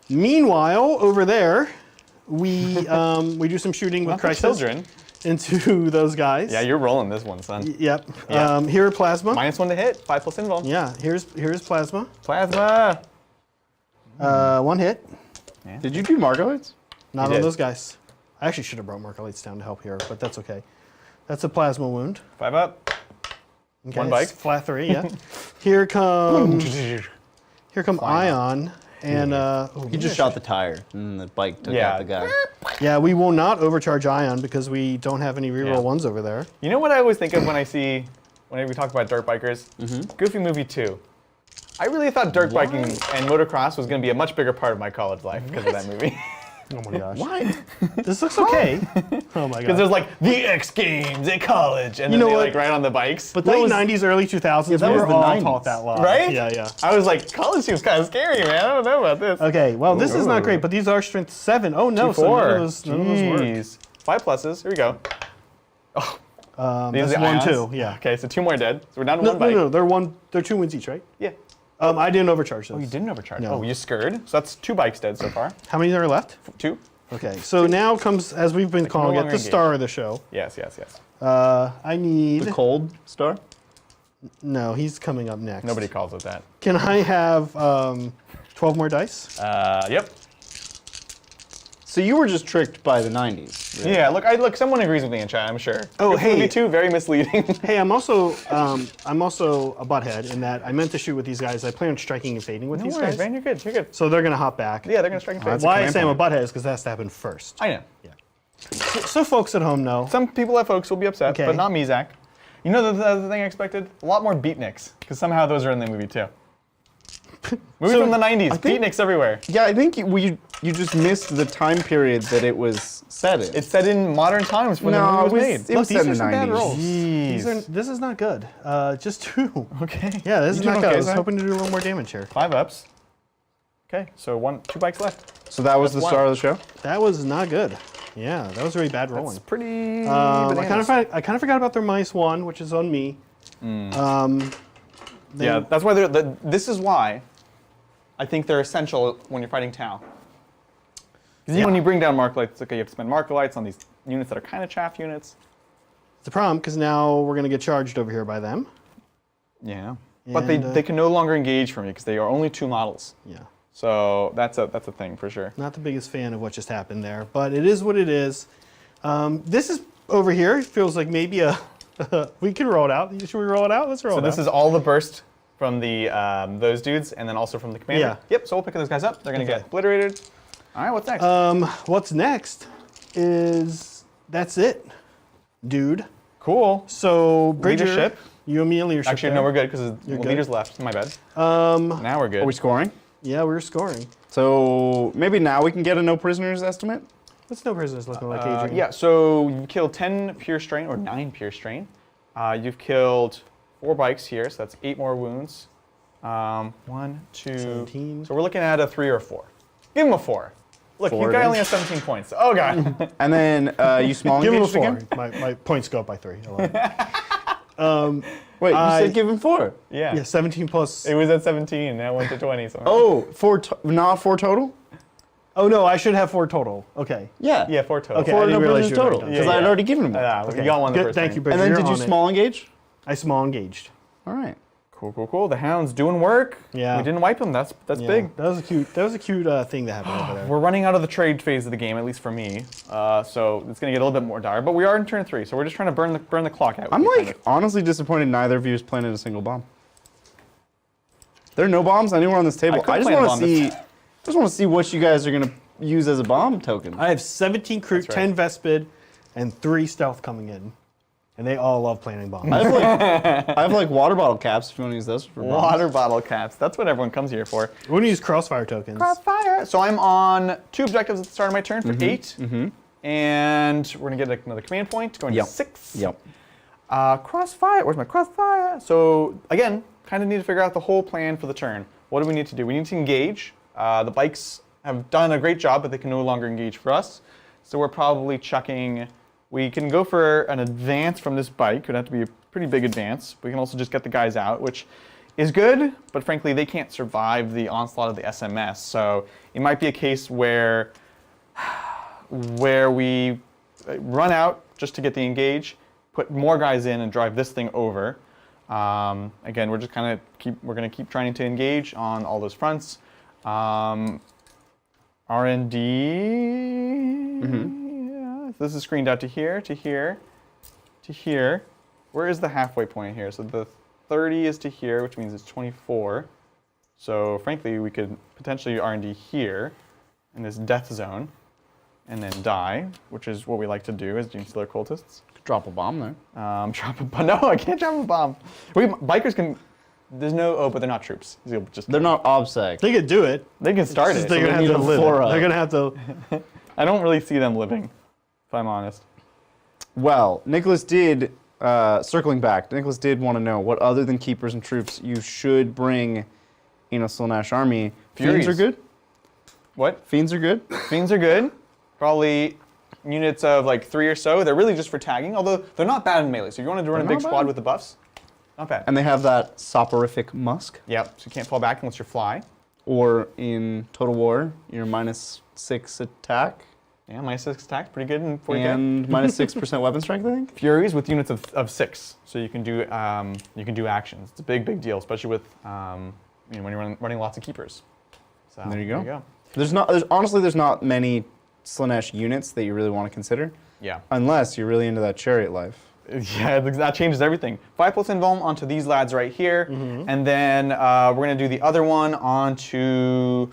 Meanwhile, over there, we do some shooting with Not for Crisis children. into those guys. Yeah, you're rolling this one, son. Yep. Yeah. Here are Plasma. -1 to hit, 5 plus invuln. Yeah, here's Plasma. Plasma. 1 hit. Did you do Margolites? Not You on did. those guys. I actually should have brought Markelites down to help here, but that's okay. That's a Plasma wound. 5 up. Okay, One it's bike. Flat 3, yeah. Here come Ion. And He just shot the tire, and the bike took Yeah. out the guy. yeah, we will not overcharge Ion because we don't have any reroll Yeah. ones over there. You know what I always think of whenever we talk about dirt bikers? Goofy Movie 2. I really thought dirt biking and motocross was going to be a much bigger part of my college life because of that movie. Oh my gosh. What? This looks okay. Oh my Because god. there's like the X Games at college, and You then know they what? like ride on the bikes. But that Late was 90s, early 2000s, that we was were the all 90s. taught that lie. Right? Yeah, yeah. I was like, college seems kind of scary, man. I don't know about this. Okay, well, this is not Ooh. great, but these are strength 7. Oh no, so none of those work. Jeez. 5 pluses. Here we go. Oh, these That's are the 1, ions? 2, yeah. Okay, so 2 more dead. So we're down to No, 1 bike. no, they're 2 wins each, right? Yeah. I didn't overcharge those. Oh, you didn't overcharge. No. Oh, you scurred. So that's 2 bikes dead so far. How many are left? 2. Okay, so now comes, as we've been calling it, longer the engage. star of the show. Yes, yes, yes. I need... the cold star. No, he's coming up next. Nobody calls it that. Can I have 12 more dice? Yep. So you were just tricked by the 90s. really. Yeah, look, someone agrees with me in chat, I'm sure. Oh, Goofy hey. Movie 2, very misleading. Hey, I'm also a butthead in that I meant to shoot with these guys. I plan on striking and fading with No these worries, guys. man, you're good, you're good. So they're gonna hop back. Yeah, they're gonna strike and fade. Why I command say I'm a point. butthead is because that has to happen first. I know. So folks at home know. Some people at folks will be upset, Okay. but not me, Zach. You know the other thing I expected? A lot more beatniks, because somehow those are in the movie too. Movie So, from the 90s, I think- beatniks everywhere. Yeah, I think you just missed the time period that it was set in. It's set in modern times when the No, movie was it was- made. it was these set in are the some bad 90s. rolls. Jeez. This is not good. Just 2. Okay. Yeah, this You is doing not good. okay, I was Zach? hoping to do a little more damage here. 5 ups. Okay, so 2 bikes left. So that was the That's star one. of the show? That was not good. Yeah, that was really bad rolling. It's pretty I bananas. kind of forgot about their -1, which is on me. Yeah, that's why this is why I think they're essential when you're fighting Tau. Because when you bring down Marklights, it's okay, you have to spend Marklights on these units that are kind of chaff units. It's a problem because now we're going to get charged over here by them. Yeah. But And, they can no longer engage from you because they are only 2 models. Yeah. So that's a thing for sure. Not the biggest fan of what just happened there, but it is what it is. This is over here. It feels like maybe a We can roll it out. Should we roll it out? Let's roll So it this out. is all the burst from the those dudes, and then also from the commander. Yeah. Yep. So we'll pick those guys up. They're gonna get Okay. obliterated. All right. What's next? What's next is that's it, dude. Cool. So Bridger, Leadership. you and me in leadership. Actually, there. no, we're good because the good. leaders left. My bad. Um, Now we're good. Are we scoring? yeah, we're scoring. So maybe now we can get a no prisoners estimate. What's no prisoners looking like, Adrian? Yeah. So you killed 10 pure strain or 9 pure strain. You've killed 4 bikes here, so that's 8 more wounds. 1, 2. 17. So we're looking at a 3 or a 4. Give him a 4. Look, 4 your it guy is. only has 17 points. Oh god. And then you small Give him a engaged 4. again? My points go up by 3. I love it. Wait, you I- said give him 4. yeah. Yeah, 17 plus. It was at 17. Now it went to 20. So. Oh, not 4 total? Oh no, I should have 4 total. Okay. Yeah. Yeah, 4 total. Okay, 4 I didn't no realize prisoners you had total. done Because that. I had Yeah, already given him one. You got one the Good, first thank time. you, Bridger. And then You're did you on it. small engage? I small engaged. All right. Cool, cool, cool. The hound's doing work. Yeah. We didn't wipe him. That's Yeah, big. That was a cute. That was a cute thing that happened over there. We're running out of the trade phase of the game, at least for me. So it's going to get a little bit more dire. But we are in turn 3, so we're just trying to burn the clock out. I'm with like honestly disappointed neither of you has planted a single bomb. There are no bombs anywhere on this table. could I just plant a want bomb to this see. Just want to see what you guys are gonna use as a bomb token. I have 17 crew, That's right. 10 Vespid, and 3 stealth coming in, and they all love planting bombs. I have like water bottle caps if you want to use those for bombs. Water bottle caps. That's what everyone comes here for. We're gonna use crossfire tokens. Crossfire. So I'm on 2 objectives at the start of my turn for 8. And we're going to get another command point, going Yep. to 6. Yep. Crossfire. Where's my crossfire? So again, kind of need to figure out the whole plan for the turn. What do we need to do? We need to engage. The bikes have done a great job, but they can no longer engage for us. So we're probably chucking. We can go for an advance from this bike. It would have to be a pretty big advance. We can also just get the guys out, which is good, but frankly, they can't survive the onslaught of the SMS. So it might be a case where we run out just to get the engage, put more guys in, and drive this thing over. Again, we're just kind of we're going to keep trying to engage on all those fronts. R&D. Yeah, this is screened out to here, to here, to here. Where is the halfway point here? So the 30 is to here, which means it's 24. So frankly, we could potentially R&D here in this death zone, and then die, which is what we like to do as Genestealer Cultists. Drop a bomb there. Drop a bomb. No, I can't drop a bomb. Bikers can. There's no. But they're not troops. They'll just. They're not obsec. They could do it. They can start It's it. just they're gonna they have to need a live. four-up. They're gonna have to. I don't really see them living, if I'm honest. Well, Nicholas did, circling back, Nicholas did want to know what other than keepers and troops you should bring in a Slaanesh army. Fiends Furies. are good? What? Fiends are good? Fiends are good. Probably units of like 3 or so. They're really just for tagging, although they're not bad in melee. So if you wanted to run a They're big not squad bad. with the buffs, not bad. And they have that soporific musk. Yep. So you can't fall back unless you fly. Or in Total War, you're -6 attack Yeah, -6 attack, pretty good in 40k. and -6% weapon strength, I think. Furies with units of 6, so you can do actions. It's a big deal, especially with when you're running lots of keepers. So There you go. Honestly, there's not many Slaanesh units that you really want to consider, Yeah. unless you're really into that chariot life. Yeah, that changes everything. 5+ invuln onto these lads right here, and then we're gonna do the other one onto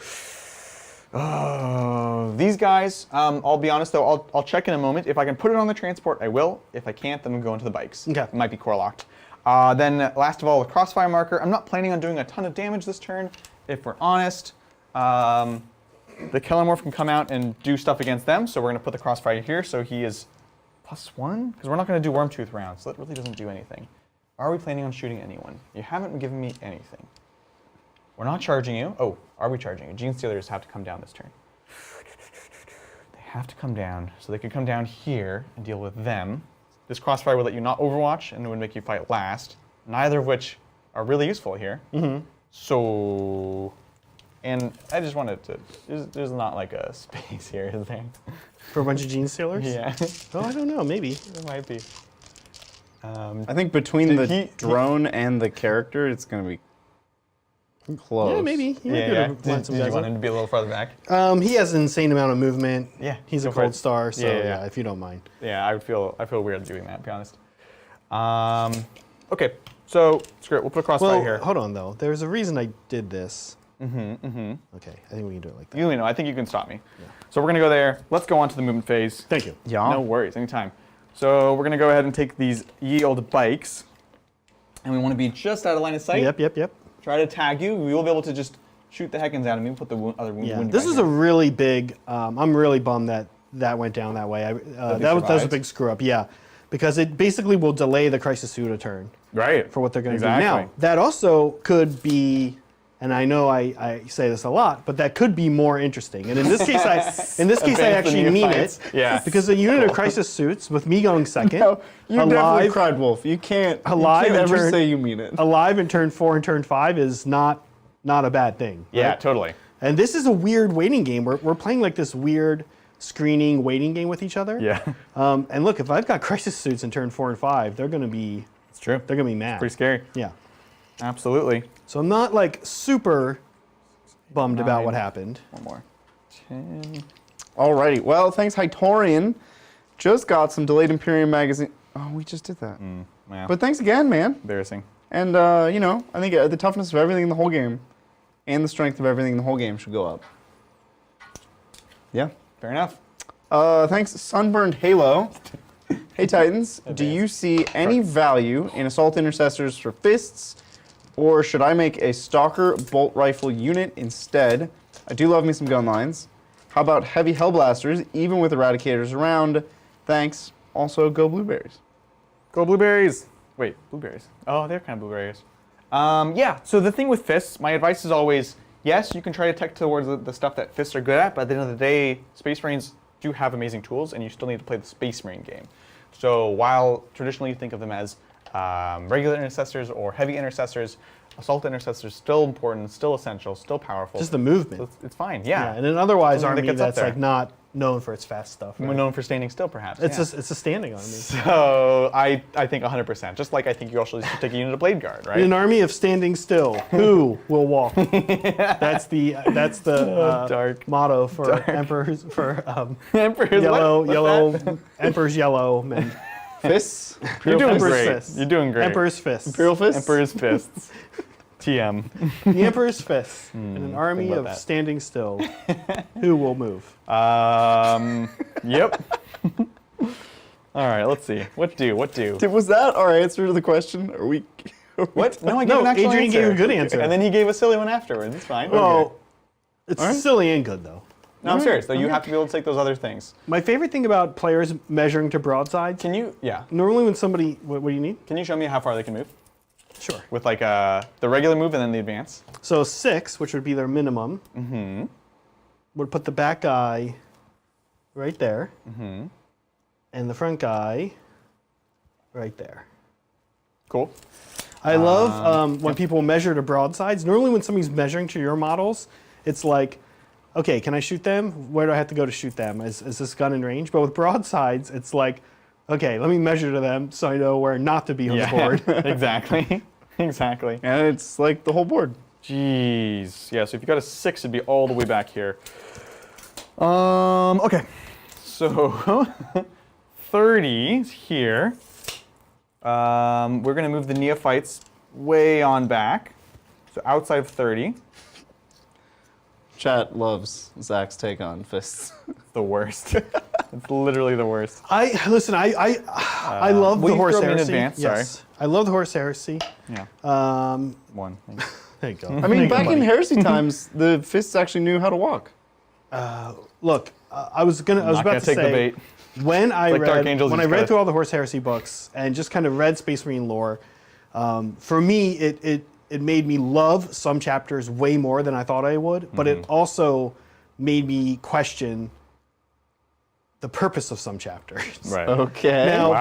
these guys. I'll be honest though, I'll check in a moment. If I can put it on the transport, I will. If I can't, then we'll go into the bikes. Okay. It might be core locked. Then last of all, the crossfire marker. I'm not planning on doing a ton of damage this turn, if we're honest. The Kellamorph can come out and do stuff against them, so we're gonna put the crossfire here, so he is +1, because we're not going to do Wormtooth rounds, so that really doesn't do anything. Are we planning on shooting anyone? You haven't given me anything. We're not charging you. Oh, are we charging you? Genestealers have to come down this turn. They have to come down, so they could come down here and deal with them. This crossfire would let you not overwatch, and it would make you fight last, neither of which are really useful here. So, and I just wanted to, there's not like a space here, is there? For a bunch of Genestealers? Yeah. Oh, I don't know. Maybe. It might be. I think between the he- drone and the character, it's going to be close. Yeah, maybe. You might be able to line Did some you guys want up. him to be a little farther back? He has an insane amount of movement. Yeah, He's a go for cold it. star, so Yeah, yeah, yeah. if you don't mind. Yeah, I feel weird doing that, to be honest. Okay, so screw it. We'll put a crossfire Well, here. hold on though. There's a reason I did this. Okay, I think we can do it like that. You know, I think you can stop me. So we're gonna go there. Let's go on to the movement phase. Thank you. Yeah. No worries, anytime. So we're gonna go ahead and take these ye old bikes, and we want to be just out of line of sight. Yep. Try to tag you. We will be able to just shoot the heckins out of me. Put the other Yeah, wound. this is a really big. I'm really bummed that went down that way. That was a survived? big screw up. Yeah, because it basically will delay the Crisis Suit a turn right for what they're going to exactly. do now. That also could be, and I know I say this a lot, but that could be more interesting. And in this case, I Advance the actually mean it. neophytes. Yeah. Because the unit of Crisis Suits, with me going second, No, you definitely alive, cried wolf. You can't Alive and ever turn- say you mean it. alive in turn 4 and turn 5 is not a bad thing. Yeah, right? totally. And this is a weird waiting game. We're playing like this weird screening waiting game with each other. Yeah, And look, if I've got Crisis Suits in turn 4 and 5, they're gonna be it's true. mad. Pretty scary. Yeah. Absolutely. So I'm not like super bummed about what 9. happened. One more. 10. Alrighty. Well, thanks, Hytorian. Just got some delayed Imperium magazine. Oh, we just did that. Yeah. But thanks again, man. Embarrassing. And you know, I think the toughness of everything in the whole game, and the strength of everything in the whole game should go up. Yeah. Fair enough. Thanks, Sunburned Halo. Hey Titans, do you see any value in assault intercessors for fists, or should I make a stalker bolt rifle unit instead? I do love me some gun lines. How about heavy hellblasters, even with eradicators around? Thanks. Also, go blueberries. Go blueberries. Wait, blueberries. Oh, they're kind of blueberries. Yeah, so the thing with fists, my advice is always, yes, you can try to tech towards the stuff that fists are good at, but at the end of the day, Space Marines do have amazing tools, and you still need to play the Space Marine game. So while traditionally you think of them as regular intercessors or heavy intercessors, assault intercessors still important, still essential, still powerful. Just the movement. So it's fine, yeah. And an otherwise Something that army gets up that's there. like not known for its fast stuff. We're right? known for standing still, perhaps. It's yeah. a standing army. So I think 100%. Just like I think you also should take a unit of Blade Guard, right? In an army of standing still, who will walk? That's the Dark. motto for emperors Emperor's yellow emperor's yellow men. Fists? You're doing Emperor's great. fists. You're doing great. Emperor's fists. Imperial fists? Emperor's fists. TM. The emperor's fists. In an army about of that. standing still, who will move? Yep. All right, let's see. What do? Was that our answer to the question? Are we? What? No, I gave No, an actual Adrian answer. gave a good answer. And then he gave a silly one afterwards. It's fine. Well, it's All right. silly and good though. No, I'm serious, though. You have to be able to take those other things. My favorite thing about players measuring to broadsides, Can you, normally when somebody, what do you need? can you show me how far they can move? Sure. With like the regular move and then the advance? So 6, which would be their minimum, would put the back guy right there, and the front guy right there. Cool. I love when people measure to broadsides. Normally when somebody's measuring to your models, it's like, okay, can I shoot them? Where do I have to go to shoot them? Is this gun in range? But with broadsides, it's like, okay, let me measure to them so I know where not to be on the board. Exactly. Exactly. And it's like the whole board. Jeez. Yeah, so if you got a 6, it'd be all the way back here. Okay. So 30 is here. We're going to move the neophytes way on back. So outside of 30. Chat loves Zach's take on fists. The worst. It's literally the worst. I love will the you horse throw me in heresy. advance? Yes, I love the horse heresy. Yeah. 1. There you go. I mean, back in heresy times, the fists actually knew how to walk. Look, I was about gonna to take the say bait. when I like Dark read Angels, when you I just read gotta- through all the horse heresy books and just kind of read Space Marine lore, for me it made me love some chapters way more than I thought I would, but it also made me question the purpose of some chapters. Right. Okay. Now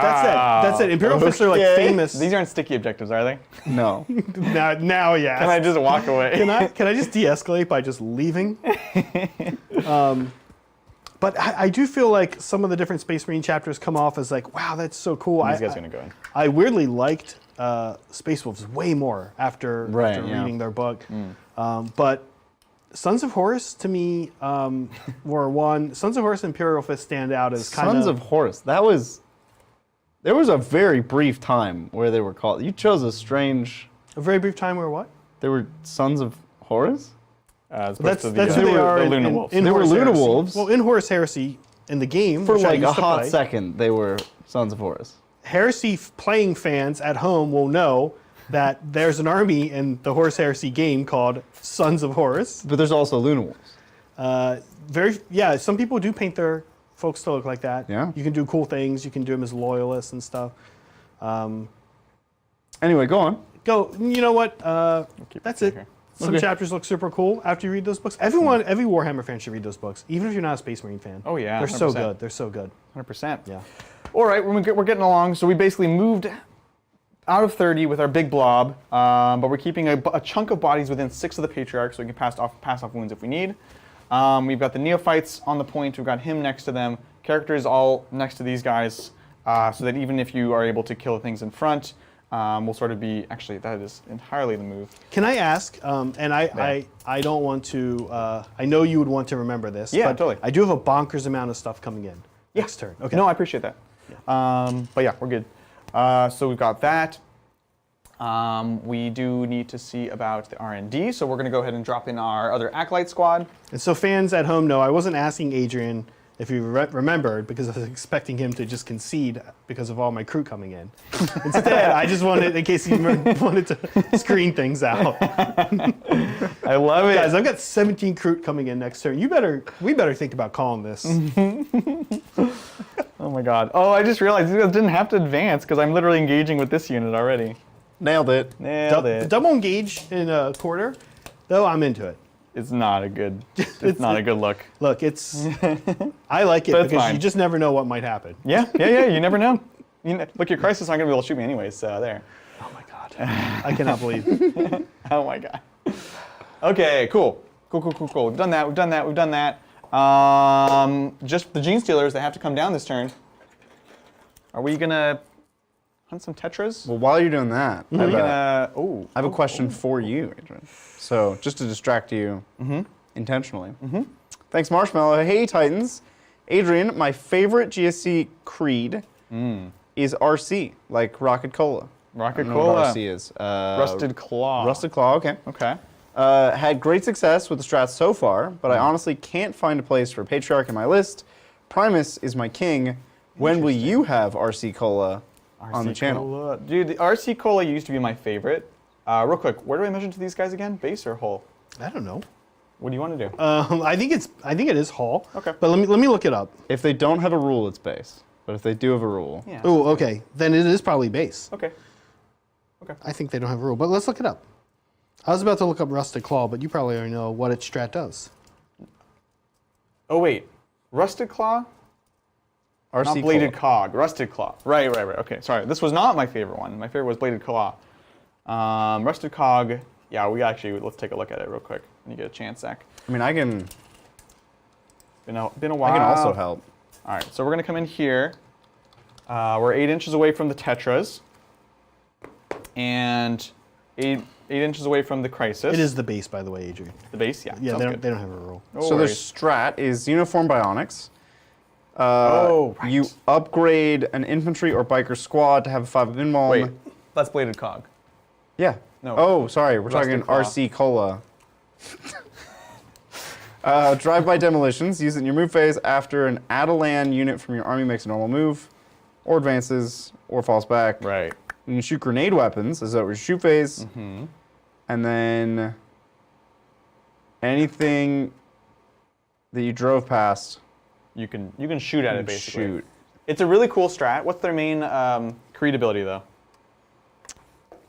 that's it. Imperial fists are like Okay. famous. These aren't sticky objectives, are they? No. now yeah. Can I just walk away? Can I just de-escalate by just leaving? But I do feel like some of the different Space Marine chapters come off as like, wow, that's so cool. These guys are going to go in. I weirdly liked Space Wolves way more after reading their book. But Sons of Horus to me were one. Sons of Horus and Imperial Fist stand out as kind Sons of Horus. That was There was a very brief time where they were called. You chose a strange. A very brief time where what? They were Sons of Horus. That's who they are the in, Luna in, Wolves. in They were Horus Luna Heresy. Wolves. Well, in Horus Heresy, in the game, For which I like a used to hot play, second, they were Sons of Horus. Heresy playing fans at home will know that there's an army in the Horus Heresy game called Sons of Horus. But there's also Luna Wolves. Some people do paint their folks to look like that. Yeah. You can do cool things. You can do them as loyalists and stuff. Anyway, go on. You know what? That's it. here. Some chapters look super cool after you read those books. Every Warhammer fan should read those books, even if you're not a Space Marine fan. Oh, yeah, They're so 100%. good. They're so good. 100%. Yeah. All right, we're getting along. So we basically moved out of 30 with our big blob, but we're keeping a chunk of bodies within 6 of the Patriarch, so we can pass off wounds if we need. We've got the Neophytes on the point. We've got him next to them. Characters all next to these guys, so that even if you are able to kill things in front, we'll sort of be. Actually, that is entirely the move. Can I ask? I don't want to. I know you would want to remember this. Yeah, but totally. I do have a bonkers amount of stuff coming in next turn. Okay. No, I appreciate that. But yeah, we're good. So we've got that. We do need to see about the R&D, so we're going to go ahead and drop in our other Acolyte squad. And so fans at home know I wasn't asking Adrian if you remembered, because I was expecting him to just concede because of all my crew coming in. Instead, I just wanted, in case you wanted to screen things out. I love it. Guys, I've got 17 crew coming in next turn. We better think about calling this. Oh my god. Oh, I just realized you guys didn't have to advance because I'm literally engaging with this unit already. Nailed it. Nailed it. Double engage in a quarter, though I'm into it. It's not a good. It's not a good look. Look, it's. I like it But it's because fine. you just never know what might happen. Yeah. You never know. Look, your crisis aren't gonna be able to shoot me anyways. So there. Oh my god, I cannot believe it. Oh my god. Okay. Cool. We've done that. Just the Genestealers. They have to come down this turn. Are we gonna hunt some Tetras? Well, while you're doing that, Are we gonna? Oh. I have a question for you, Adrian. So, just to distract you intentionally. Thanks, Marshmallow. Hey, Titans. Adrian, my favorite GSC creed is RC, like Rocket Cola. Rocket I don't know what Cola. RC is. Rusted Claw. Rusted Claw, okay. Okay. Had great success with the strats so far, but I honestly can't find a place for Patriarch in my list. Primus is my king. When will you have RC Cola on the channel? Cola. Dude, the RC Cola used to be my favorite. Real quick, where do I measure to these guys again? Base or hull? I don't know. What do you want to do? I think it is Hall. Okay. But let me look it up. If they don't have a rule, it's base. But if they do have a rule, Yeah. Oh, okay. Then it is probably base. Okay. I think they don't have a rule, but let's look it up. I was about to look up Rusted Claw, but you probably already know what its strat does. Oh wait, Rusted Claw? RC Not Bladed Cola. Cog. Rusted Claw. Right. Okay, sorry. This was not my favorite one. My favorite was Bladed Claw. Rusted Cog. Yeah, let's take a look at it real quick when you get a chance, Zach. I mean, I can Been a while. I can also help. All right, so we're gonna come in here. We're 8 inches away from the Tetras, and eight inches away from the Crisis. It is the base, by the way, Adrian. the base. Yeah. Yeah, sounds they don't, good. they don't have a rule. No So their worries. strat is Uniform Bionics. Oh, right. You upgrade an infantry or biker squad to have a 5 of invuln. Wait, that's Bladed Cog. Yeah. No. Oh, sorry. We're Rusted talking Claw. RC Cola. Drive-by demolitions. Use it in your move phase after an Adelan unit from your army makes a normal move, or advances, or falls back. Right. You can shoot grenade weapons as though it was shoot phase. And then anything that you drove past, You can shoot at it basically. shoot. It's a really cool strat. What's their main creed ability though?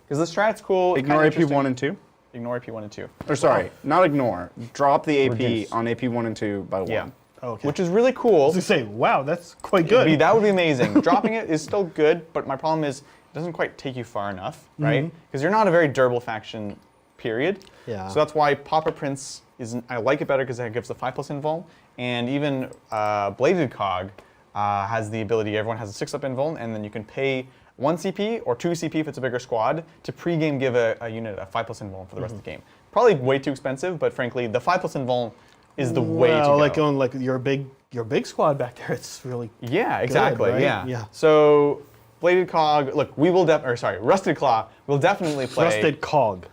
Because the strat's cool. Ignore kinda AP 1 interesting. and 2. Ignore AP 1 and 2. Or sorry, not ignore. Drop the AP Reduce. on AP 1 and 2 by 1. Yeah. Okay. Which is really cool. I was gonna say, wow, that's quite good. That would be amazing. Dropping it is still good, but my problem is it doesn't quite take you far enough, right? Because you're not a very durable faction, period. Yeah. So that's why Pauper Prince I like it better because it gives the 5+ invuln, and even Bladed Cog has the ability. Everyone has a 6+ invuln, and then you can pay 1 CP or 2 CP if it's a bigger squad to pre-game give a unit a 5+ invuln for the rest of the game. Probably way too expensive, but frankly, the 5+ invuln is the way to go. like going like your big squad back there. It's really Yeah, exactly. right? Yeah. Yeah. So Bladed Cog. Look, we will Rusted Claw. We'll definitely play. Rusted Cog.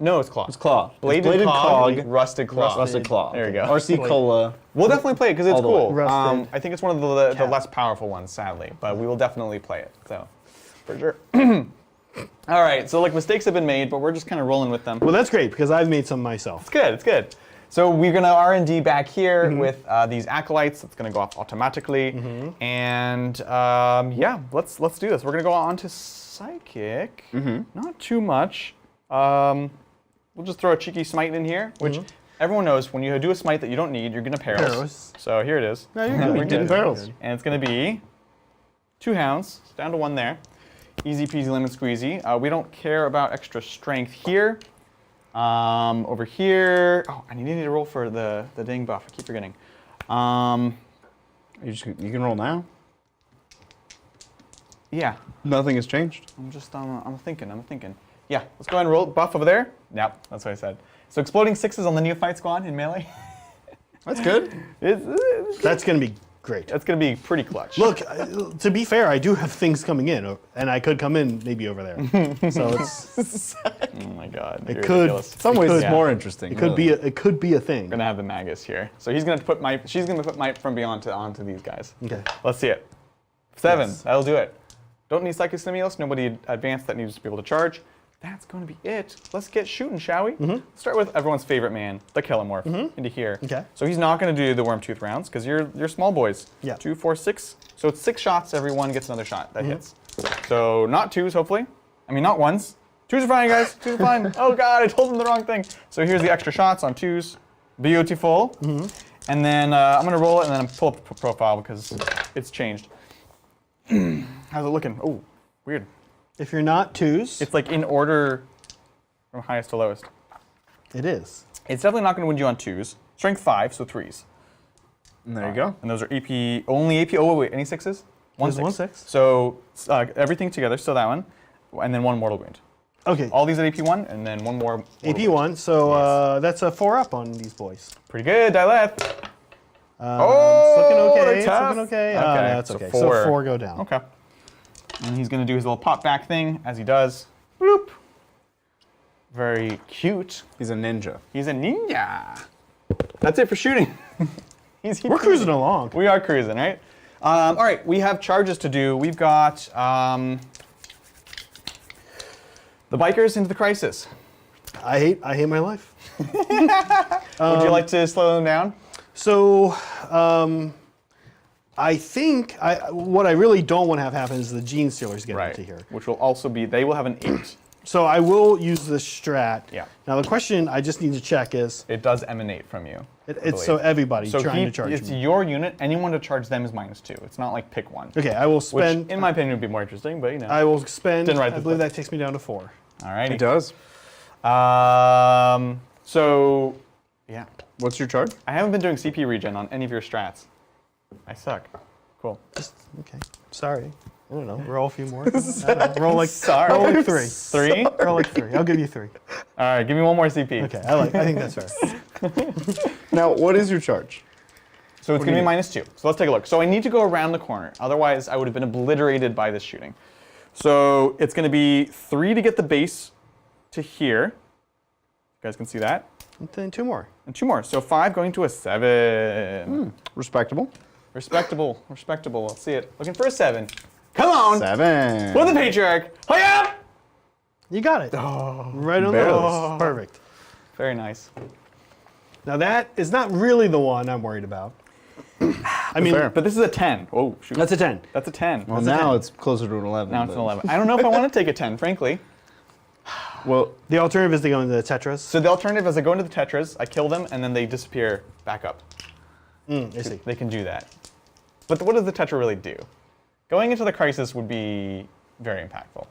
No, it's Claw. It's Claw. Bladed Cog. Rusted Claw. Rusted Claw. There you go. RC Cola. We'll definitely play it because it's All the way. cool. Rusted I think it's one of the less powerful ones, sadly, but we will definitely play it. So, for sure. All right, so like mistakes have been made, but we're just kind of rolling with them. Well, that's great because I've made some myself. It's good. It's good. So we're gonna R&D back here with these acolytes. It's gonna go off automatically, and yeah, let's do this. We're gonna go on to psychic. Not too much. We'll just throw a cheeky smite in here, which everyone knows when you do a smite that you don't need, you're gonna perils. So here it is. No, you're good. We didn't barrels. And it's going to be 2 hounds, down to 1 there. Easy peasy lemon squeezy. We don't care about extra strength here. Over here, oh, I need to roll for the ding buff. I keep forgetting. You can roll now. Yeah, Nothing has changed. I'm thinking. Yeah, let's go ahead and roll buff over there. Yep, that's what I said. So exploding 6s on the neophyte squad in melee. That's good. That's going to be great. That's going to be pretty clutch. Look, to be fair, I do have things coming in, and I could come in maybe over there. So it's Oh my god. it you're could. ridiculous. In some ways, it's Yeah. more interesting. It could be. It could be a thing. Gonna have the Magus here. So she's gonna put Might from Beyond onto these guys. Okay. Let's see it. 7. Yes. That'll do it. Don't need Psychic Stimulus. Nobody advanced that needs to be able to charge. That's going to be it. Let's get shooting, shall we? Let's start with everyone's favorite man, the Kellamorph, into here. Okay. So he's not going to do the Wormtooth rounds because you're small boys. Yeah. 2, 4, 6. So it's 6 shots. Everyone gets another shot that hits. So not 2s, hopefully. I mean, not 1s. 2s are fine, guys. 2s are fine. Oh god, I told them the wrong thing. So here's the extra shots on 2s. Beautiful. And then I'm going to roll it and then pull up the profile because it's changed. How's it looking? Oh, weird. If you're not 2s, It's like in order from highest to lowest. it is. It's definitely not going to win you on 2s. Strength 5, so 3s. And there you go. And those are AP, only AP. Oh, wait, any 6s? There's 1 6. So everything together, so that one. And then 1 mortal wound. Okay. All these at AP1, and then 1 more. mortal AP wound. 1. So that's a 4 up on these boys. Pretty good, Dileth. It's looking okay. they're It's tough. looking okay. Okay, That's so okay. 4. So 4 go down. Okay. And he's going to do his little pop back thing as he does. Bloop. Very cute. He's a ninja. He's a ninja. That's it for shooting. We're cruising along. We are cruising, right? All right, we have charges to do. We've got the bikers into the crisis. I hate my life. Would you like to slow them down? So, I think what I really don't want to have happen is the Genestealers get into here. Which will also be, they will have an 8. So I will use the strat. Yeah. Now the question I just need to check is, It does emanate from you. it's so everybody trying to charge it's me. your unit. Anyone to charge them is -2. It's not like pick one. Okay, I will Which, spend. in my opinion, would be more interesting, but you know. I will spend. Didn't write I this believe book. that takes me down to 4. All righty. It does. So, yeah. What's your charge? I haven't been doing CP regen on any of your strats. I suck. Cool. Okay. Sorry. I don't know. Roll a few more. I don't know. Roll like Sorry. Roll like 3. 3? All Roll like 3. I'll give you 3. right, give me 1 more CP. Okay. I think that's fair. Now, what is your charge? So it's going to be -2. So let's take a look. So I need to go around the corner. Otherwise, I would have been obliterated by this shooting. So it's going to be 3 to get the base to here. You guys can see that. And then 2 more. And 2 more. So 5 going to a 7. Respectable. Respectable. Respectable. Let's see it. Looking for a 7. Come on. 7. For the patriarch. Hiya! You got it. Right on the barely. nose. Perfect. Very nice. Now that is not really the one I'm worried about. I mean, Fair. But this is a 10. Oh, shoot. that's a 10. That's a 10. Well, now it's closer to an 11. Now it's an but- 11. I don't know if I want to take a 10, frankly. Well, The alternative is to go into the Tetras. So the alternative is I go into the Tetras, I kill them, and then they disappear back up. I see. They can do that. But what does the Tetra really do? Going into the crisis would be very impactful,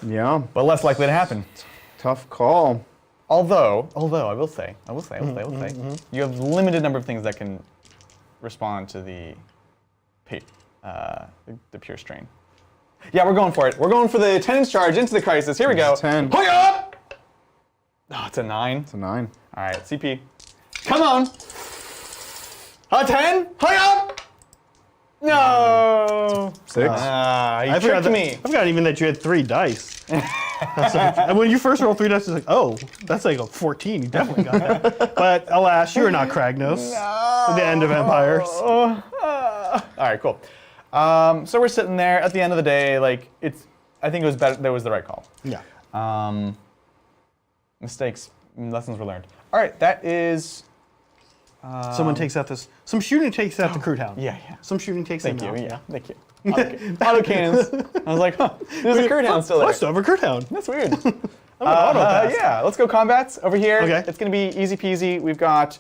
yeah, but less likely to happen. tough call. Although I will say, you have limited number of things that can respond to the pure strain. Yeah, we're going for it. We're going for the 10 charge into the crisis. Here we go. 10. Hiya! Oh, it's a 9. It's a 9. All right, CP. Come on. A 10. Hiya! No. 6. I You tricked me. I forgot even that you had 3 dice. And when you first rolled 3 dice, it's like, oh, that's like a 14. You definitely got that. But alas, you are not Kragnos. No. The end of Empires. All right, cool. So we're sitting there at the end of the day. Like I think it was better. That was the right call. Yeah. Mistakes, lessons were learned. All right, that is. Some shooting takes out the crude hound. Yeah. Some shooting takes Thank him you. out. Yeah, thank you. Auto cannons. I was like, huh, there's a crude hound still there. I still have a crude hound. That's weird. Auto-pass. Yeah, let's go combats over here. Okay. It's going to be easy peasy. We've got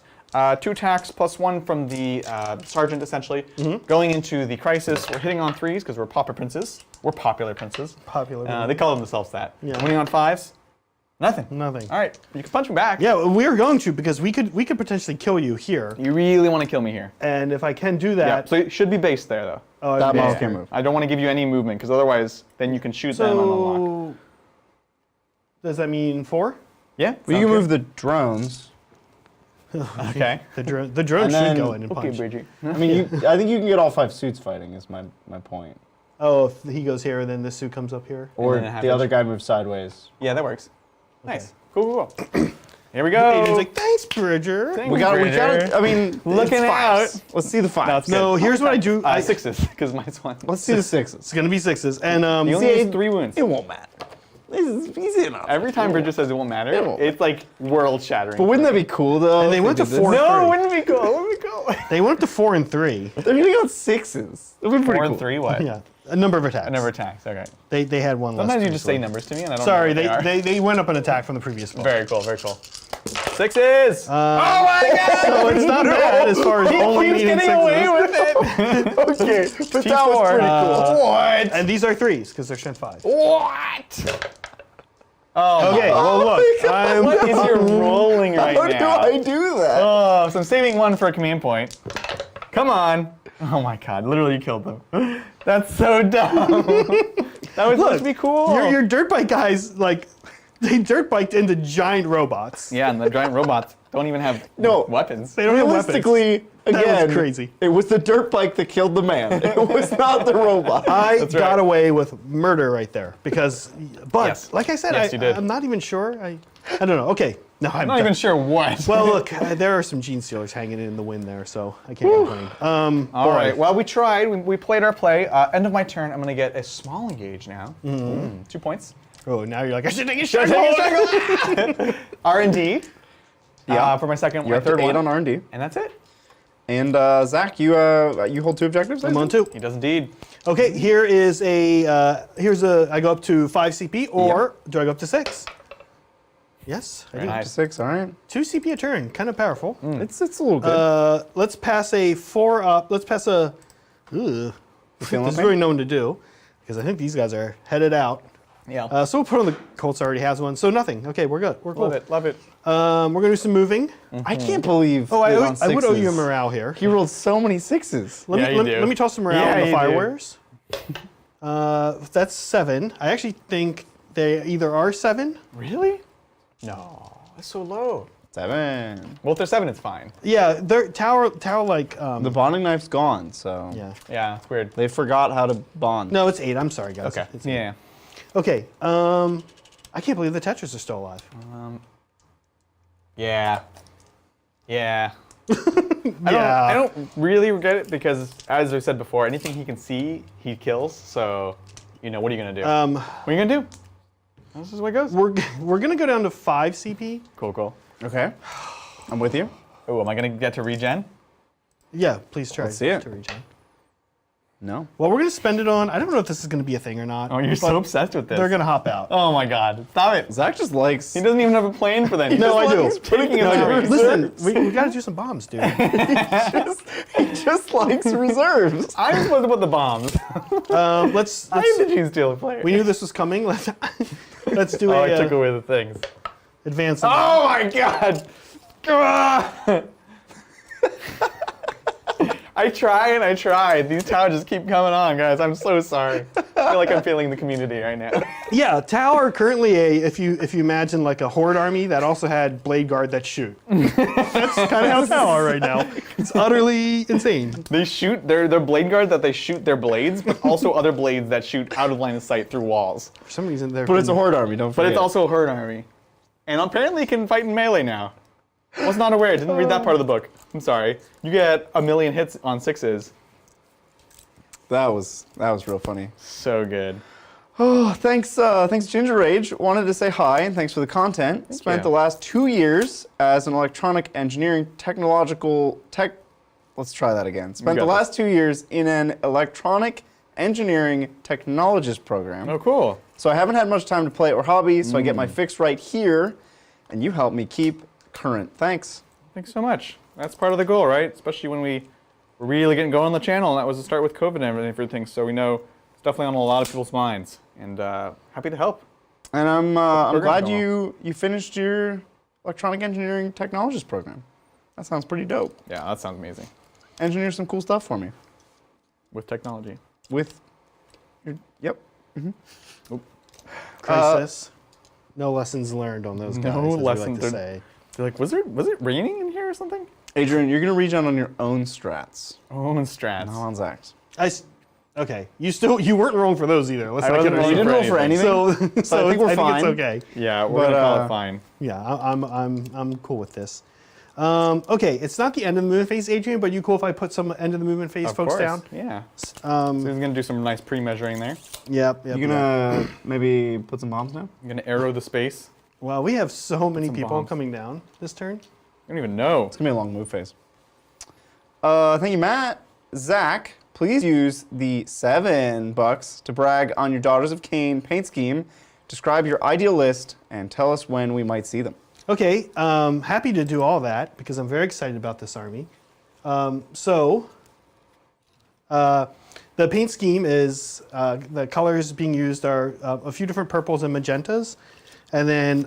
2 attacks plus 1 from the sergeant, essentially. Going into the crisis, we're hitting on 3s because we're pauper princes. We're popular princes. Popular. They call themselves that. Yeah. Winning on 5s, nothing. Nothing. All right, you can punch me back. Yeah, we are going to because we could potentially kill you here. You really want to kill me here. And if I can do Yeah. that, So it should be based there, though. oh, That yeah. mouse can't move. I don't want to give you any movement because otherwise, then you can shoot them on unlock. So does that mean 4? Yeah. Well, you sounds can move the drones. good. Okay. The drone And should then- go in and Okay, punch. Bridgie. I mean, I think you can get all 5 suits fighting. Is my point. Oh, if he goes here, then this suit comes up here. Or then it the happens. other guy moves sideways. Yeah, that works. Nice. Cool. Here we go. He's like, thanks, Bridger. Thanks, We got Bridger. it. I mean, Looking it's 5s. out. Let's see the 5s. That's No, here's what I do. 6s, because mine's 1. Let's see the 6s. It's gonna be 6s, and You only use 3 wounds. It won't matter. This is easy enough. Every time Bridger says it won't matter, It won't. it's like world shattering. But wouldn't that be cool though? And they if went to did this? 4. No, wouldn't it be cool? Wouldn't it be cool? They went up to 4 and 3. They're gonna go 6s. That'd be pretty 4 cool. and 3, what? Yeah, a number of attacks. I never attacks. Okay. They had one less. Sometimes you just say previously. numbers to me and I don't Sorry, know what they went up an attack from the previous one. Very cool, very cool. 6s! Uh, oh my god! So it's not bad as far as He only keeps needing getting 6s. away with it! Okay, but that was T4. pretty cool. What? And these are 3s because they're strength 5. What? Oh, Okay, well look, I'm what is your rolling right How now? do I do that? Oh, so I'm saving 1 for a command point. Come on. Oh my god, literally you killed them. That's so dumb. That was supposed to be cool. your dirt bike guys like they dirt biked into giant robots. Yeah, and the giant robots don't even have No. weapons. They don't have weapons. Realistically, That again, was crazy. It was the dirt bike that killed the man. It was not the robot. I That's got right. away with murder right there because, but Yes. like I said, Yes, you did. I'm not even sure. I don't know. Okay, no, I'm I'm not done. even sure what. Well, look, there are some Genestealers hanging in the wind there, so I can't complain. All right. Well, we tried. We played our play. End of my turn. I'm going to get a small engage now. 2 points. Oh, now you're like, I should take a Should shot. I take a struggle? R&D. Yeah. For my second, You're my up to third 8 one. on R&D. And that's it. And Zach, you hold 2 objectives. I'm on 2. He does indeed. Okay, here is I go up to 5 CP, or do I go up to 6? Yes, I do. Nice. 6. All right. 2 CP a turn, kind of powerful. It's a little good. Let's pass a 4 up. Let's pass a. feeling Ugh. This is okay? really known to do, because I think these guys are headed out. Yeah. So we'll put on the Colts already has one, so nothing. Okay, we're good. We're cool. Love it. Love it. We're gonna do some moving. I can't believe. Oh, he I on would owe you a 6s. morale here. He rolled so many 6s. Let Yeah, me you let, do. let me toss some morale Yeah, on the you do. firewares. That's 7. I actually think they either are 7. Really? No. That's so low. 7. Well, if they're 7, it's fine. Yeah, they're tower like. The bonding knife's gone, so Yeah. Yeah, it's weird. they forgot how to bond. No, it's 8. I'm sorry, guys. Okay. It's 8. Yeah. Okay. I can't believe the Tetris are still alive. Yeah. Yeah. Yeah. I don't really regret it because, as I said before, anything he can see, he kills. So, what are you gonna do? What are you gonna do? This is the way it goes. We're gonna go down to 5 CP. Cool, cool. Okay. I'm with you. Oh, am I gonna get to regen? Yeah, please try Let's see it. to regen. No. Well, we're gonna spend it on. I don't know if this is gonna be a thing or not. Oh, you're but so obsessed with this. They're gonna hop out. Oh my God! Stop it. Zach just likes. He doesn't even have a plan for that. He No, just I do. likes picking his No, armies. listen, we gotta do some bombs, dude. He just likes reserves. I'm supposed to put the bombs. Let's. I'm the Genestealer player. We knew this was coming. Let's do I a took away the things. advance. Oh my God! Ah! I try and I try. These Tau just keep coming on, guys. I'm so sorry. I feel like I'm failing the community right now. Yeah, Tau are currently if you imagine like a horde army that also had blade guard that shoot. That's kind of how Tau are right now. It's utterly insane. They shoot their blade guard that they shoot their blades, but also other blades that shoot out of line of sight through walls. For some reason, they're. But it's a horde army, don't But forget. it's also a herd army. And apparently can fight in melee now. I was not aware. I didn't read that part of the book. I'm sorry. You get 1 million hits on 6s. That was real funny. So good. Oh, thanks Ginger Rage. Wanted to say hi and thanks for the content. Spent you. the last 2 years as an electronic engineering Let's try that again. Spent the got last 2 years in an electronic engineering technologist program. Oh, cool. So I haven't had much time to play or hobby, so I get my fix right here, and you help me keep current. Thanks. Thanks so much. That's part of the goal, right? Especially when we were really getting going on the channel, and that was to start with COVID and everything. So we know it's definitely on a lot of people's minds, and happy to help. And I'm glad going you finished your electronic engineering technologist program. That sounds pretty dope. Yeah, that sounds amazing. Engineer some cool stuff for me. With technology. With your, yep. Crisis. No lessons learned on those guys. No as we like lessons to learned. say. They're like, was it raining in here or something? Adrian, you're gonna reach out on your own strats, Oh, and strats. not on Zach's. Okay, you weren't wrong for those either. Let's I not wasn't get wrong You didn't roll for anything. anything. So I think we're fine. it's okay. Yeah, we're But, gonna call it fine. Yeah, I'm cool with this. Okay, it's not the end of the movement phase, Adrian, but you cool if I put some end of the movement phase Of folks course. down? Yeah. So he's gonna do some nice pre-measuring there. Yep. You gonna maybe put some bombs down? I'm gonna arrow the space. Well, we have so many some people bombs. coming down this turn. I don't even know. It's gonna be a long move phase. Thank you, Matt. Zach, please use the $7 to brag on your Daughters of Cain paint scheme. Describe your ideal list and tell us when we might see them. Okay, happy to do all that because I'm very excited about this army. The paint scheme is the colors being used are a few different purples and magentas, and then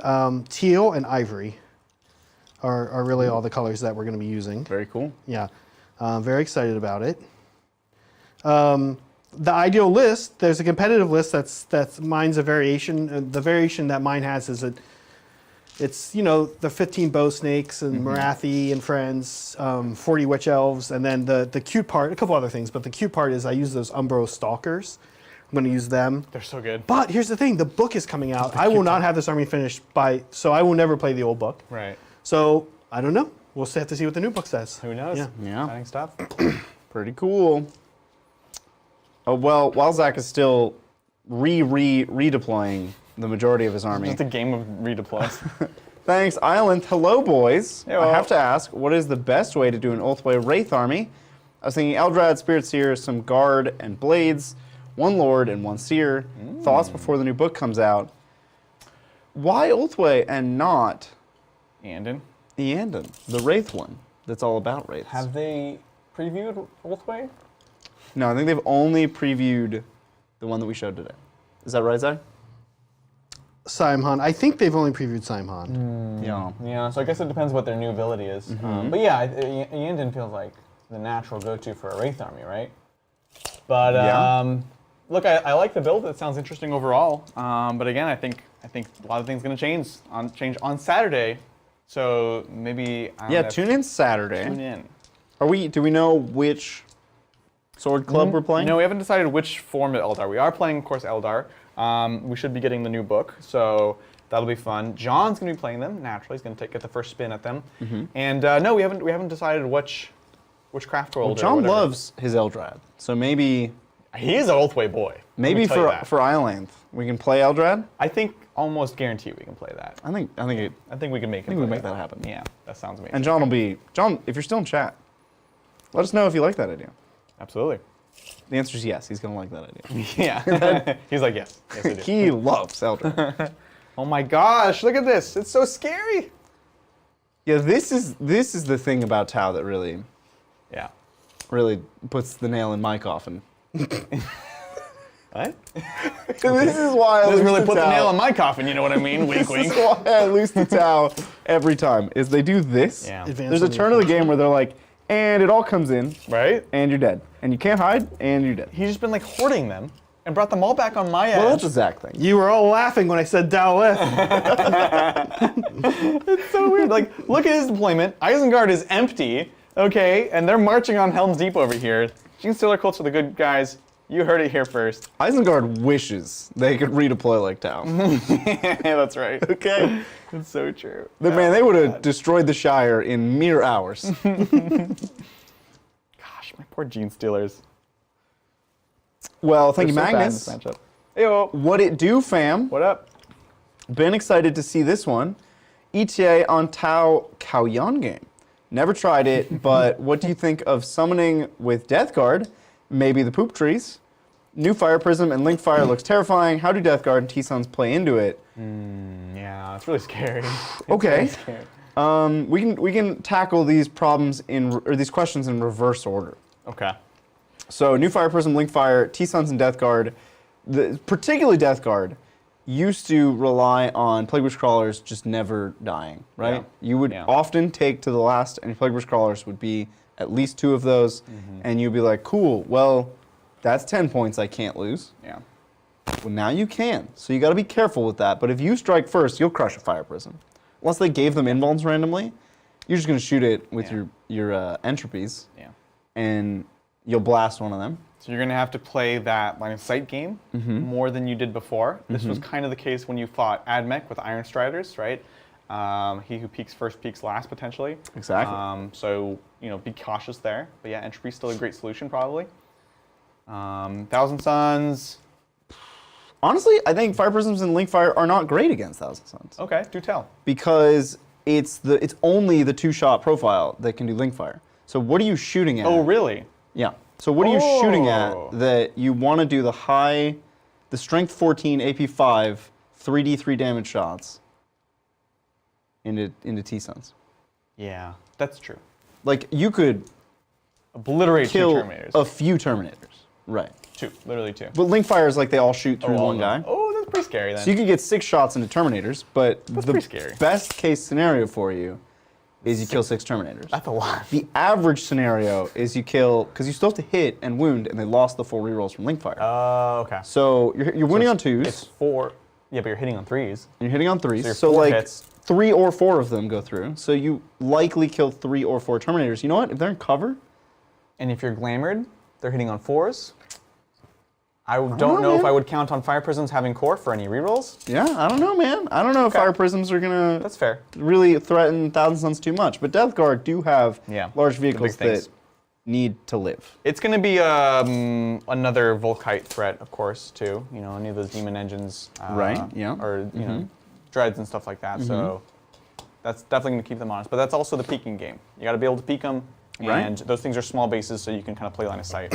teal and ivory are really all the colors that we're going to be using. Very cool. Yeah, very excited about it. The ideal list, there's a competitive list that's mine's a variation. The variation that mine has is it's the 15 bow snakes and Marathi and friends, 40 witch elves, and then the cute part, a couple other things, but the cute part is I use those Umbro stalkers. I'm going to use them. They're so good. But here's the thing, the book is coming out. I will not have this army finished so I will never play the old book. Right. So I don't know. We'll have to see what the new book says. Who knows? Yeah. Exciting stuff. Pretty cool. Oh, well, while Zach is still redeploying the majority of his army. Just a game of redeploys. Thanks, Island. Hello, boys. Hello. I have to ask, what is the best way to do an Ulthway Wraith army? I was thinking Eldrad, Spirit Seer, some Guard and Blades, 1 Lord and 1 Seer. Thoughts before the new book comes out. Why Ulthway and not Andon. Eandon, the Wraith one that's all about Wraiths? Have they previewed Ulthway? No, I think they've only previewed the one that we showed today. Is that right, Zach? Simon, I think they've only previewed Simon. Yeah. Yeah, so I guess it depends what their new ability is. But yeah, Andon feels like the natural go-to for a Wraith army, right? But Yeah. look, I like the build. It sounds interesting overall. But again, I think a lot of things going to change on Saturday. So maybe Tune in Saturday. Tune in. Do we know which Sword Club we're playing? No, we haven't decided which form of Eldar. We are playing, of course, Eldar. We should be getting the new book, so that'll be fun. John's going to be playing them naturally. He's going to get the first spin at them. And no, we haven't decided which craft world. Well, John loves his Eldrad, so maybe he is an Ulthway boy. maybe for Islanth we can play Eldrad. I think almost guarantee we can play that. I think we can make it. we can make that happen. Yeah, that sounds amazing. And John, if you're still in chat, let us know if you like that idea. Absolutely. The answer is yes. He's gonna like that idea. Yeah. He's like, yes, I do. He loves Eldrad. Oh my gosh, look at this! It's so scary. Yeah, this is the thing about Tau that really puts the nail in my coffin. What? This is why I This lose really to put the Tau. nail in my coffin. You know what I mean? Wink, This wink. is why I lose to Tau every time. Is they do this. Yeah. Advance There's a on the turn of the game where they're like, and it all comes in, Right? and you're dead. And you can't hide, and you're dead. He's just been like hoarding them and brought them all back on my edge. Well, that's a Zach thing. You were all laughing when I said Daleth. It's so weird. Like, look at his deployment. Isengard is empty, okay, and they're marching on Helm's Deep over here. Genestealer Cults are the good guys. You heard it here first. Isengard wishes they could redeploy like Tau. Yeah, that's right. Okay. It's so true. Man, they would have destroyed the Shire in mere hours. Gosh, my poor Genestealers. Well, thank you, They're so bad in Magnus. this matchup. Heyo. What it do, fam? What up? Been excited to see this one. ETA on Tau Kaoyan game. Never tried it, but what do you think of summoning with Death Guard? Maybe the poop trees. New Fire Prism and Link Fire looks terrifying. How do Death Guard and T-Suns play into it? Yeah, it's really scary. It's Okay. really scary. We can tackle these problems or these questions in reverse order. Okay. So New Fire Prism, Link Fire, T-Suns, and Death Guard, particularly Death Guard, used to rely on Plague Witch Crawlers just never dying, right? Yeah. You would often take to the last, and your Plague Witch Crawlers would be at least 2 of those, and you'd be like, cool, well, that's 10 points I can't lose. Yeah. Well, now you can, so you got to be careful with that. But if you strike first, you'll crush a Fire Prism. Unless they gave them invulns randomly, you're just going to shoot it with your entropies, and you'll blast one of them. So you're going to have to play that line of sight game more than you did before. This was kind of the case when you fought Admech with Iron Striders, right? He who peaks first peaks last, potentially. Exactly. So, be cautious there. But yeah, entropy's still a great solution, probably. Thousand Suns. Honestly, I think Fire Prisms and Link Fire are not great against Thousand Suns. Okay, do tell. Because it's only the 2-shot profile that can do Link Fire. So what are you shooting at? Oh, really? Yeah. So what are you shooting Oh. at that you want to do the strength 14, AP 5, 3d3 damage shots into T-Suns? Yeah, that's true. Like, you could Obliterate kill 2 Terminators. a few Terminators. Right. 2, literally 2. But Link Fire is like they all shoot through all one of guy. them. Oh, that's pretty scary then. So you could get 6 shots into Terminators, but the pretty scary. best case scenario for you is you kill 6 Terminators. That's a lot. The average scenario is you kill, because you still have to hit and wound, and they lost the 4 rerolls from Link Fire. Oh, okay. So you're winning on 2s, It's 4. Yeah, but you're hitting on 3s. and you're hitting on 3s. So So, your 4 like hits. 3 or 4 of them go through. So you likely kill 3 or 4 Terminators. You know what? If they're in cover, And if you're glamored, they're hitting on 4s. I don't know, know if man. I would count on Fire Prisms having core for any rerolls. yeah, I don't know, man. I don't know if Okay. Fire Prisms are gonna That's fair. really threaten Thousand Suns too much. But Death Guard do have Yeah, large the big vehicles things. that need to live. It's going to be another Volkite threat, of course, too. Any of those demon engines. Right, yeah. Or, dreads and stuff like that. So that's definitely going to keep them honest. But that's also the peeking game. You got to be able to peek them. Right. And those things are small bases, so you can kind of play line of sight.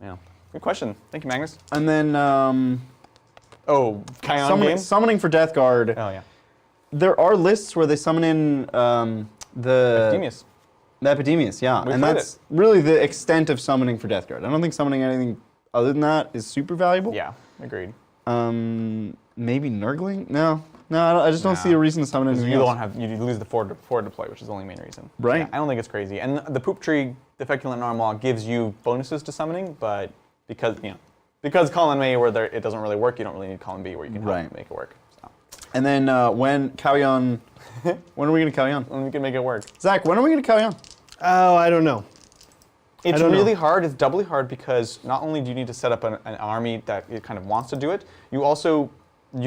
Yeah. Good question. Thank you, Magnus. And then Oh, Kion game? summoning for Death Guard. Oh, yeah. There are lists where they summon in the Genius. Epidemius, yeah. We And played that's really the extent of summoning for Death Guard. I don't think summoning anything other than that is super valuable. Yeah, agreed. Maybe Nurgling? No, I just don't see a reason to summon anything You else. don't have, you lose the forward deploy, which is the only main reason. Right. Yeah, I don't think it's crazy. And the poop tree, the feculent Narmaw, gives you bonuses to summoning, but because column A where it doesn't really work, you don't really need column B where you can help make it work. So. And then when Kaoyan, when are we going to Kaoyan? And we can make it work. Zach, when are we going to Kaoyan? Oh, I don't know. It's don't know. really hard. It's doubly hard because not only do you need to set up an army that it kind of wants to do it, you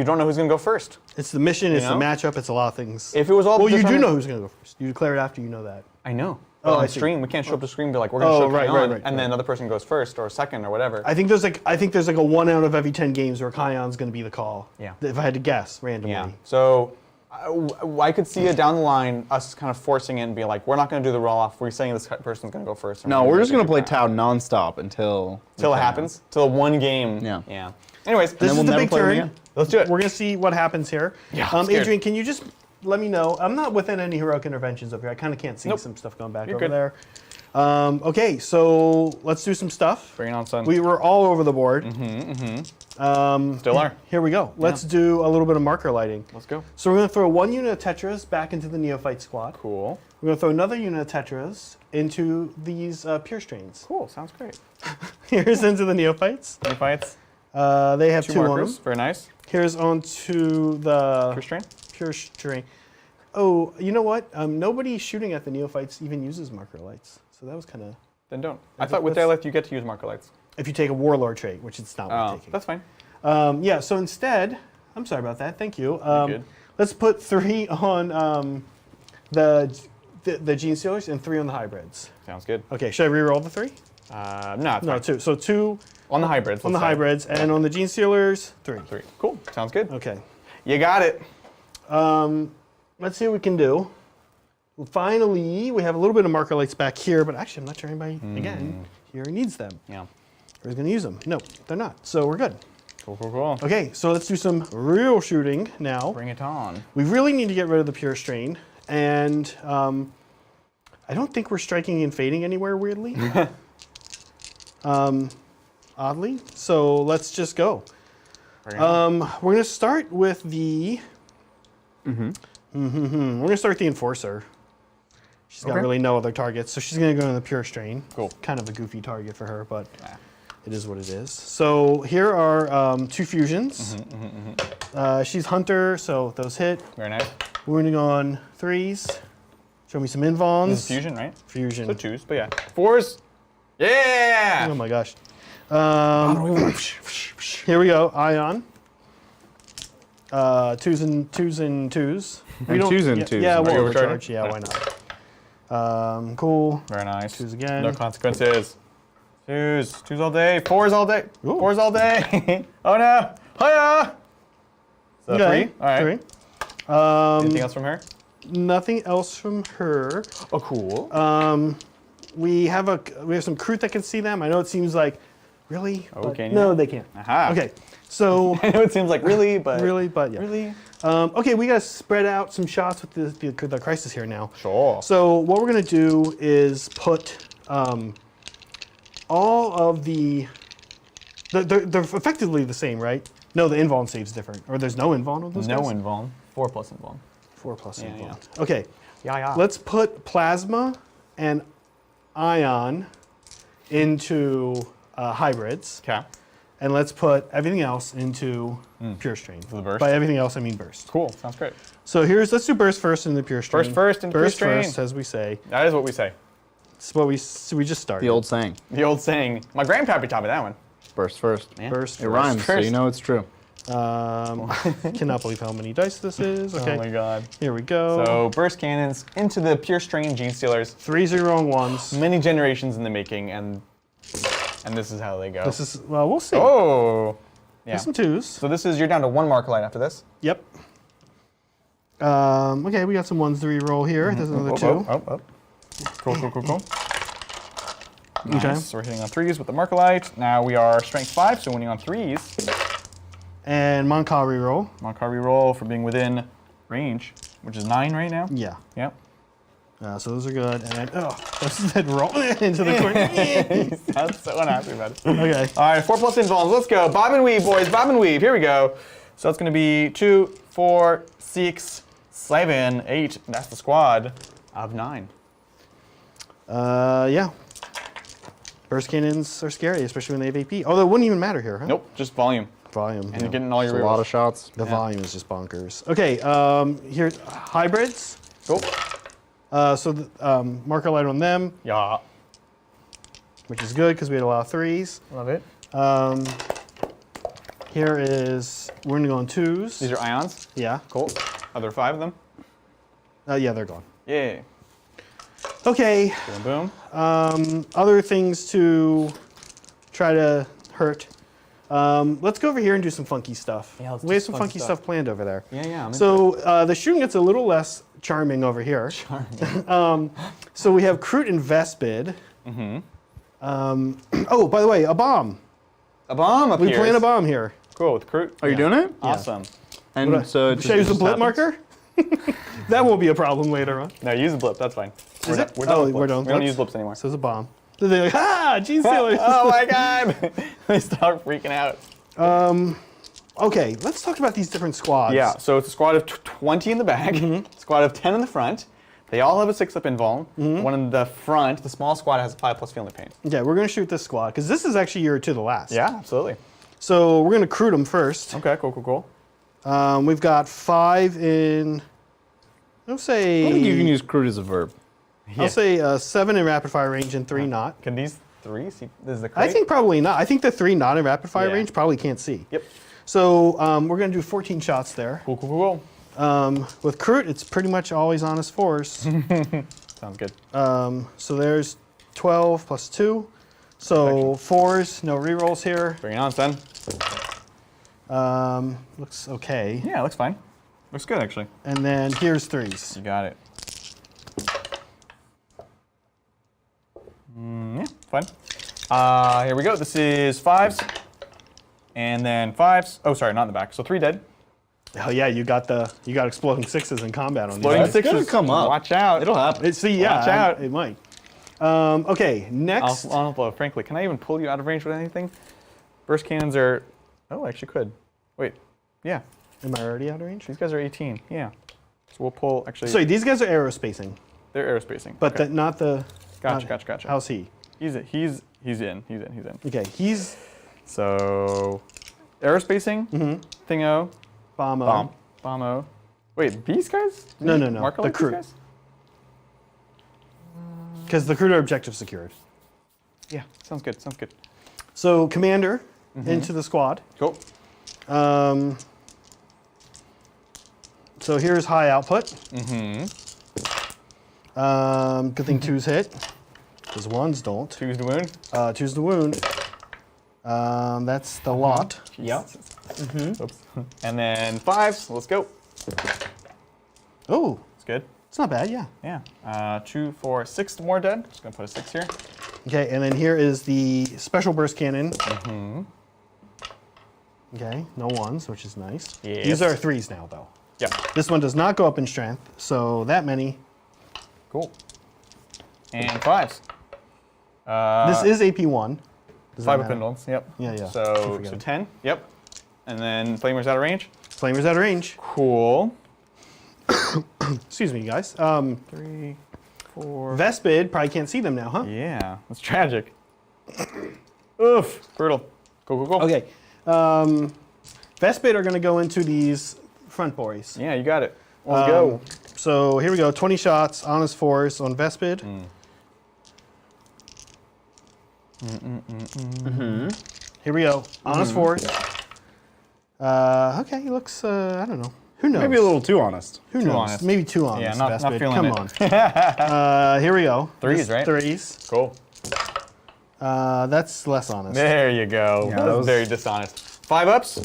don't know who's going to go first. It's the mission, it's know? the matchup, it's a lot of things. If it was all well, you do determined- know who's going to go first. You declare it after you know that. I know. Oh, on I see. stream, we can't show up to stream and be like, we're going to show right, Kion, right, and then another person goes first or second or whatever. I think there's like a 1 out of every 10 games where Kion's going to be the call. Yeah. If I had to guess randomly. Yeah. So I could see it down the line, us kind of forcing it and be like, we're not going to do the roll off. We're saying this person's going to go first. No, we're just going to play Tau nonstop until it happens. Till one game. Yeah. Yeah. Anyways, This we'll is the never big play them turn. again. let's do it. We're going to see what happens here. Yeah, I'm scared. Adrian, can you just let me know? I'm not within any heroic interventions up here. I kind of can't see Nope. some stuff going back You're over good. there. Okay, so let's do some stuff. Bring it on, son. We were all over the board. Still are. Here we go. Let's do a little bit of marker lighting. Let's go. So we're going to throw one unit of Tetras back into the Neophyte squad. Cool. We're going to throw another unit of Tetras into these Pure Strains. Cool. Sounds great. Here's into the Neophytes. Neophytes. They have 2 two on markers. them. Very nice. Here's onto the Pure strain. Pure Strain. Oh, you know what? Nobody shooting at the Neophytes even uses marker lights. So that was kind of... Then don't. I thought with Derelict you get to use marker lights. If you take a Warlord trait, which it's not worth taking. That's fine. Yeah, so instead, I'm sorry about that. Thank you. Good. Let's put 3 on the Genestealers and 3 on the hybrids. Sounds good. Okay, should I re-roll the 3? No, it's No, fine. 2. So 2 On the hybrids. on the let's say. hybrids, and on the Genestealers, 3. 3. Cool. Sounds good. Okay. You got it. Let's see what we can do. Well, finally, we have a little bit of marker lights back here, but actually, I'm not sure anybody, again, here needs them. Yeah. Who's going to use them? No, they're not. So we're good. Cool, cool, cool. Okay, so let's do some real shooting now. Bring it on. We really need to get rid of the Pure Strain, and I don't think we're striking and fading anywhere, weirdly. Oddly. So let's just go. Bring it on. We're going to start with the... We're going to start with the Enforcer. She's got Okay. really no other targets, so she's going to go in the Pure Strain. Cool. Kind of a goofy target for her, but Ah. it is what it is. So here are 2 fusions. She's Hunter, so those hit. Very nice. Wounding on 3s. Show me some invons. This is fusion, right? Fusion. So 2s, but yeah. 4s. Yeah! Oh my gosh. Here we go. Ion. 2s and 2s and 2s. And 2s and 2s. Yeah, Are we'll you overcharge. overcharging? Yeah, why not? Cool. Very nice. 2s again. No consequences. 2s. 2s all day. 4s all day. Ooh. 4s all day. Oh no. Hiya! So Okay, 3. All right. 3. Anything else from her? Nothing else from her. Oh, cool. We have some crew that can see them. I know it seems like, really? Oh, But can you? no, they can't. Aha. Okay, so I know it seems like really, but really, but yeah. really. Okay, we gotta spread out some shots with the crisis here now. Sure. So what we're gonna do is put all of they're effectively the same, right? No, the invuln save's different, or there's no invuln on those No guys? invuln. 4 plus invuln. 4 plus Yeah, invuln. Okay, Yeah. let's put plasma and ion into hybrids, Okay. and let's put everything else into pure strain. the burst? By everything else, I mean burst. Cool. Sounds great. So let's do burst first in the pure strain. Burst first in pure burst strain. first, as we say. That is what we say. It's what we just started. The old saying. The old saying. My grandpappy taught me that one. Burst first. Yeah. burst. It First. rhymes, so First. you know it's true. Cannot believe how many dice this is. Okay, Oh my god. here we go. So burst cannons into the pure strain Genestealers. 3 0 and 1s. Many generations in the making, and this is how they go. This is well, we'll see. Oh. Yeah. There's some 2s. So this is you're down to 1 marker light after this. Yep. Okay, we got some 1s to re-roll here. There's another 2. Oh. Cool. Nice. Okay. So we're hitting on 3s with the marker light. Now we are strength 5, so winning on 3s. And Moncal re-roll. Moncar reroll for being within range, which is 9 right now. Yeah. Yep. So those are good. And then, that roll into the corner. Sounds so unhappy about it. Okay. All right, 4 plus invulns. Let's go. Bob and weave, boys. Bob and weave. Here we go. So that's going to be 2, 4, 6, 7, 8. That's the squad of 9. Yeah. Burst cannons are scary, especially when they have AP. Although it wouldn't even matter here, huh? Nope, just volume. Volume. And yeah. you're getting all your It's a lot rerolls. of shots. The volume is just bonkers. Okay, here's hybrids. Cool. So the, marker light on them, Yeah. which is good because we had a lot of 3s. Love it. Here is, we're gonna go on 2s. These are ions. Yeah. Cool. Are there 5 of them? Yeah, they're gone. Yeah. Okay, Boom, boom. other things to try to hurt. Let's go over here and do some funky stuff. Yeah, let's we do have some some funky funky stuff. stuff planned over there. Yeah. I'm So the shooting gets a little less charming over here. So we have Crute and Vespid. Oh, by the way, a bomb. a bomb appears. We plan a bomb here. Cool, with Crute. Are you doing it? Awesome. And so Should I use the just blit happens? marker? That won't be a problem later on. No, use a blip. That's fine. Is it? We're done with we're blips. done. We don't use blips anymore. So it's a bomb. So they're like, Genestealers. Oh my god! They start freaking out. Okay, let's talk about these different squads. Yeah, so it's a squad of 20 in the back, squad of 10 in the front. They all have a 6-up invuln. One in the front, the small squad, has a 5+ feeling pain. Okay, we're going to shoot this squad, because this is actually your to the last. Yeah, absolutely. So we're going to recruit them first. Okay, cool. We've got 5 in, I'll say... I think you can use crude as a verb. I'll say 7 in rapid fire range and 3 not. Can these 3 see? This is the crate? I think probably not. I think the 3 not in rapid fire Yeah. range probably can't see. Yep. So we're going to do 14 shots there. Cool. With Crute, it's pretty much always on his force. Sounds good. So there's 12 plus 2. So 4s, no rerolls here. Bring it on, son. Looks okay. Yeah, it looks fine. Looks good, actually. And then here's 3s. You got it. Yeah, fine. Here we go. This is 5s. And then 5s. Oh, sorry, not in the back. So 3 dead. Oh yeah, you got exploding 6s in combat on Exploding these. It's gonna 6s. come up. Watch out. It'll happen. See, yeah, Watch out. it might. Okay, next. Well, frankly, can I even pull you out of range with anything? Burst cannons are... Oh, I actually could. Wait. Yeah. Am I already out of range? These guys are 18. Yeah. So we'll pull, actually... Sorry, these guys are aerospacing, They're aerospacing. but okay. not the. Gotcha. How's he? He's in. Okay, he's So... Aerospacing. Thingo. Bombo. Bombo. Wait, these guys? No. Marker The like these crew. guys? Because the crew are objective secured. Yeah, sounds good. So commander into the squad. Cool. So here's high output. Good thing 2s hit, because 1s don't. 2's the wound. 2's the wound. That's the lot. Yep. Oops. And then 5s. Let's go. Oh, It's good. it's not bad, yeah. Yeah. 2, 4, 6 more dead. Just gonna put a 6 here. Okay, and then here is the special burst cannon. Okay, no 1s, which is nice. Yes. These are 3s now, though. Yep. This one does not go up in strength, so that many. Cool. And 5s. This is AP1. Does that 5 matter? pendulums. Yep. Yeah. I So forget. 10. Yep. And then flamers out of range. Flamer's out of range. Cool. Excuse me, guys. 3, 4. Vespid probably can't see them now, huh? Yeah, that's tragic. Oof. Brutal. Go. Okay. Vespid are going to go into these front boys. Yeah, you got it. Let's go. So here we go. 20 shots on his force on Vespid. Here we go. On his force. Okay, he looks, I don't know. Who knows? Maybe a little too honest. Who knows? honest. Maybe too honest. Yeah, not Vespid. feeling Come it. on. Here we go. 3s, right? 3s. Cool. That's less honest. There you go. Yeah, that that was was- very dishonest. 5 ups.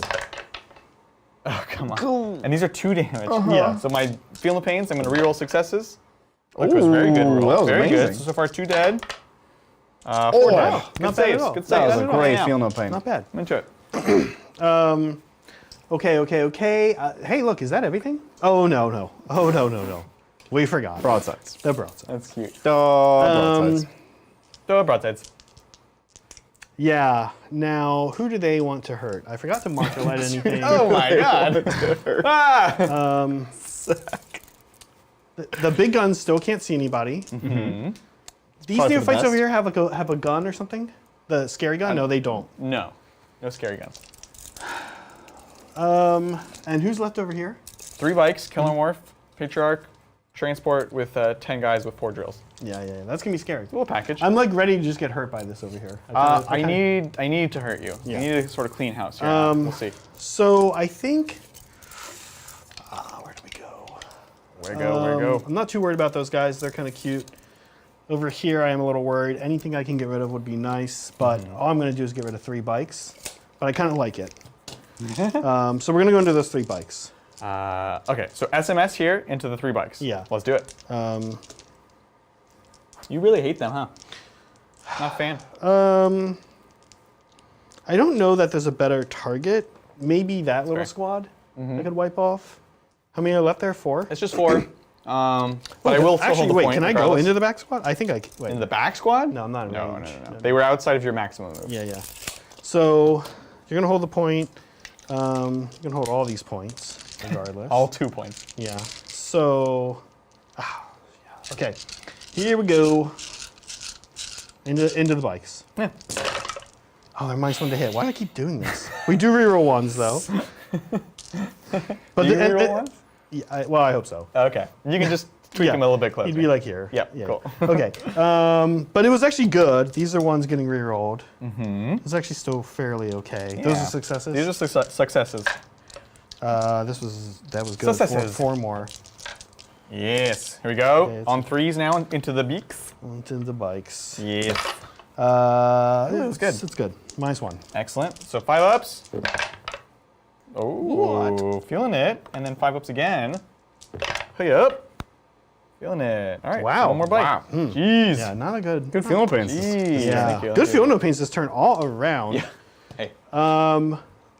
Oh, come on. And these are 2 damage. Yeah. So my feeling the pains, I'm going to reroll successes. Which was very good roll. that was very good. amazing. So far 2 dead. 4 dead. not Good bad saves. at all. Good That saves. was I a don't know, great yeah. feel no pain. Not bad. I'm into it. Okay. Hey, look, is that everything? Oh, no. We forgot. Broadsides. The broadside. That's cute. Broadsides. Broadsides. Yeah. Now, who do they want to hurt? I forgot to mark or light anything. Oh my god. Ah! The big guns still can't see anybody. These Probably for the neophytes best. over here have a gun or something? The scary gun? No, they don't. No. No scary guns. And who's left over here? 3 bikes, Killer Morph, Patriarch, Transport with 10 guys with 4 drills. Yeah. That's gonna be scary. Little package. I'm like ready to just get hurt by this over here. I need to hurt you. Yeah. I need to sort of clean house here. We'll see. So I think. Where do we go? Where go? I'm not too worried about those guys. They're kind of cute. Over here, I am a little worried. Anything I can get rid of would be nice, but all I'm going to do is get rid of 3 bikes. But I kind of like it. So we're going to go into those 3 bikes. Okay, so SMS here into the 3 bikes. Yeah. Let's do it. You really hate them, huh? Not a fan. I don't know that there's a better target. Maybe that little fair. squad I could wipe off. How many are left there? 4? It's just 4. But I will still Actually, hold the wait, point. can I go regardless. into the back squad? I think I can. Wait. In the back squad? No, I'm not in No, range. no. They were outside of your maximum move. Yeah. So you're gonna hold the point. You're gonna hold all these points, regardless. All 2 points. Yeah. So, okay. Here we go. Into the bikes. Yeah. Oh, they're -1 to hit. Why do I keep doing this? We do reroll ones though. But Do you reroll ones? Yeah, I hope so. Okay. You can just tweak them a little bit closer. He'd be like here. Yep, cool. Okay. But it was actually good. These are ones getting rerolled. Mm-hmm. It's actually still fairly okay. Those are successes. These are successes. That was good. Successes. 4 more. Yes. Here we go. Okay, On 3s now into the beaks. Into the bikes. Yes. It's good. It's good. -1. Excellent. So 5 ups. Oh, feeling it. And then 5 ups again. Hey up. Feeling it. All right. Wow. One more bite. Wow. Jeez. Yeah, not a good. Good feeling pains. Jeez. Yeah. Thank you. Good feel no pains this turn all around. Yeah. Hey.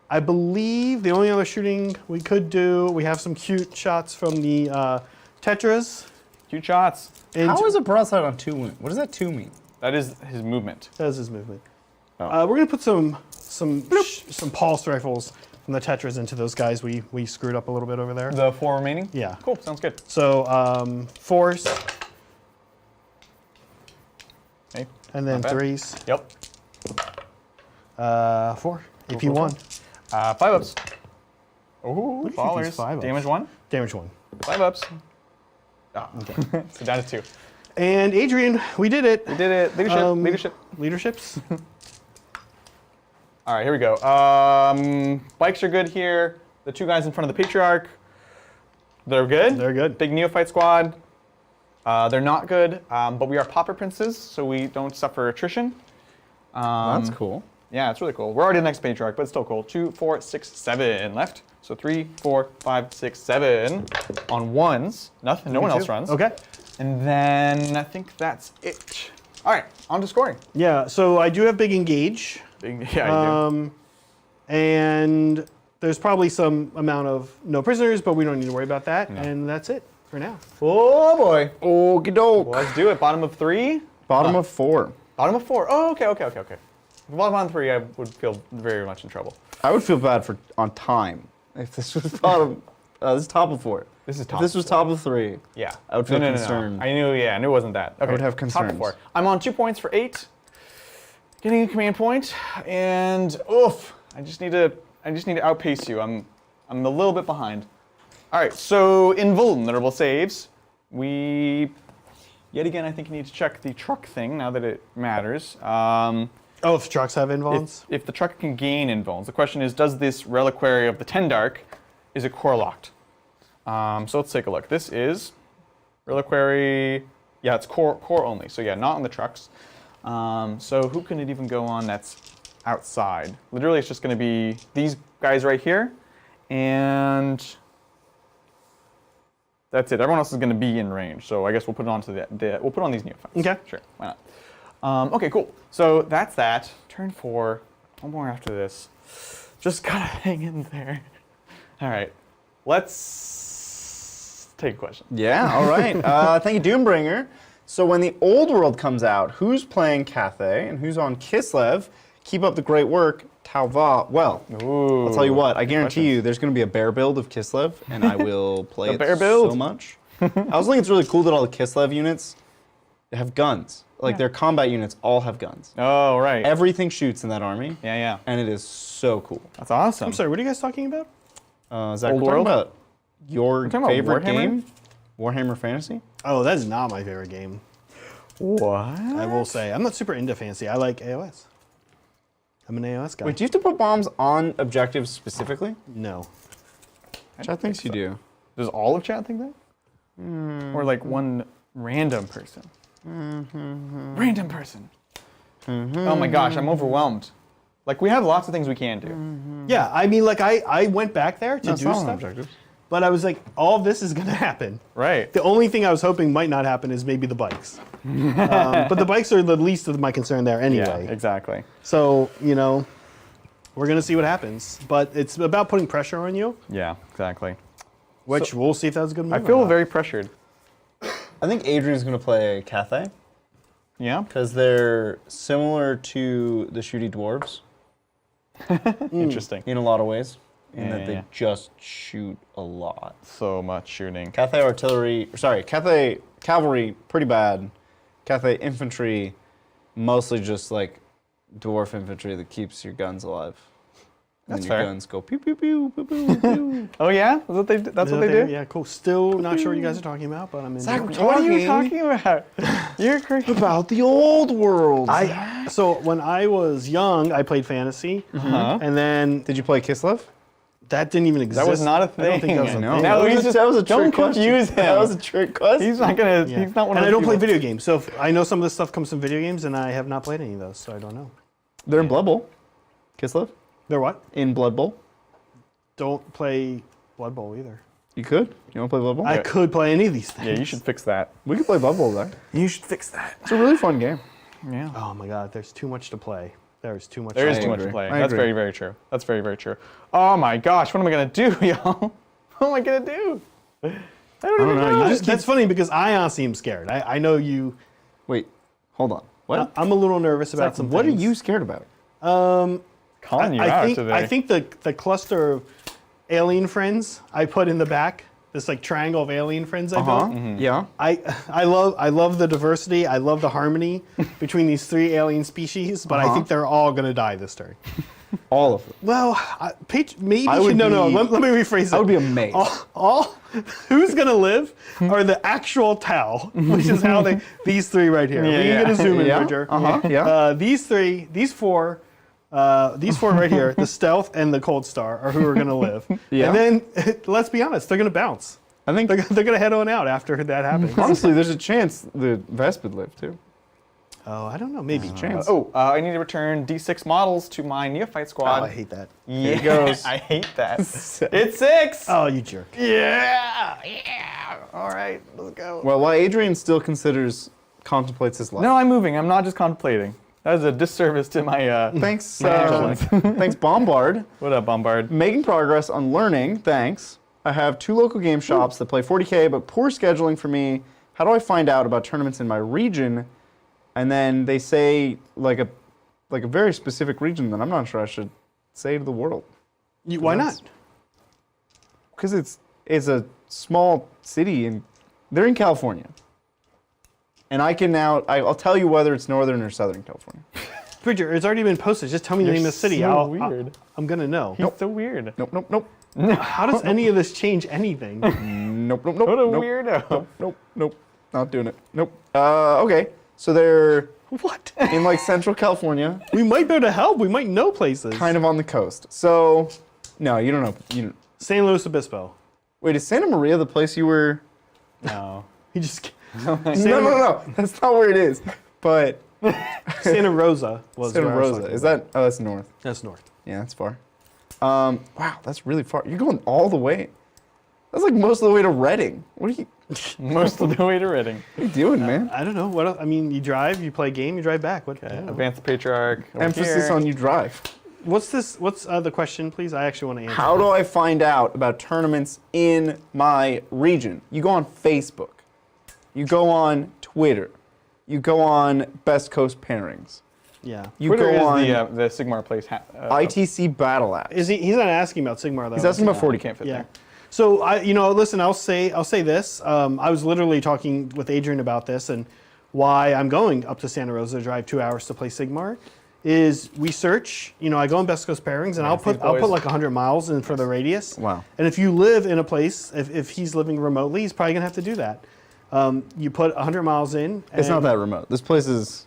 I believe the only other shooting we could do, we have some cute shots from the Tetras. Cute shots. And How is a broadside on 2 wound? What does that 2 mean? That is his movement. that is his movement. Oh. We're gonna put some pulse rifles from the Tetras into those guys we screwed up a little bit over there. The 4 remaining? Yeah. Cool. Sounds good. So 4s Hey. and then Not bad. 3s. Yep. 4. AP 1. 5 ups. Ooh, Look at these ballers. 5 ups. Damage 1. Damage 1. 5 ups. Oh. Okay. So down to 2. And Adrian, we did it. We did it. Leadership. Leadership. Leaderships. All right, here we go. Bikes are good here. The 2 guys in front of the Patriarch, they're good. They're good. Big Neophyte squad, they're not good, but we are Pauper Princes, so we don't suffer attrition. That's cool. Yeah, it's really cool. We're already the next Patriarch, but it's still cool. 2, 4, 6, 7 left. So 3, 4, 5, 6, 7 on 1s. Nothing. No one else runs. Okay. And then I think that's it. All right, on to scoring. Yeah, so I do have big engage. Yeah, you do. And there's probably some amount of no prisoners, but we don't need to worry about that. And that's it for now. Oh boy. Okie doke. Well, let's do it. Bottom of 3. Bottom of 4. Bottom of 4. Oh, okay. If bottom on 3, I would feel very much in trouble. I would feel bad on time if this was bottom. This is top of 4. This is If top. this was top of 3. Yeah. I would feel No. concerned. I knew it wasn't that. Okay. would have Top of concerns. 4. I'm on 2 points for 8. Getting a command point, and oof, I just need to outpace you. I'm a little bit behind. All right, so invulnerable saves. We yet again I think need to check the truck thing now that it matters. If trucks have invulns? If the truck can gain invulns, the question is, does this reliquary of the Tendark, is it core locked? So let's take a look. This is reliquary. Yeah, it's core only. So yeah, not on the trucks. So who can it even go on that's outside? Literally, it's just going to be these guys right here, and that's it. Everyone else is going to be in range. So I guess we'll put it on to we'll put on these neophytes. Okay. Sure. Why not? Okay, cool. So that's that. Turn 4. One more after this. Just gotta hang in there. All right. Let's take a question. Yeah, all right. Thank you, Doombringer. So when the old world comes out, who's playing Cathay and who's on Kislev? Keep up the great work, Tauva. Well, Ooh, I'll tell you what, I guarantee questions. you there's going to be a bear build of Kislev, and I will play The it bear build. so much. I also think it's really cool that all the Kislev units have guns. Like, their combat units all have guns. Oh, right. Everything shoots in that army, Yeah. and it is so cool. That's awesome. I'm sorry, what are you guys talking about? Zach, Old we're talking World? about your talking about favorite Warhammer? game? Warhammer Fantasy? Oh, that is not my favorite game. What? I will say. I'm not super into fantasy. I like AOS. I'm an AOS guy. Wait, do you have to put bombs on objectives specifically? No. Chat thinks you do. Does all of chat think that? Or like one random person? Random person. Oh my gosh, I'm overwhelmed. Like, we have lots of things we can do. Yeah, I mean, like, I went back there to No, it's do not on stuff, objectives. but I was like, all of this is going to happen. Right. The only thing I was hoping might not happen is maybe the bikes. But the bikes are the least of my concern there Yeah, anyway. exactly. So, you know, we're going to see what happens. But it's about putting pressure on you. Yeah, exactly. which we'll see if that's a good move. I or feel not. very pressured. I think Adrian's going to play Cathay Yeah. because they're similar to the Shooty Dwarves Interesting. in a lot of ways, in Yeah, that they yeah. just shoot a lot. So much shooting. Cathay cavalry, pretty bad. Cathay infantry, mostly just like dwarf infantry that keeps your guns alive. And That's your fair. guns go pew pew pew pew pew pew. Oh yeah, that's what they do. Yeah, cool. Still not sure what you guys are talking about, but I'm in. Zach, What are you talking about? You're crazy. about the old world? So when I was young, I played fantasy, Huh? and then Did you play Kislev? that didn't even exist. That was not a I don't think thing. that was a I thing. know. No, that he's was, just- that was a don't trick question. confuse him. That was a trick question. He's not gonna. Yeah. He's not one and of I those don't play people. video games, so I know some of this stuff comes from video games, and I have not played any of those, so I don't know. They're in Blood Bowl. Kislev? They're what? In Blood Bowl? Don't play Blood Bowl either. You could? You want to play Blood Bowl? I could play any of these things. Yeah, you should fix that. We could play Blood Bowl there. You should fix that. It's a really fun game. Yeah. Oh my God, there's too much to play. There's too much. There is I too much to agree. play. I That's agree. very, very true. That's very, very true. Oh my gosh, what am I gonna do, y'all? What am I gonna do? I don't even know, know. you just That's funny because I honestly am scared. I know you. Wait, hold on. What? I'm a little nervous about some. What are things. you scared about? Calling you out today. I think the cluster of alien friends I put in the back, this like triangle of alien friends I built. Mm-hmm. Yeah. I love the diversity. I love the harmony between these three alien species, but I think they're all gonna die this turn. All of them. Well, maybe I would no. be- Let me rephrase it. I would be amazed. all who's gonna live are the actual Tau, which is how these three right here. Yeah, we can get a zoom in, Yeah. Bridger. Yeah. These four right here, the stealth and the cold star, are who are gonna live. Yeah. And then let's be honest, they're gonna bounce. I think They're gonna head on out after that happens. honestly, there's a chance the Vesp would live too. Oh, I don't know, maybe. Chance. I need to return D6 models to my neophyte squad. Oh, I hate that. Yeah, it goes. I hate that. It's 6. Oh, you jerk. Yeah. All right, let's go. Well, while Adrian still contemplates his life. No, I'm moving. I'm not just contemplating. That is a disservice to my. Thanks, My thanks, Bombard. What up, Bombard? Making progress on learning. Thanks. I have 2 local game shops that play 40K, but poor scheduling for me. How do I find out about tournaments in my region? And then they say like a very specific region that I'm not sure I should say to the world. Why not? Because it's a small city and they're in California. And I'll tell you whether it's northern or southern California. Bridger, it's already been posted. Just tell me the You're name of the city. so weird. I'm gonna know. He's so weird. Nope. How does any of this change anything? Nope. What a weirdo. Nope. Not doing it. Nope. Okay. So they're What? in like central California, We might be able to help. We might know places. kind of on the coast. So, no, you don't know. San Luis Obispo. Wait, is Santa Maria the place you were? No. He just No. That's not where it is. But Santa Rosa was Santa where I was Rosa. talking Is about. that? Oh, that's north. That's north. Yeah, that's far. Wow, that's really far. You're going all the way. That's like most of the way to Reading. What are you Most of the way to Reading. doing, man? I don't know. What else? I mean, you drive, you play a game, you drive back. What? I don't know. Advance the Patriarch. over Emphasis here. on you drive. What's this? What's the question, please? I actually want to answer. How do I find out about tournaments in my region? You go on Facebook. You go on Twitter. You go on Best Coast Pairings. Yeah. You Twitter go is on the Sigmar place. ITC Battle App. Is he? He's not asking about Sigmar though. He's asking about You 40. can't fit Yeah. there. So listen. I'll say this. I was literally talking with Adrian about this and why I'm going up to Santa Rosa to drive 2 hours to play Sigmar. Is we search. I go on Best Coast Pairings and I'll put boys. like 100 miles in for the radius. Wow. And if you live in a place, if he's living remotely, he's probably gonna have to do that. You put 100 miles in. It's not that remote. This place is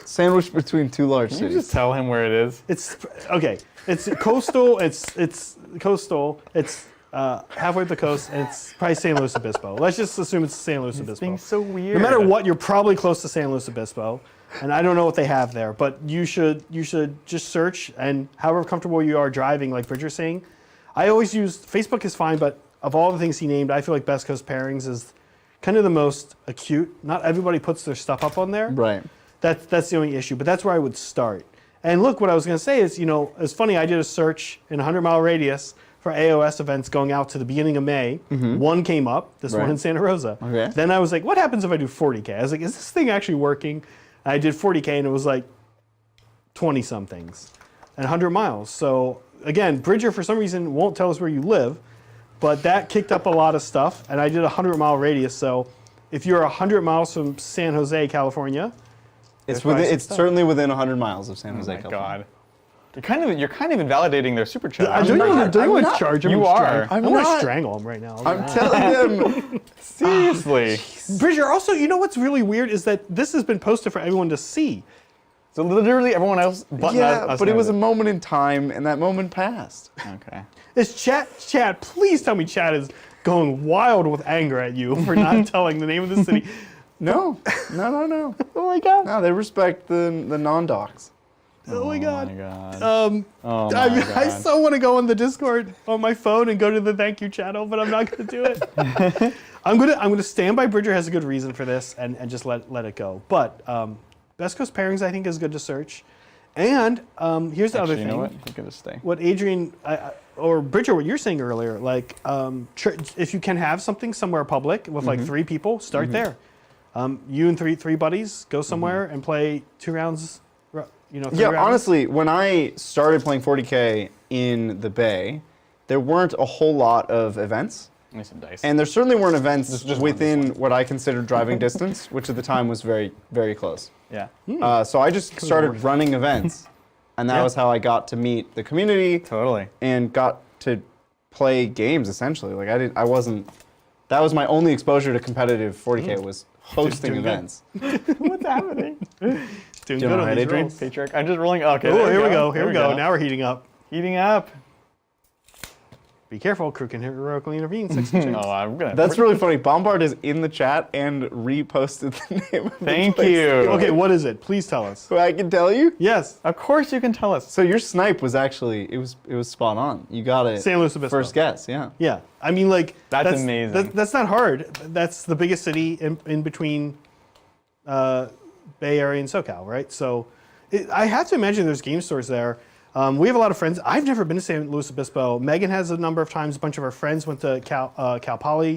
sandwiched between 2 large Can you cities. just tell him where it is? It's okay. It's coastal. It's coastal. It's halfway up the coast, and it's probably San Luis Obispo. Let's just assume it's San Luis It's Obispo. being so weird. No matter what, you're probably close to San Luis Obispo, and I don't know what they have there, but you should just search, and however comfortable you are driving, like Bridger's saying. I always use Facebook is fine, but of all the things he named, I feel like Best Coast Pairings is kind of the most acute. Not everybody puts their stuff up on there. Right. That's the only issue, but that's where I would start. And look, what I was going to say is, it's funny, I did a search in a 100-mile radius for AOS events going out to the beginning of May. One came up, this one Right. in Santa Rosa. Okay. Then I was like, what happens if I do 40K? I was like, is this thing actually working? And I did 40K and it was like 20 somethings and 100 miles. So again, Bridger for some reason won't tell us where you live, but that kicked up a lot of stuff. And I did a 100-mile radius. So if you're 100 miles from San Jose, California, It's there's probably some it's stuff. certainly within 100 miles of San Jose. Oh my California. God. You're kind of invalidating their super chat. I don't not- want I'm to not- charge him. You and are. I I'm want to not. strangle him right now. I'm telling them. Seriously. Bridger, also, you know what's really weird is that this has been posted for everyone to see. So literally everyone else but Yeah, us but it knows was a moment in time, and that moment passed. Okay. Is chat, please tell me chat is going wild with anger at you for not telling the name of the city. No. Oh my God. No, they respect the non-docs. Oh my God. Oh my God. Oh my God. I so want to go on the Discord on my phone and go to the thank you channel, but I'm not going to do it. I'm gonna stand by Bridger has a good reason for this and just let it go. But Best Coast Pairings I think is good to search. And here's the other Actually, thing. you know what? You're gonna stay. What Adrian or Bridger, what you're saying earlier, like if you can have something somewhere public with like 3 people, start there. You and three buddies go somewhere and play 2 rounds. 3 Yeah, rounds. honestly, when I started playing 40K in the Bay, there weren't a whole lot of events. Need some dice. And there certainly weren't events Just one, within what I considered driving distance, which at the time was very, very close. yeah. So I just started running events, and that Yeah. was how I got to meet the community Totally. and got to play games. Essentially, like I wasn't. That was my only exposure to competitive 40K was hosting Doing good. events. What's happening? Doing Doing good all on right, these Adrian? rolls. Patriarch. I'm just rolling. Okay. Oh, there here we go. There Here we go. Now we're heating up. Heating up. Be careful, crew can heroically intervene. 16 Oh, I'm gonna. That's really funny. Bombard is in the chat and reposted the name of the Thank place. you. Okay, what is it? Please tell us. So I can tell you. Yes. Of course you can tell us. So your snipe was actually it was spot on. You got it. San Luis Obispo. First guess, yeah. Yeah. I mean, like That's amazing. That's not hard. That's the biggest city in between Bay Area and SoCal, right? So I have to imagine there's game stores there. We have a lot of friends. I've never been to San Luis Obispo. Megan has a number of times. A bunch of our friends went to Cal Poly.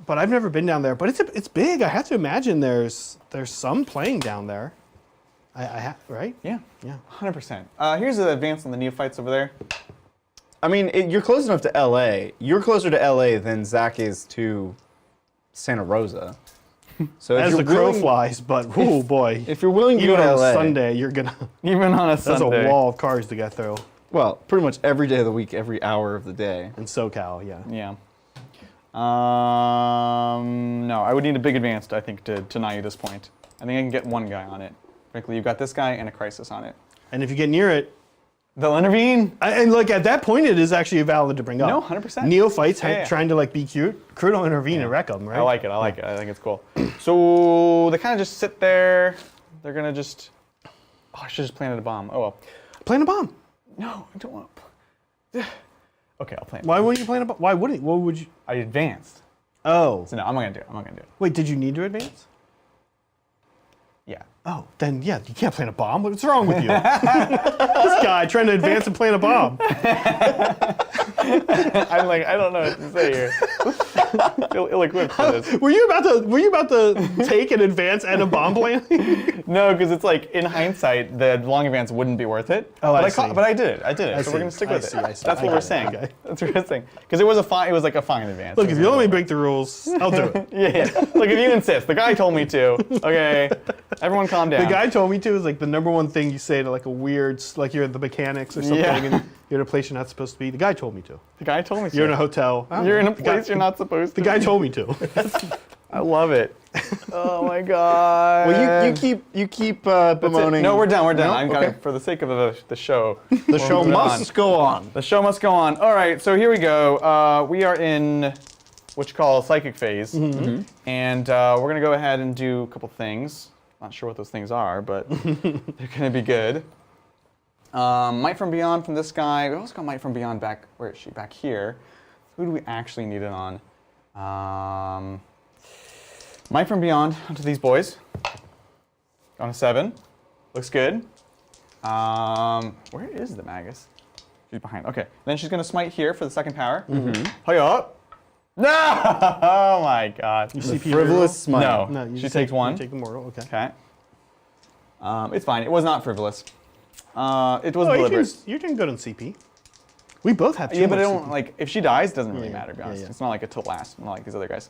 But I've never been down there. But it's big. I have to imagine there's some playing down there. Right? Yeah. Yeah. 100%. Here's the advance on the neophytes over there. I mean, you're close enough to LA. You're closer to LA than Zach is to Santa Rosa. So if As you're the crow willing- flies, but oh boy. If you're willing to go Even to on LA, a Sunday, you're gonna. Even on a That's Sunday. a wall of cars to get through. well, pretty much every day of the week, every hour of the day. In SoCal, yeah. Yeah. No, I would need a big advance, I think, to deny you this point. I think I can get one guy on it. Frankly, you've got this guy and a crisis on it. And if you get near it, They'll intervene. and like at that point, it is actually valid to bring up. No, 100%. Neophytes Yeah. trying to like be cute. Crew don't intervene and wreck them, right? I like it. I like it. I think it's cool. So they kind of just sit there. They're gonna just. Oh, I should just planted a bomb. Oh well. Plant a bomb. No, I don't want. Okay, I'll plant. Why wouldn't you plant a bomb? Why wouldn't you? What would you? I advanced. Oh. So no, I'm not gonna do it. I'm not gonna do it. Wait, did you need to advance? Yeah. Oh, then yeah, you can't plant a bomb. What's wrong with you? This guy trying to advance and plant a bomb. I'm like, I don't know what to say here. Ill-equipped for this. Were you about to take an advance and a bomb planting? No, because it's like in hindsight, the long advance wouldn't be worth it. Oh, but I see. But I did it. I did it. I so see. we're gonna stick I with see. it. I see. That's I what get we're it. saying. Okay. That's what we're saying. Because it was a fine. It was like a fine advance. Look, if you let me break the rules, I'll do it. Yeah. Look, if you insist. The guy told me to. Okay. Everyone, calm down. The guy told me to is like the number one thing you say to like a weird, like you're at the mechanics or something Yeah. and you're in a place you're not supposed to be. The guy told me to. The guy told me to. You're in a hotel. You're in a The guy- place you're not supposed to. The guy told me to. I love it. Oh my god. Well, you keep That's it. bemoaning. No, we're done. We're done. No? I'm Okay. gonna, for the sake of the show. The show must go on. The show must go on. All right, so here we go. We are in what you call psychic phase, and we're gonna go ahead and do a couple things. Not sure what those things are, but they're gonna be good. Might from Beyond from this guy. We also got Might from Beyond back. Where is she? Back here. Who do we actually need it on? Might from Beyond onto these boys. On a 7. Looks good. Where is the Magus? She's behind. Okay. Then she's going to smite here for the second power. Hiya! No! Oh my god. You see Frivolous smite. No. No, you she just takes one. You take the mortal. Okay. Okay. It's fine. It was not frivolous. It was Oh, deliberate. you're doing good on CP. We both have too Yeah, but much I don't CP. like if she dies, it doesn't really Yeah, matter. To be honest, yeah. it's not like a till last, not like these other guys.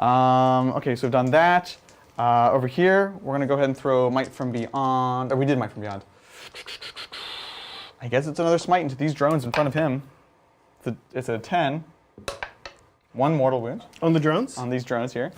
Okay, so we've done that. Over here, we're gonna go ahead and throw Might from Beyond. Or we did Might from Beyond. I guess it's another smite into these drones in front of him. It's a 10. 1 mortal wound On the drones? on these drones here.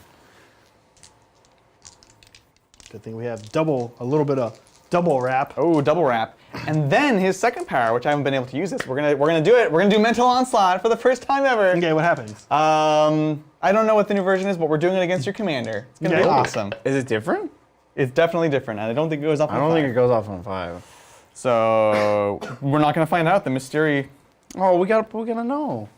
Good thing we have a little bit of double wrap. Oh, double wrap. And then his second power, which I haven't been able to use this. We're gonna do it. We're gonna do Mental Onslaught for the first time ever. Okay, what happens? I don't know what the new version is, but we're doing it against your commander. It's gonna be Okay. awesome. Is it different? It's definitely different, and I don't think it goes up. I don't think it goes off on 5. So we're not gonna find out the mystery. Oh, we gotta know.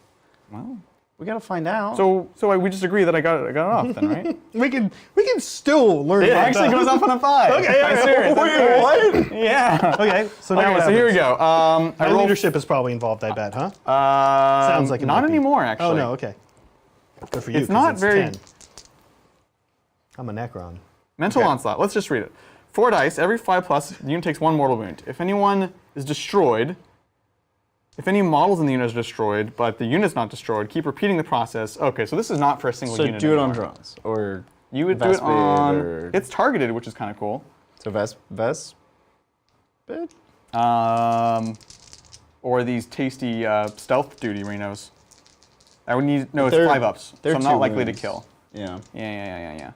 Well, We gotta find out. so we just agree that I got it off then, right? We can still learn It about actually that. goes off on a 5. Okay, I'm serious. I'm serious. what? Yeah. Okay, so now Okay, what so here we happens? go. I Our roll. leadership is probably involved, I bet, huh? Sounds like it not might be. anymore, actually. Oh, no, okay. Good for you. It's 'cause not very- 10. I'm a Necron. Mental Okay. Onslaught. Let's just read it. 4 dice. Every 5+, the unit takes 1 mortal wound. If anyone is destroyed, if any models in the unit are destroyed, but the unit's not destroyed, keep repeating the process. Okay, so this is not for a single So unit. do it on anymore. drones or You would do it Vespid on. or- It's targeted, which is kind of cool. so Vespid. Or these tasty stealth duty Rhinos. I would need. No, it's They're- 5-ups. So they're I'm 2 not likely to wounds. kill. Yeah, Yeah.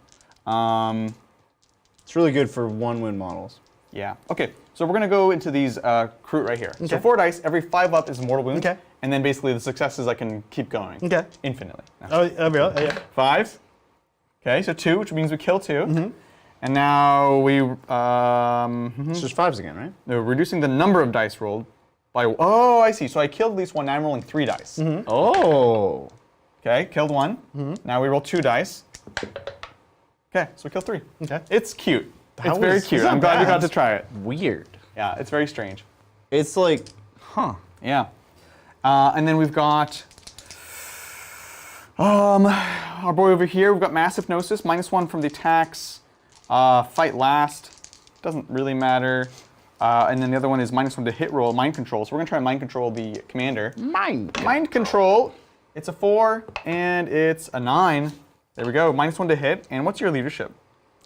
it's really good for 1-win models. Yeah. Okay, so we're going to go into these Kroot right here. So Okay. 4 dice, every 5-up is a mortal wound. Okay. And then basically the successes I can keep going. Okay. Infinitely. No. Oh, really? Yeah. 5. Okay, so 2, which means we kill 2. And now we It's just 5s again, right? no, reducing the number of dice rolled by. Oh, I see. So I killed at least 1. Now I'm rolling 3 dice. Oh. Okay, killed 1. Now we roll 2 dice. Okay, so we killed 3. Okay. It's cute. That It's very was- cute. it's I'm not glad you bad. got to try it. Weird. Yeah, it's very strange. It's like, huh. Yeah. And then we've got our boy over here. We've got Massive Gnosis, -1 from the attacks. Fight last. Doesn't really matter. And then the other one is -1 to hit roll, mind control. So we're going to try and mind control the commander. Mind control. It's a 4 and it's a 9. There we go. -1 to hit. And what's your leadership?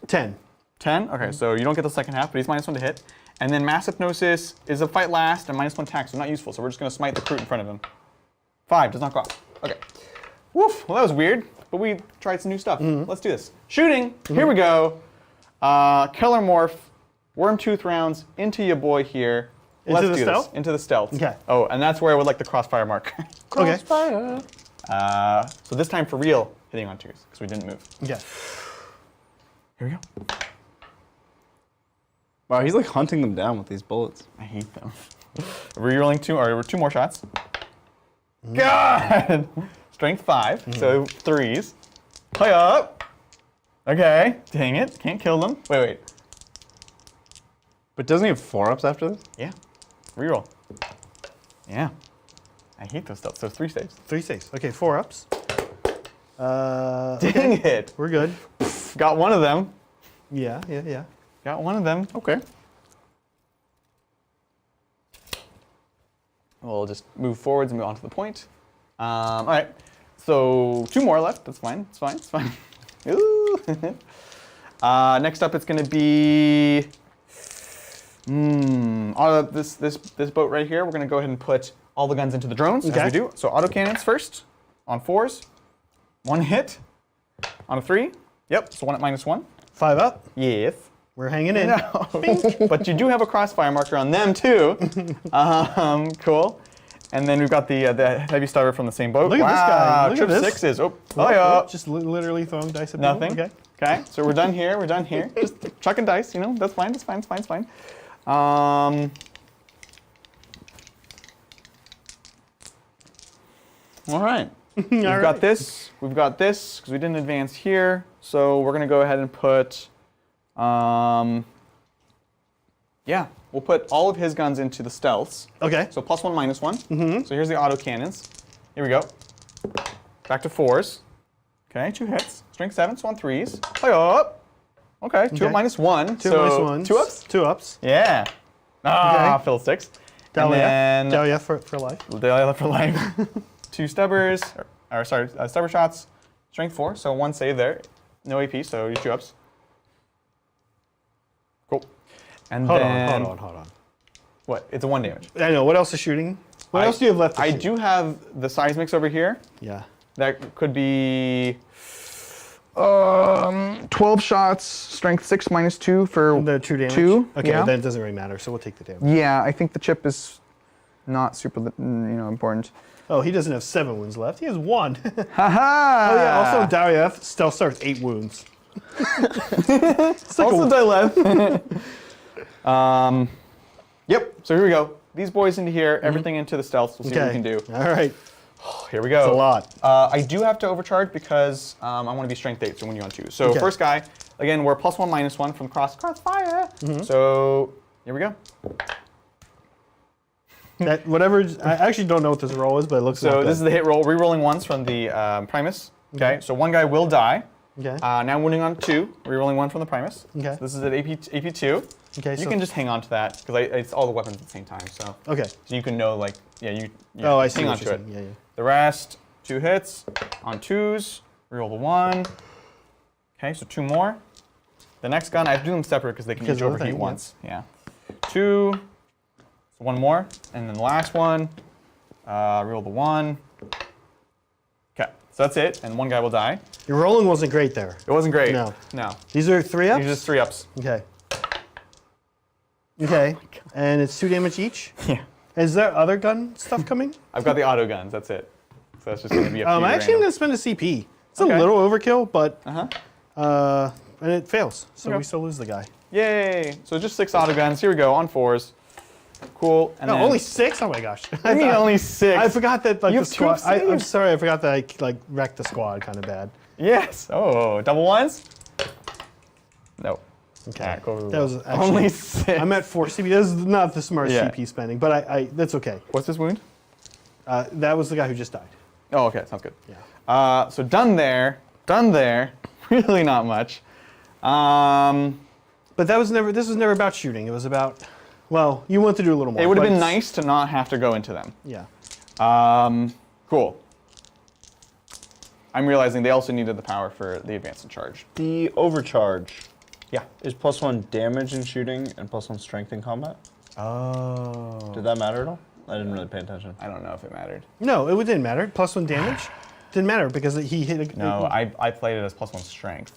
10. 10? Okay, so you don't get the second half, but he's -1 to hit. And then Massive Gnosis is a fight last and -1 attack, so not useful. So we're just going to smite the Kroot in front of him. 5 does not go off. Okay. Woof. Well, that was weird, but we tried some new stuff. Let's do this. Shooting. Here we go. Killer Morph. Wormtooth rounds into your boy here. Into Let's the do stealth? this. Into the stealth. Okay. Oh, and that's where I would like the crossfire marker. Okay. So this time for real, hitting on 2s, because we didn't move. Okay. Here we go. Wow, he's like hunting them down with these bullets. I hate them. Rerolling 2 more shots. God! Strength 5, so 3s. Play up. Okay, dang it, can't kill them. Wait. But doesn't he have 4-ups after this? Yeah, reroll. Yeah, I hate those stuff. So 3 saves. 3 saves. Okay, 4 ups. Dang it! We're good. Got one of them. Yeah. Got one of them. Okay. We'll just move forwards and move on to the point. All right, so 2 more left. That's fine. It's fine. It's fine. Ooh. Next up, it's going to be this boat right here. We're going to go ahead and put all the guns into the drones as Okay. we do. So autocannons first on 4s. 1 hit on a 3. Yep. So 1 at -1. 5 up. Yes. We're hanging in. No. But you do have a crossfire marker on them too. Cool. And then we've got the heavy starter from the same boat. Look at this guy. Look at Trip this. 6s. Oh, Oh, yeah. just literally throwing dice at people. Nothing. Okay. Okay. So we're done here. We're done here. Just chucking dice. You know, that's fine. That's fine. It's fine. It's fine. All right. We've got this. We've got this because we didn't advance here. So we're gonna go ahead and put. Yeah, Yeah, we'll put all of his guns into the stealths. Okay. So +1, -1. So here's the auto cannons. Here we go. Back to 4s. Okay, 2 hits. Strength 7, so on 3s. Play up. Okay, 2 up -1. 2 so -1. 2 ups? 2 ups. Yeah. Ah, Okay. fiddlesticks. Dahlia. And then Dahlia for life. Dahlia for life. 2 stubbers, or sorry, stubber shots. Strength 4, so 1 save there. No AP, so you 2 ups. Cool. And Hold then on. what? It's a 1 damage. I know. What else is shooting? What else do you have left to I shoot? do have the seismics over here. Yeah. That could be 12 shots, strength 6 -2 for The 2 damage? 2. Okay, yeah. then it doesn't really matter, so we'll take the damage. Yeah, I think the chip is not super, important. Oh, he doesn't have 7 wounds left. He has 1. Haha! Oh yeah, also Dahlia stealth starts 8 wounds. It's like Also a, Dahlia. Yep, so here we go. These boys into here, everything into the stealth. We'll see what we can do. All right. Here we go. It's a lot. I do have to overcharge because I want to be strength 8, so when you on 2. So Okay. first guy, again, we're +1, -1 from crossfire. So here we go. That whatever. I actually don't know what this roll is, but it looks. So not this is good. the hit roll, re-rolling ones from the Primus. Okay, so one guy will die. Okay. Now wounding on 2, re-rolling 1 from the Primus. Okay. So this is at AP2. Okay, You so- can just hang on to that because it's all the weapons at the same time. So Okay. so you can know like you Oh, I see hang what on to you're it. saying. Yeah. The rest 2 hits on 2s. Re-roll the 1. Okay, so 2 more. The next gun I have to do them separate because they can Because each of the overheat thing, yeah. once. Yeah. 2. So 1 more, and then the last one. Re-roll the 1. Okay, so that's it, and 1 guy will die. Your rolling wasn't great there. It wasn't great. No. No. These are 3 ups. These are just 3 ups. Okay. Okay. And it's 2 damage each. Yeah. Is there other gun stuff coming? I've got the auto guns. That's it. So that's just gonna be a few I actually am random. gonna spend a CP. It's Okay. a little overkill, but Uh-huh. and it fails, so Okay. we still lose the guy. Yay! So just 6 auto guns. Here we go on 4s. Cool. And No, then, only 6. Oh my gosh! I mean only 6. I forgot that like You the have 2 squad. I'm saves. sorry, I forgot that I like wrecked the squad kind of bad. Yes. Oh, double 1s. No. Okay. Alright, cool. That was actually, only 6. I'm at 4 CP. This is not the smart Yeah. CP spending, but I that's okay. What's this wound? That was the guy who just died. Oh, okay. Sounds good. Yeah. So done there. Done there. Really not much. But that was never. This was never about shooting. It was about. Well, you want to do a little more. It would have but been it's- nice to not have to go into them. Yeah. Cool. I'm realizing they also needed the power for the advance and charge. The overcharge Yeah. is +1 damage in shooting and +1 strength in combat. Oh. Did that matter at all? I didn't really pay attention. I don't know if it mattered. No, it didn't matter. +1 damage didn't matter because he hit a. No, I played it as +1 strength.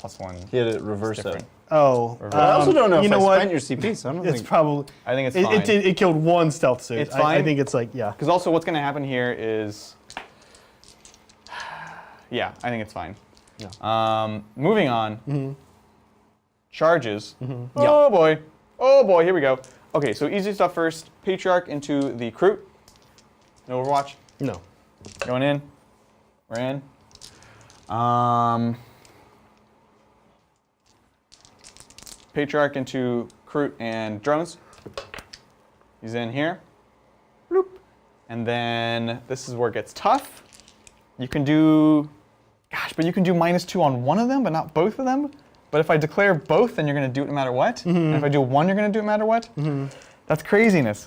+1. He had it reverse it. Different. Oh. I also don't know you if know I what? spent your CP, so I don't It's think. probably. I think it's It, fine. it killed 1 stealth suit. It's I fine. think it's like yeah. Because also what's going to happen here is, yeah, I think it's fine. Yeah. Moving on. Charges. Oh boy. Oh boy, here we go. Okay, so easy stuff first. Patriarch into the Crute. No Overwatch. No. Going in. We're in. Patriarch into Crute and drones. He's in here. Bloop. And then this is where it gets tough. You can do, gosh, but you can do -2 on one of them, but not both of them. But if I declare both, then you're going to do it no matter what. And if I do one, you're going to do it no matter what. That's craziness.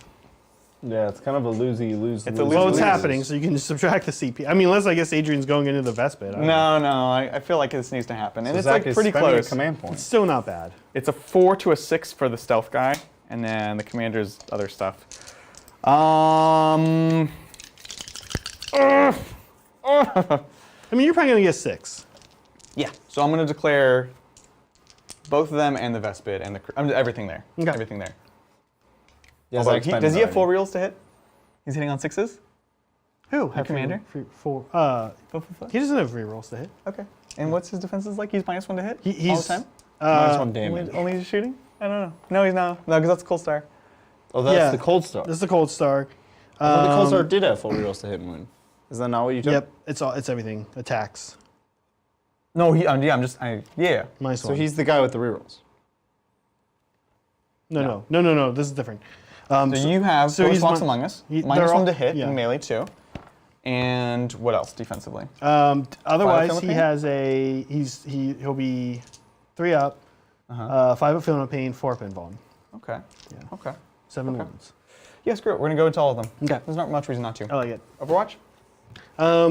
Yeah, it's kind of a lose-lose. It's a Well, it's lose-lose. happening, so you can just subtract the CP. I mean, unless I guess Adrian's going into the Vespid. I don't know. No, I feel like this needs to happen. And it's Zach like is pretty spending close. A command point. It's still not bad. It's a 4 to a 6 for the stealth guy, and then the commander's other stuff. I mean, you're probably gonna get 6. Yeah. So I'm going to declare both of them and the Vespid and everything there. Okay. Everything there. Yeah, Although Zach spent does he have already. 4 reels to hit? He's hitting on 6s? Who? Our commander? Four. Okay. He doesn't have rerolls to hit. And what's his defenses like? He's -1 to hit He's all the time? -1 damage. Only just shooting? I don't know. No, he's not. No, because that's Cold Star. Oh, that's Yeah. the Cold Star. This is the Cold Star. I thought the Cold Star did have full rerolls to hit and wound. Is that not what you took? Yep. It's everything. Attacks. No, yeah, I'm just, yeah. -1. So he's the guy with the rerolls. No. This is different. So you have so Ghost he's Walks mon- Among Us, he- minus they're 1 all- to hit, yeah. and melee 2. And what else defensively? Otherwise, Feel he no pain? has he'll be 3 up, 5 up Feel No Pain, 4 up Invuln, Okay. Yeah. Okay. 7 wounds. Yeah, screw it. We're going to go into all of them. Okay. There's not much reason not to. I like it. Overwatch?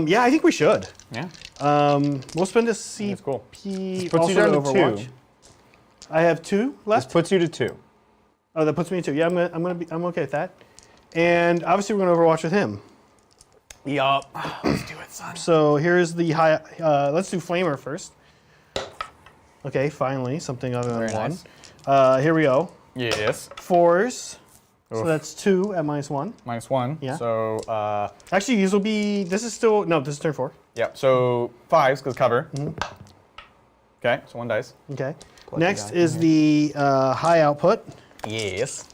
Yeah, I think we should. Yeah. We'll spend a CP It's cool. puts also you down to to Overwatch. 2. I have 2 This left. puts you to 2. Oh, that puts me at 2. Yeah, I'm okay with that. And obviously we're gonna Overwatch with him. Yup. Let's do it, son. So here's the high. Let's do Flamer first. Okay, finally something other than Very 1. nice. Here we go. Yes. 4s. So Oof. that's 2 at -1. Minus 1. Yeah. So, Actually, these will be. This is still no. This is turn 4. yeah. So 5s because cover. Okay. So 1 dice. Okay. Plucky Next guy is from the high output. Yes.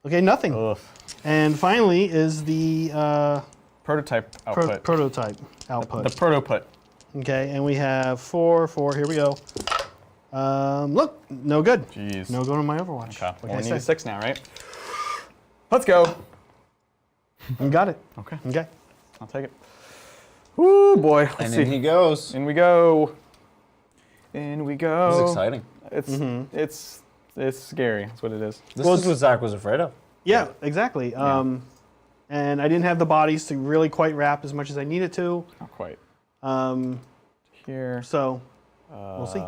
Okay, nothing. Ugh. And finally is the Prototype output. prototype output. The protoput. Okay, and we have 4, 4. Here we go. Look, no good. Jeez. No go to my Overwatch. Okay. What Well, can we I need a say? 6 now, right? Let's go. You got it. Okay. Okay. I'll take it. Woo, boy. Let's And see. in he goes. In we go. In we go. This is exciting. It's scary. That's what it is. This Well, is what Zach was afraid of. Yeah, exactly. And I didn't have the bodies to really quite wrap as much as I needed to. Not quite. Um, Here. so we'll see.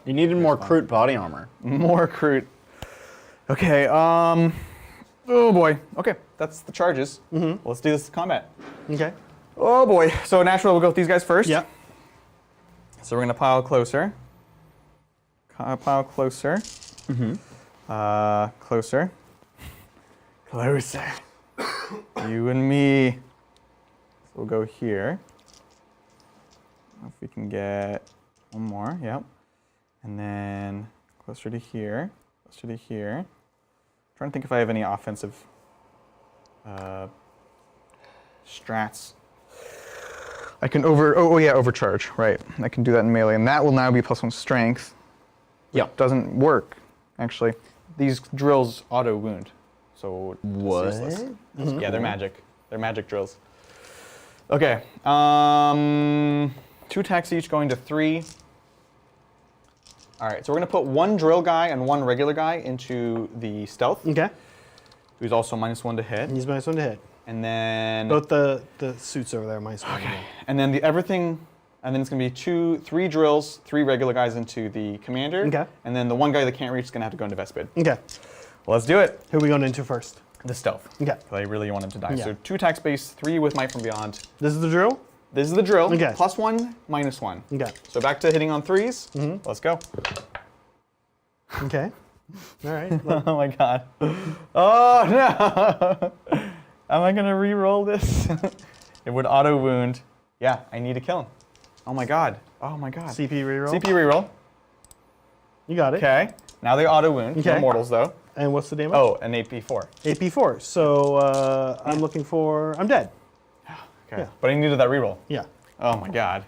You needed more Crute body armor. More Crute. Okay. Oh boy. Okay. That's the charges. Let's do this combat. Okay. Oh boy. So naturally, we'll go with these guys first. Yeah. So we're gonna pile closer. Pile closer. Closer. Closer. You and me. So we'll go here. If we can get one more, yep. And then closer to here, closer to here. Trying to think if I have any offensive strats. I can overcharge, right. I can do that in melee, and that will now be +1 strength. Yeah. Doesn't work, actually. These drills auto wound, so it's What? useless. Yeah, they're magic. They're magic drills. Okay, 2 attacks each going to 3. All right, so we're gonna put 1 drill guy and 1 regular guy into the stealth, Okay. who's also -1 to hit, He's -1 to hit. and then Both the suits over there -1. okay, and then and then it's gonna be 3 drills, 3 regular guys into the commander, Okay. and then the 1 guy that can't reach is gonna have to go into Vespid. Okay. Well, let's do it. Who are we going into first? The stealth. Okay. 'Cause I really want him to die. Yeah. So 2 attack space, 3 with Might from Beyond. This is the drill? This is the drill. Okay. +1, -1. Okay. So back to hitting on 3s. Let's go. Okay. All right. Oh my god. Oh no! Am I gonna re-roll this? It would auto wound. Yeah, I need to kill him. Oh my god. Oh my god. CP reroll. CP reroll. You got it. Okay. Now they auto wound. Okay. No mortals though. And what's the damage? Oh, an AP4. AP4. So I'm looking for. I'm dead. Okay. Yeah. But I needed that reroll. Yeah. Oh my god.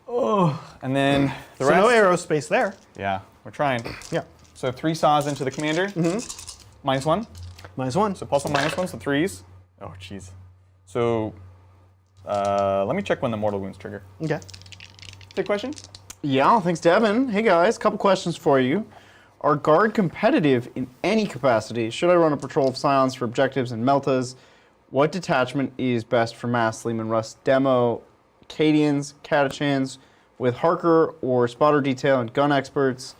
Oh. And then the So rest. no aerospace there. Yeah, we're trying. Yeah. So 3 saws into the commander. -1. -1. So +1, -1, so 3s. Oh, jeez. So, let me check when the mortal wounds trigger. Okay. Good question. Yeah, thanks, Devin. Hey guys, couple questions for you. Are guard competitive in any capacity? Should I run a patrol of Scions for objectives and Meltas? What detachment is best for mass Lehman Russ demo? Cadians, Catachans with Harker or spotter detail and gun experts?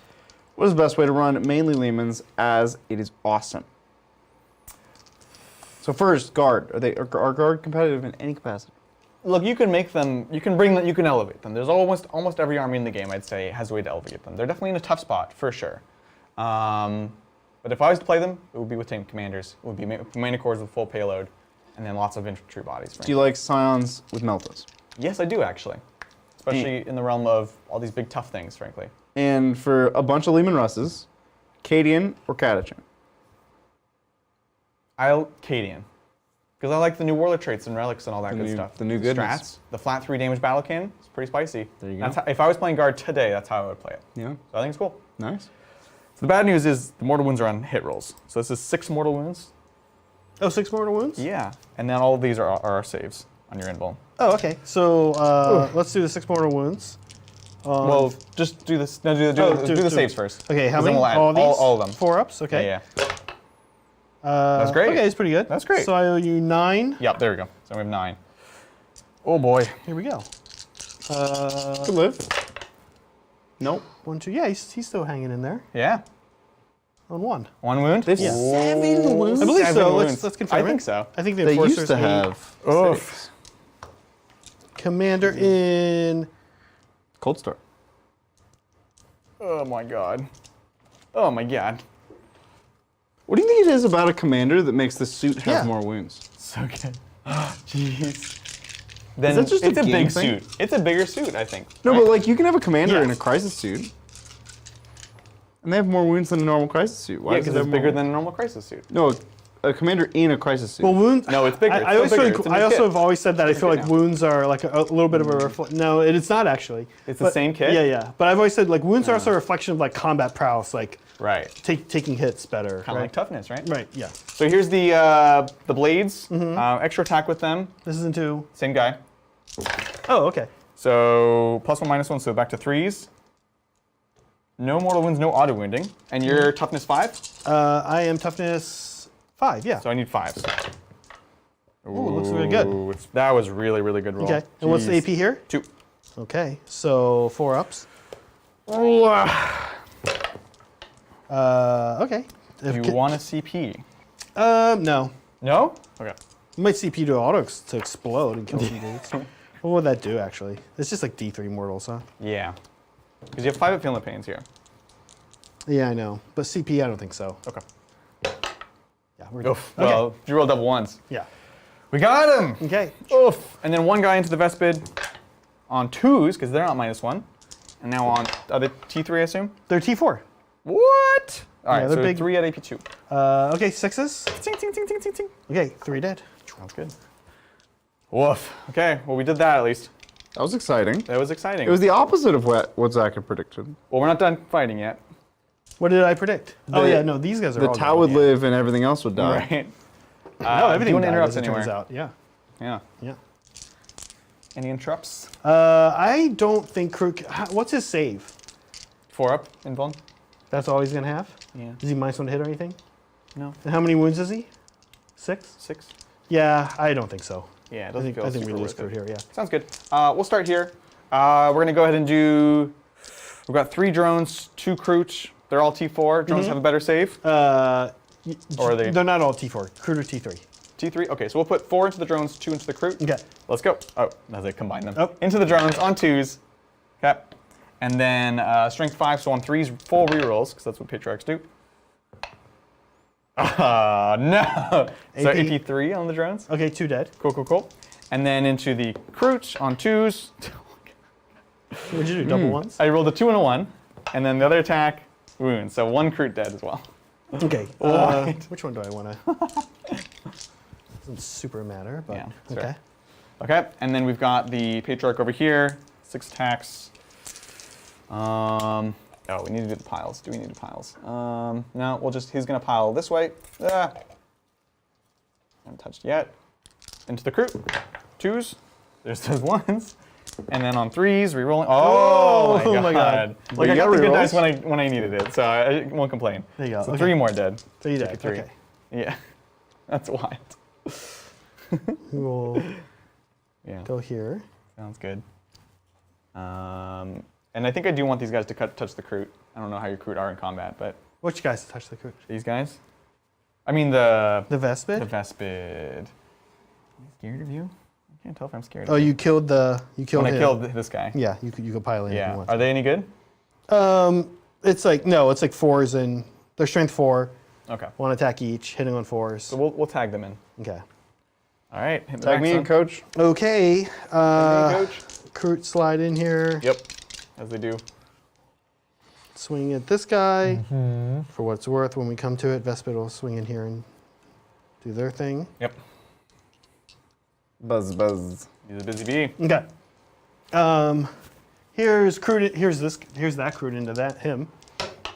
What is the best way to run mainly Lehmans as it is awesome? So first, guard. Are guard competitive in any capacity? Look, you can make them, you can bring them, you can elevate them. There's almost every army in the game, I'd say, has a way to elevate them. They're definitely in a tough spot, for sure. But if I was to play them, it would be with tank commanders. It would be commander corps with full payload, and then lots of infantry bodies. Do you like Scions with Meltas? Yes, I do, actually. Especially in the realm of all these big tough things, frankly. And for a bunch of Lehman Russes, Cadian or Catachan? Cadian. Because I like the new warlord traits and relics and all that good stuff. the new goodness. Strats, the flat 3 damage battle cannon, it's pretty spicy. There you That's go. how, if I was playing guard today, that's how I would play it. Yeah. So I think it's cool. Nice. So the bad news is the mortal wounds are on hit rolls. So this is 6 mortal wounds. Oh, 6 mortal wounds? Yeah. And then all of these are our saves on your invul. Oh, okay. So let's do the 6 mortal wounds. Well, just do this. No, do the saves first. Okay, how 'Cause then many? we'll add All these? all of them. 4 ups, okay. Yeah, yeah. That's great. Okay, it's pretty good. That's great. So I owe you 9. Yep, there we go. So we have 9. Oh boy. Here we go. Good live. Nope. 1, 2. Yeah, he's still hanging in there Yeah. on 1. 1 wound? They have Yeah. 7 wounds. I believe 7 so. wounds. Let's confirm I it. think so. I think the They enforcers used to 8. have Oof. 6. Commander in. Cold Start. Oh my god. Oh my god. What do you think it is about a commander that makes the suit have Yeah. more wounds? So good. Jeez. Then that just a it's a game big thing? suit. It's a bigger suit, I think. No, right? but like you can have a commander in a Yes. crisis suit, and they have more wounds than a normal crisis suit. Why Yeah, does it because have it's bigger more? than a normal crisis suit. No, a commander in a crisis suit. Well, wounds. No, it's bigger. It's I still always bigger. feel like, It's in I the also kit. have always said that I feel kit like now. wounds are like a little bit of a reflection. No, it's not actually. It's the same kit? Yeah, yeah. But I've always said like wounds are also a reflection of like combat prowess, like Right. taking hits better. Kind of right? like toughness, right? Right. Yeah. So here's the blades. Extra attack with them. This is into. Same guy. Oh, okay. So +1, -1, so back to 3s. No mortal wounds, no auto wounding. And your toughness 5? I am toughness 5. Yeah. So I need 5s. Ooh, it looks really good. That was really, really good roll. Okay. And what's the Jeez. AP here? 2. Okay. So 4 ups. Okay. Do you want a CP? No. No? Okay. You might CP to auto to explode and kill some dudes. What would that do actually? It's just like D3 mortals, huh? Yeah. Because you have 5 at Feeling the Pains here. Yeah, I know. But CP, I don't think so. Okay. Yeah, we're good. Oof. Well, you rolled double ones. Yeah. We got him! Okay. Oof. And then one guy into the Vespid on 2s, because they're not -1. And now on, are they T3, I assume? They're T4. What? All right, they're so big. 3 at AP2. Okay, 6s. Ting, ting, ting, ting, ting, ting. Okay, 3 dead. Sounds good. Woof. Okay, well, we did that at least. That was exciting. That was exciting. It was the opposite of what Zach had predicted. Well, we're not done fighting yet. What did I predict? Oh The- yeah, no, these guys are The all Tau gone. would live and everything else would die. Right. No, everything do you want to died, interrupt as it anywhere? turns out. Yeah. Yeah. Yeah. Any interrupts? I don't think Crook. What's his save? 4 up, invuln? That's all he's gonna have. Yeah. Does he -1 to hit or anything? No. And how many wounds is he? 6. 6? Yeah, I don't think so. Yeah, it I doesn't think feel we super lose worth Crook it. here. Yeah. Sounds good. We'll start here. We're going to go ahead and do... We've got 3 drones, 2 Kroot. They're all T4. Drones have a better save. Or are they... They're not all T4. Crook are T3. T3? Okay, so we'll put 4 into the drones, 2 into the Kroot. Okay. Let's go. Oh, as I combine them. Oh. Into the drones on 2s. Okay. And then strength 5, so on 3s, full rerolls, because that's what patriarchs do. No. So AP. AP3 on the drones. Okay, 2 dead. Cool, cool, cool. And then into the Kroot on 2s. What did you do? Double ones? I rolled a 2 and a 1. And then the other attack, wounds. So 1 Kroot dead as well. Okay. Right. Which one do I want to? Doesn't super matter, but Yeah, that's okay. fair. Okay, and then we've got the patriarch over here. 6 attacks. Oh, we need to do the piles. Do we need the piles? No, we'll just, he's gonna pile this way. Haven't touched yet. Into the Kroot. 2s. There's those 1s. And then on 3s, rerolling. Oh, my god. But Like you I got got the good rerolls? dice when I needed it, so I won't complain. There you go, So okay. 3 more dead. 3 dead. 3. Okay. Yeah. That's wild. We will Yeah. go here. Sounds good. And I think I do want these guys to touch the Kroot. I don't know how your Kroot are in combat, but Which guys touch the Kroot? these guys? I mean the The Vespid? Vespid. Am I scared of you? I can't tell if I'm scared Oh, of you. you killed him. When I killed this guy. Yeah, you could pile in if you Yeah. want. Are they any good? It's like 4s and they're strength 4, Okay. 1 attack each, hitting on 4s. So we'll tag them in. Okay. All right. Hit the Tag back, me son. in, coach. Okay. Tag me in, coach. Kroot slide in here. Yep. As they do. Swing at this guy. For what it's worth, when we come to it, Vespid will swing in here and do their thing. Yep. Buzz, buzz. He's a busy bee. Okay. Here's Kroot. Here's that Kroot into him.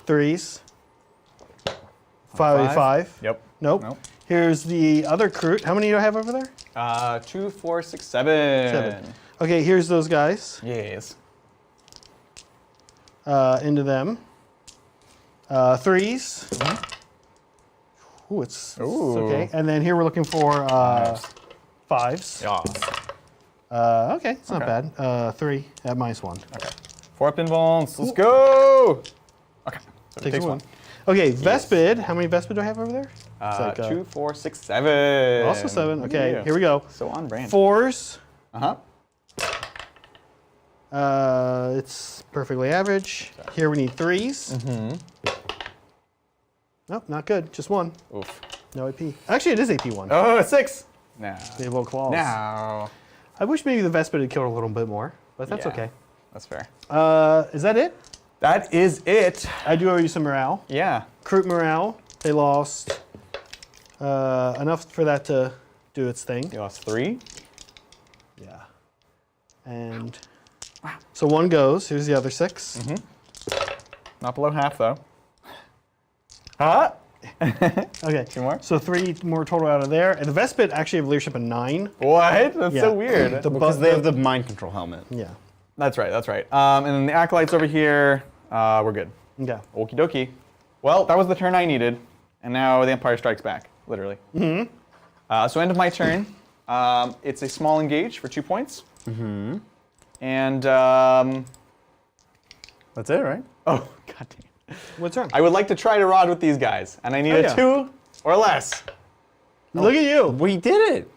3s. 5. Yep. Nope. Nope. Here's the other Kroot. How many do I have over there? 2, 4, 6, 7. Okay, here's those guys. Yes. Into them. 3s. Ooh, it's okay. And then here we're looking for 5s. Yeah. Okay, it's not bad. 3 at -1. Okay. 4 up invulns. Let's go. Okay. So it Takes takes one. 1. Okay, Vespid. How many Vespid do I have over there? It's like, 2, 4, 6, 7. Also 7. Look at Okay, you. here we go. So on brand. 4s. Uh-huh. It's perfectly average. Here we need 3s. Nope, not good. Just 1. Oof. No AP. Actually, it is AP1. Oh, 6. No. They have little claws. No. I wish maybe the Vespid had killed a little bit more, but that's Yeah. okay. That's fair. Is that it? That is it. I do owe you some morale. Yeah. Kroot morale. They lost enough for that to do its thing. You lost 3. Yeah. And so 1 goes. Here's the other 6. Not below half, though. Huh? Okay. 2 more? So 3 more total out of there. And the Vespid actually have leadership of 9. What? That's Yeah. so weird. Because they have the mind control helmet. Yeah. That's right, that's right. And then the Acolytes over here, we're good. Okay. Okie dokie. Well, that was the turn I needed, and now the Empire strikes back, literally. So end of my turn. It's a small engage for 2 points. And, That's it, right? oh, god damn. What's wrong? I would like to try to rod with these guys, and I need a yeah. 2 or less. Look at you. We did it.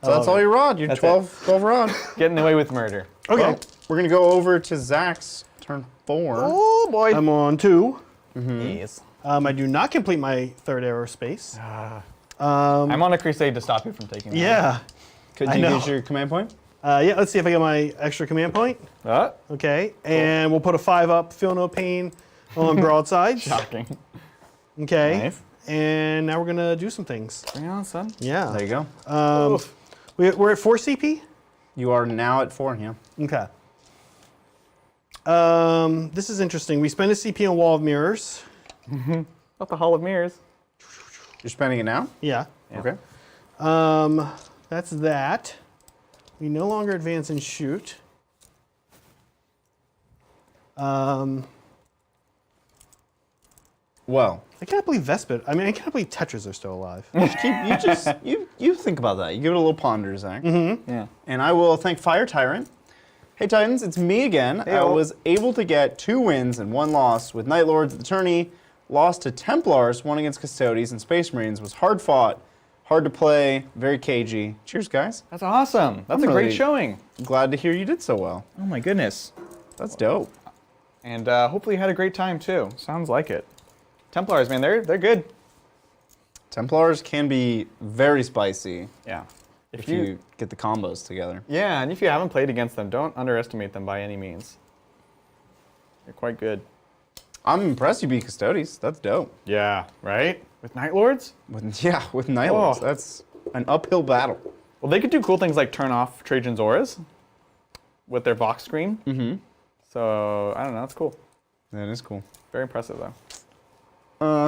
So that's all your rod. You're That's 12 rod. Getting away with murder. Okay. Well, we're going to go over to Zach's turn 4. Oh, boy. I'm on 2. Yes. I do not complete my 3rd aerospace. I'm on a crusade to stop you from taking that. Yeah. Could I you know. use your command point? Yeah, let's see if I get my extra command point. Okay. And we'll put a 5 up, feel no pain on broadsides. Shocking. Okay. Nice. And now we're going to do some things. Bring it on, son. Yeah. There you go. Oof. We're at 4 CP? You are now at 4, yeah. Okay. This is interesting. We spend a CP on Wall of Mirrors. Not the Hall of Mirrors. You're spending it now? Yeah. Yeah. Okay. That's that. We no longer advance and shoot. Well, I can't believe Vespid. I mean, I can't believe Tetras are still alive. you think about that. You give it a little ponder, Zach. Yeah. And I will thank Fire Tyrant. Hey Titans, it's me again. I Hey-o. was able to get 2 wins and 1 loss with Night Lords at the tourney. Lost to Templars, 1 against Custodies, and Space Marines. Was hard fought, hard to play, very cagey. Cheers, guys. That's awesome. That's I'm a great really- showing. Glad to hear you did so well. Oh my goodness. That's dope. And hopefully you had a great time too. Sounds like it. Templars, man, they're good. Templars can be very spicy Yeah. if you get the combos together. Yeah, and if you haven't played against them, don't underestimate them by any means. They're quite good. I'm impressed you beat Custodies. That's dope. Yeah, right? With Night Lords? With Night Lords. Oh. That's an uphill battle. Well, they could do cool things like turn off Trajan's auras with their Vox screen. So, I don't know, that's cool. That is cool. Very impressive though.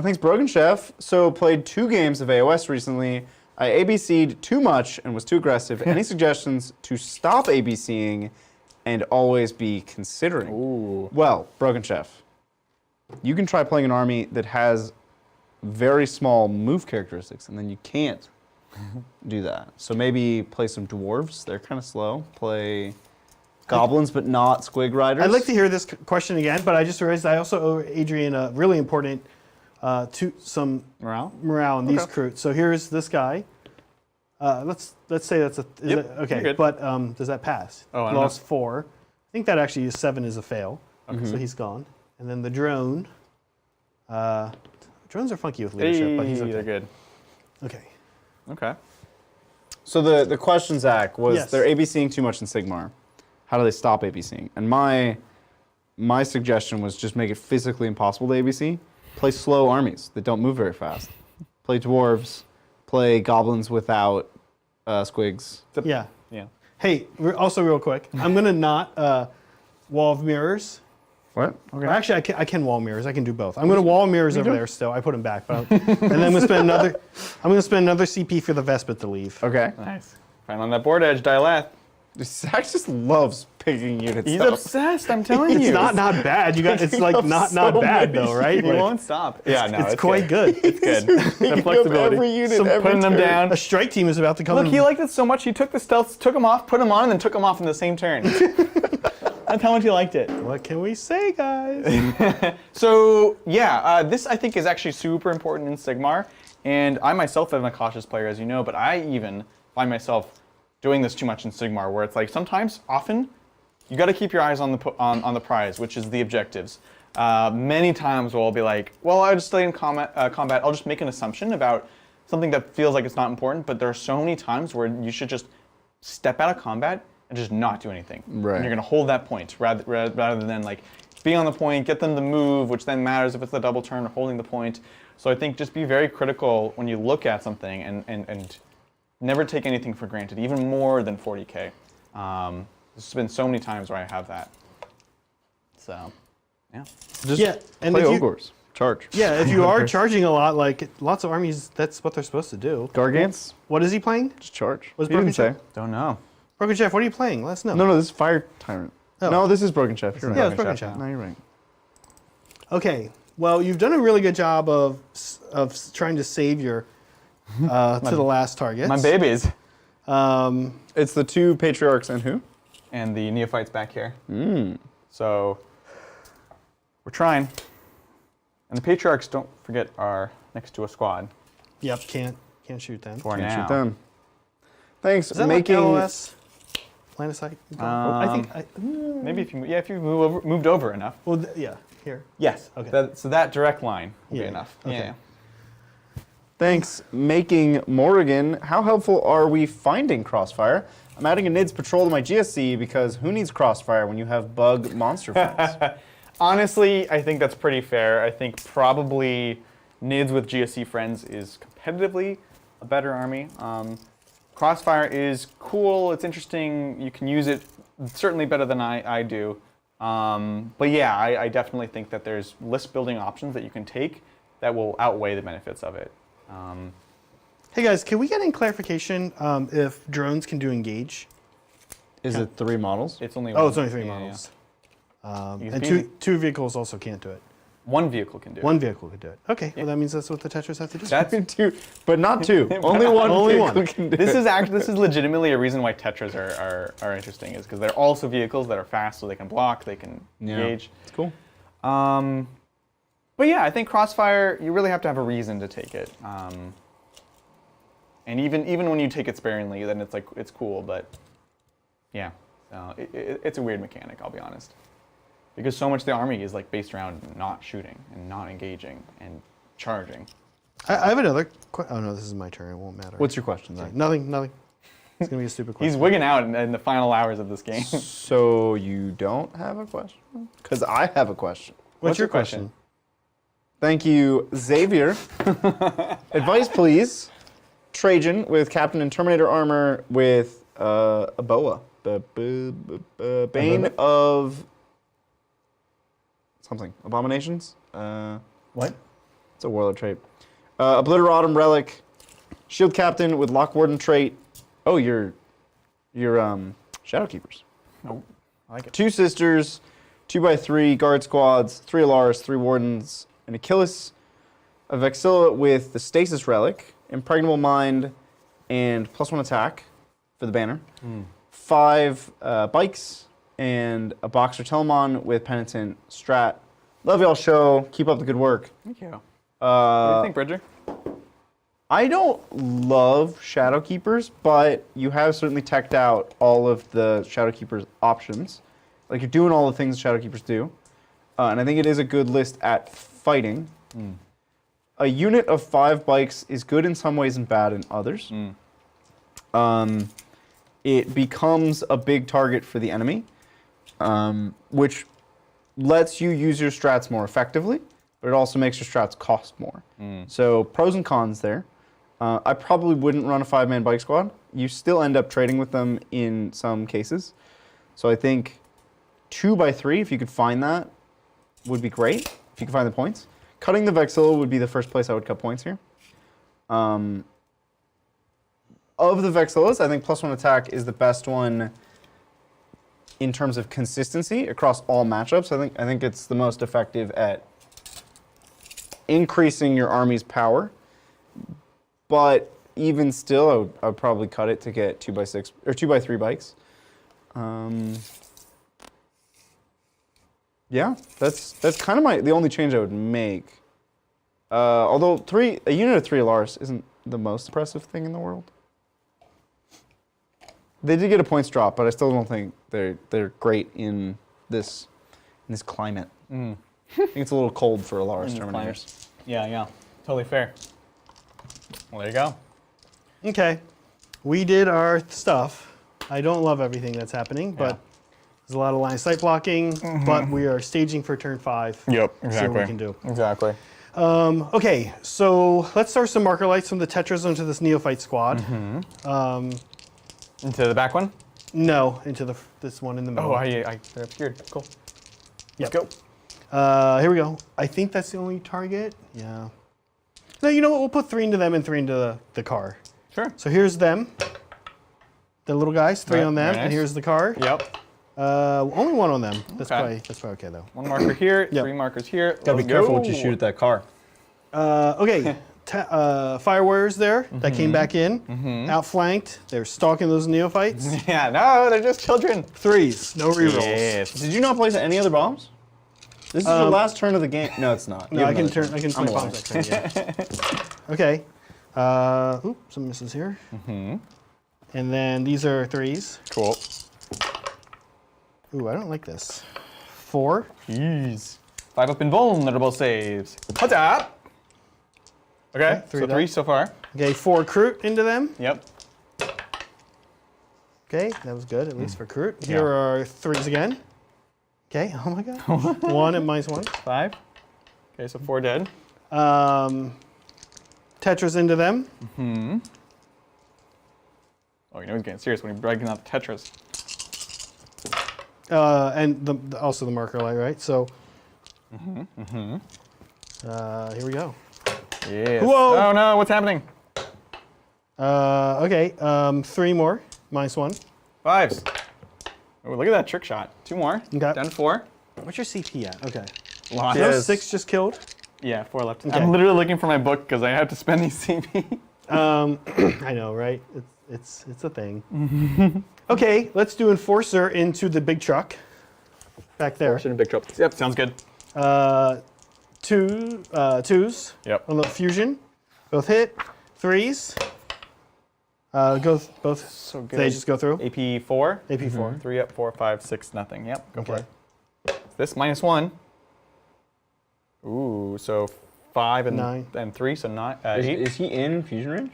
Thanks, Brogan Chef. So played 2 games of AOS recently. I ABC'd too much and was too aggressive. Any suggestions to stop ABCing and always be considering? Ooh. Well, Brogan Chef, you can try playing an army that has very small move characteristics, and then you can't do that. So maybe play some dwarves. They're kind of slow. Play goblins, but not squig riders. I'd like to hear this question again, but I just realized I also owe Adrian a really important some morale in these Okay. Kroot. So here's this guy. Let's say that's a Yep, okay. you're good. But does that pass? Oh, I don't Lost 4. I think that actually is 7 is a fail. So he's gone. And then the drone. Drones are funky with leadership, but he's okay. They're good. Okay. Okay. So the question, Zach, was Yes. they're ABCing too much in Sigmar. How do they stop ABCing? And my suggestion was just make it physically impossible to ABC. Play slow armies that don't move very fast. Play dwarves. Play goblins without squigs. Yeah. Yeah. Hey, also real quick, I'm gonna not Wall of Mirrors What? Okay. Actually, I can wall mirrors. I can do both. I'm going to wall mirrors over there still. I put them back, but and then I'm going to spend another. I'm going to spend another CP for the Vespet to leave. Okay. Nice. Find on that board edge, Dialeth. Zach just loves picking units. He's up. obsessed. I'm telling you. It's not bad. You got. It's like up not so bad many though, right? He Like, won't stop. Yeah, no, it's quite good. It's good. The Picking up flexibility. every unit, Some every putting them turn. down. A strike team is about to come. Look, in. he liked it so much he took the stealth, took them off, put them on, and then took them off in the same turn. That's how much he liked it. What can we say, guys? So yeah, this I think is actually super important in Sigmar, and I myself am a cautious player, as you know, but I even find myself doing this too much in Sigmar, where it's like sometimes, often, you got to keep your eyes on the prize, which is the objectives. Many times we'll be like, well, I'll just stay in combat. I'll just make an assumption about something that feels like it's not important, but there are so many times where you should just step out of combat and just not do anything. Right. And you're going to hold that point rather than like be on the point, get them to move, which then matters if it's the double turn or holding the point. So I think just be very critical when you look at something and never take anything for granted, even more than 40k. There's been so many times where I have that. So, yeah. Just and play if you, Ogres. Charge. yeah, if you are charging a lot, like lots of armies, that's what they're supposed to do. Gargants. What is he playing? Just charge. What's He didn't Broken say. Chef? Don't know. Broken Chef, what are you playing? Let us know. No, this is Fire Tyrant. Oh. No, this is Broken Chef. You're Yeah, right. it's Broken Chef. No, you're right. Okay. Well, you've done a really good job of trying to save your to the last target. My babies. It's the two patriarchs and who? And the neophytes back here. So, we're trying. And the patriarchs, don't forget, are next to a squad. Yep. Can't shoot them. For Can't now. shoot them. Thanks. Is that making like LOS? Line of sight? I think. Maybe if you moved over enough. Well, yeah. Here. Yes. Okay. So that direct line will be Yeah. enough. Okay. Yeah. Thanks, Making Morrigan. How helpful are we finding Crossfire? I'm adding a NIDS patrol to my GSC because who needs Crossfire when you have bug monster friends? Honestly, I think that's pretty fair. I think probably NIDS with GSC friends is competitively a better army. Crossfire is cool. It's interesting. You can use it certainly better than I do. But yeah, I definitely think that there's list building options that you can take that will outweigh the benefits of it. Hey guys, can we get in clarification if drones can do engage? Is it 3 models? It's only Oh, one. it's only 3 Yeah, models. You And can two vehicles also can't do it. One vehicle can do it. One vehicle could do it. Okay, well that means that's what the Tetris have to do. That's Two, but not two. Only one. Only vehicle one. Can do this it. is legitimately a reason why Tetras are interesting, is because they're also vehicles that are fast, so they can block, they can engage. It's cool. But yeah, I think Crossfire, you really have to have a reason to take it. And even when you take it sparingly, then it's cool. But yeah, so it's a weird mechanic, I'll be honest, because so much of the army is like based around not shooting and not engaging and charging. I have another. Oh no, this is my turn. It won't matter. What's your question, Zach? Nothing. It's gonna be a stupid question. He's wigging out in the final hours of this game. So you don't have a question? Because I have a question. What's your question? Thank you, Xavier. Advice, please. Trajan with Captain and Terminator armor with a boa. Bane of something. Abominations? What? It's a warlord trait. Obliteratum relic. Shield Captain with Lock Warden trait. Oh, you're Shadow Keepers. Oh, I like it. 2 sisters, 2x3 guard squads, 3 Alaris, 3 wardens, an Achilles, a Vexilla with the Stasis Relic, Impregnable Mind, and +1 attack for the banner. 5 bikes, and a Boxer Telemon with Penitent Strat. Love y'all show. Keep up the good work. Thank you. What do you think, Bridger? I don't love Shadow Keepers, but you have certainly teched out all of the Shadow Keepers options. Like, you're doing all the things Shadow Keepers do. And I think it is a good list at fighting. A unit of 5 bikes is good in some ways and bad in others. It becomes a big target for the enemy, which lets you use your strats more effectively, but it also makes your strats cost more. So pros and cons there. I probably wouldn't run a 5-man bike squad. You still end up trading with them in some cases. So I think 2x3, if you could find that, would be great if you can find the points. Cutting the Vexilla would be the first place I would cut points here. Of the Vexillas, I think +1 attack is the best one in terms of consistency across all matchups. I think it's the most effective at increasing your army's power. But even still, I would probably cut it to get 2x6 or 2x3 bikes. Yeah, that's kind of the only change I would make. Although a unit of 3 Alaris isn't the most impressive thing in the world. They did get a points drop, but I still don't think they're great in this climate. I think it's a little cold for Alaris Terminators. Yeah, totally fair. Well, there you go. Okay, we did our stuff. I don't love everything that's happening, but there's a lot of line of sight blocking, but we are staging for turn 5. Yep, See what exactly. we can do. Exactly. Okay, so let's start some marker lights from the Tetras into this Neophyte squad. Into the back one? No, into this one in the middle. Oh, they're appeared. Cool. Yep. Let's go. Here we go. I think that's the only target. Yeah. No, you know what? We'll put 3 into them and 3 into the car. Sure. So here's them. The little guys, 3 Right, on them, very and nice. here's the car. Yep. Only 1 on them. That's Okay. probably okay though. 1 marker here, Yep. 3 markers here. Gotta be Let's careful go. what you shoot at that car. Okay. Fire warriors there that came back in, outflanked. They're stalking those neophytes. Yeah, no, they're just children. 3s, no rerolls. Yes. Did you not place any other bombs? This is the last turn of the game. No, it's not. No, I can turn. I can swing bombs that turn. Yeah. Okay. Oops, some misses here. And then these are 3s. Cool. Ooh, I don't like this. 4. Jeez. 5 up invulnerable saves. What's up? Okay, three so down. 3 so far. Okay, 4 Kroot into them. Yep. Okay, that was good, at least for Kroot. Yeah. Here are 3s again. Okay, oh my god. 1 and -1. 5. Okay, so 4 dead. Tetras into them. Oh, you know he's getting serious when he's breaking out the Tetras. And also the marker light, right? So, here we go. Yes. Whoa! Oh no, what's happening? Okay, 3 more, -1. 5s. Oh, look at that trick shot. 2 more. Okay. Down to 4. What's your CP at? Okay. Lost. Those 6 just killed. Yeah, 4 left. Okay. I'm literally looking for my book because I have to spend these CP. I know, right? It's a thing. Okay, let's do Enforcer into the big truck. Back there. In big trouble. Yep, sounds good. 2s. Yep. On the fusion. Both hit. 3s. Go both. So good. They just go through. AP 4. AP 4. 3 up, 4, 5, 6, nothing. Yep, go for Okay. it. This -1. Ooh, so 5 and 9. and 3, so not 8. Is he in fusion range?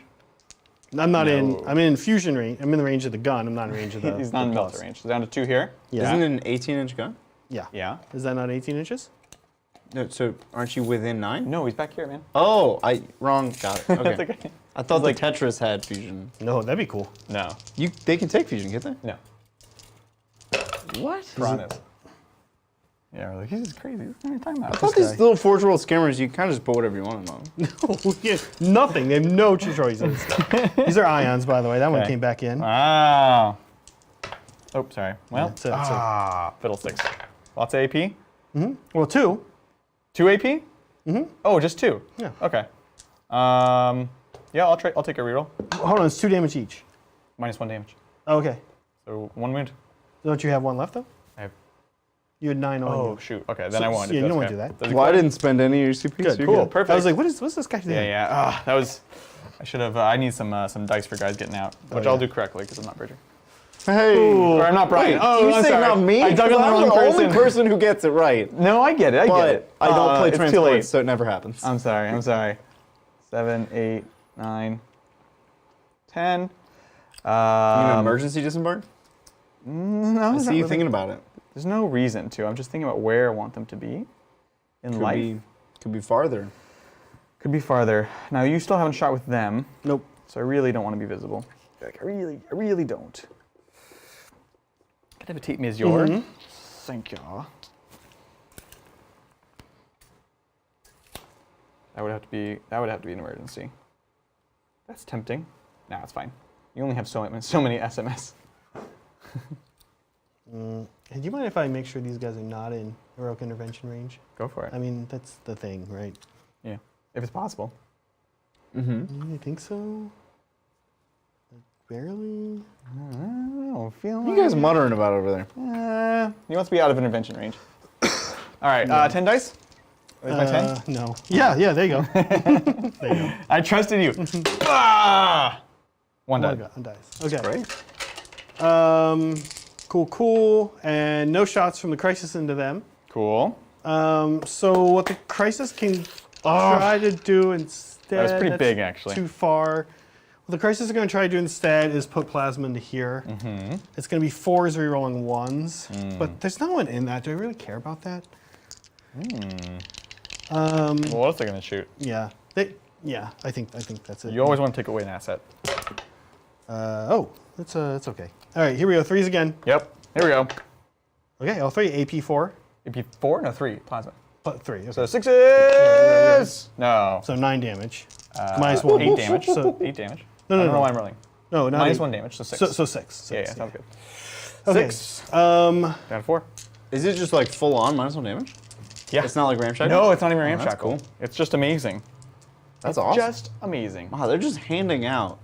I'm not in. No. I'm in fusion range. I'm in the range of the gun. I'm not in range of the. He's not in the military range. So down to 2 here. Yeah. Isn't it an 18-inch gun? Yeah. Yeah. Is that not 18 inches? No, so aren't you within 9? No, he's back here, man. Oh, wrong. Got it. Okay. That's okay. I thought the Tetris had fusion. No, that'd be cool. No. They can take fusion, can't they? No. What? Piranhas. Yeah, we're like, he's just crazy. What are you talking I about? thought This these guy. little Forge World scammers, you kind of just put whatever you want on them. Oh, yeah, nothing. They have no choices. These are ions, by the way. That one Okay. came back in. Wow. Oh, sorry. Well, That's it. fiddlesticks. Lots of AP? Well, 2. 2 AP? Oh, just 2? Yeah. Okay. Yeah, I'll take a reroll. Hold on, it's 2 damage each. -1 damage. Oh, okay. So 1 wound. Don't you have 1 left though? I have. You had 9 on Oh you. shoot. Okay, then I won't. Yeah, you don't okay. want to do that. Does it Well, I quit? didn't spend any of your CP. Good, so you're Cool. good. Perfect. I was like, what's this guy doing? Yeah, yeah. That was. I should have. I need some dice for guys getting out, which yeah. I'll do correctly because I'm not Bridger. Hey. Or I'm not Brian. Wait, Oh, you I'm say sorry. not me? I dug on the 'Cause wrong I'm the person. only person who gets it right. No, I get it. I get But it. I don't play It's too late. transports, so it never happens. I'm sorry. I'm sorry. 7, 8, 9, 10. You an Um, emergency disembark? no, I there's see not you really- thinking about it. There's no reason to. I'm just thinking about where I want them to be in life. Could be farther. Could be farther. Now you still haven't shot with them, Nope. so I really don't want to be visible. Like, I really don't. Can I have a tape me as your? Thank you. That would have to be an emergency. That's tempting. Nah, it's fine. You only have so many SMS. Do you mind if I make sure these guys are not in heroic intervention range? Go for it. I mean, that's the thing, right? Yeah, if it's possible. I think so. Barely. I don't feel What are you guys muttering about over there? He wants to be out of intervention range. All right, 10 dice? Is my 10? No. Yeah, there you go. There you go. I trusted you. Ah! One die. One dice. Okay. Great. Cool. And no shots from the crisis into them. Cool. So what the crisis can try to do instead... That was pretty big, actually. Too far. What the crisis is going to try to do instead is put plasma into here. It's going to be 4s rerolling 1s. But there's no one in that. Do I really care about that? Well, what else are they going to shoot? Yeah. I think that's it. You always want to take away an asset. It's okay. All right, here we go. 3s again. Yep. Here we go. Okay, all 3. AP4. It'd be 4? No, 3. Plasma. 3. Okay. So 6s! No. So 9 damage. Minus 1. 8 damage. So 8 damage. No, I don't know no. why I'm rolling. No, not Minus 8. 1 damage, so 6. So 6. Yeah, sounds good. Okay. 6. Um, Down to 4. Is it just like full on -1 damage? Yeah. It's not like ramshackle? No, it's not even that's ramshackle. cool. It's just amazing. That's It's awesome. just amazing. Wow, they're just handing out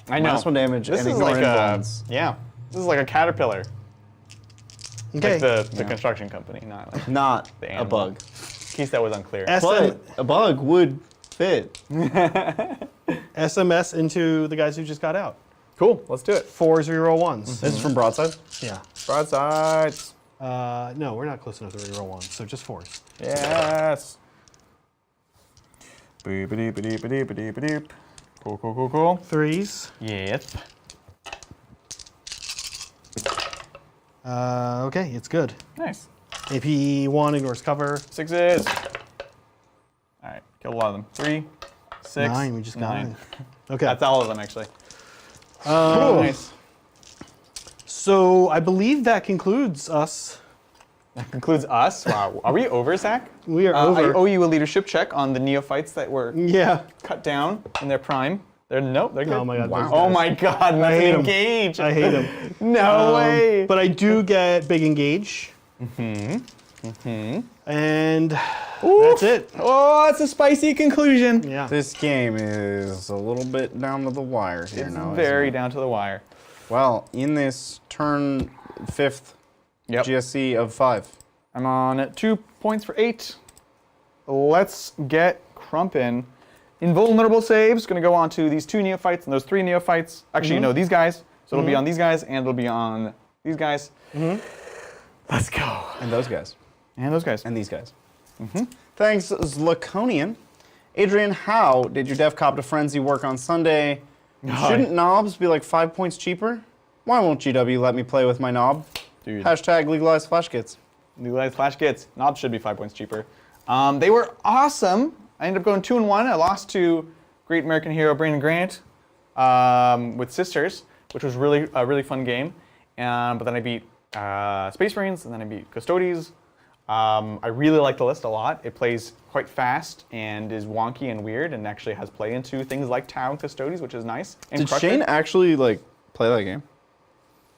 I know. -1 damage This and is ignoring like a invulns. yeah. This is like a caterpillar, okay. like the construction company, not like Not the a animal. bug. In case that was unclear. But a bug would fit. SMS into the guys who just got out. Cool. Let's do it. 4s reroll 1s. This is from Broadside? Yeah. Broadsides. No, we're not close enough to reroll 1s, so just 4s. Yes. Boop-a-doop-a-doop-a-doop-a-doop-a-doop. Cool. 3s. Yep. Okay, it's good. Nice. AP1 ignores cover. 6s. All right. Kill a lot of them. 3, 6, 9, we just got 9. 9. Okay. That's all of them, actually. Nice. So I believe that concludes us. That concludes us. Wow. Are we over, Zach? We are I over. owe you a leadership check on the neophytes that were Yeah. cut down in their prime. They're good. Oh my god. Wow. those Oh guys. my god, I hate 'em. engage. I hate them. No way. But I do get big engage. And that's it. Oh, it's a spicy conclusion. Yeah. This game is a little bit down to the wire here It's now. isn't very it? down to the wire. Well, in this turn 5th Yep. GSC of 5. I'm on 2 points for 8. Let's get Crumpin. Invulnerable saves. Going to go on to these 2 neophytes and those 3 neophytes. Actually, no, these guys. So it'll be on these guys and it'll be on these guys. Let's go. And those guys. And those guys. And these guys. Thanks, Zlaconian. Adrian, how did your DevCop to Frenzy work on Sunday? Shouldn't knobs be like 5 points cheaper? Why won't GW let me play with my knob? Dude. Hashtag legalize flash kits. Legalized flash kits. Knobs should be 5 points cheaper. They were awesome. I ended up going 2-1. I lost to Great American Hero Brandon Grant with Sisters, which was a really fun game. But then I beat Space Marines, and then I beat Custodes. I really like the list a lot. It plays quite fast and is wonky and weird, and actually has play into things like Tau and Custodes, which is nice. And Did Crusher. Shane actually like play that game?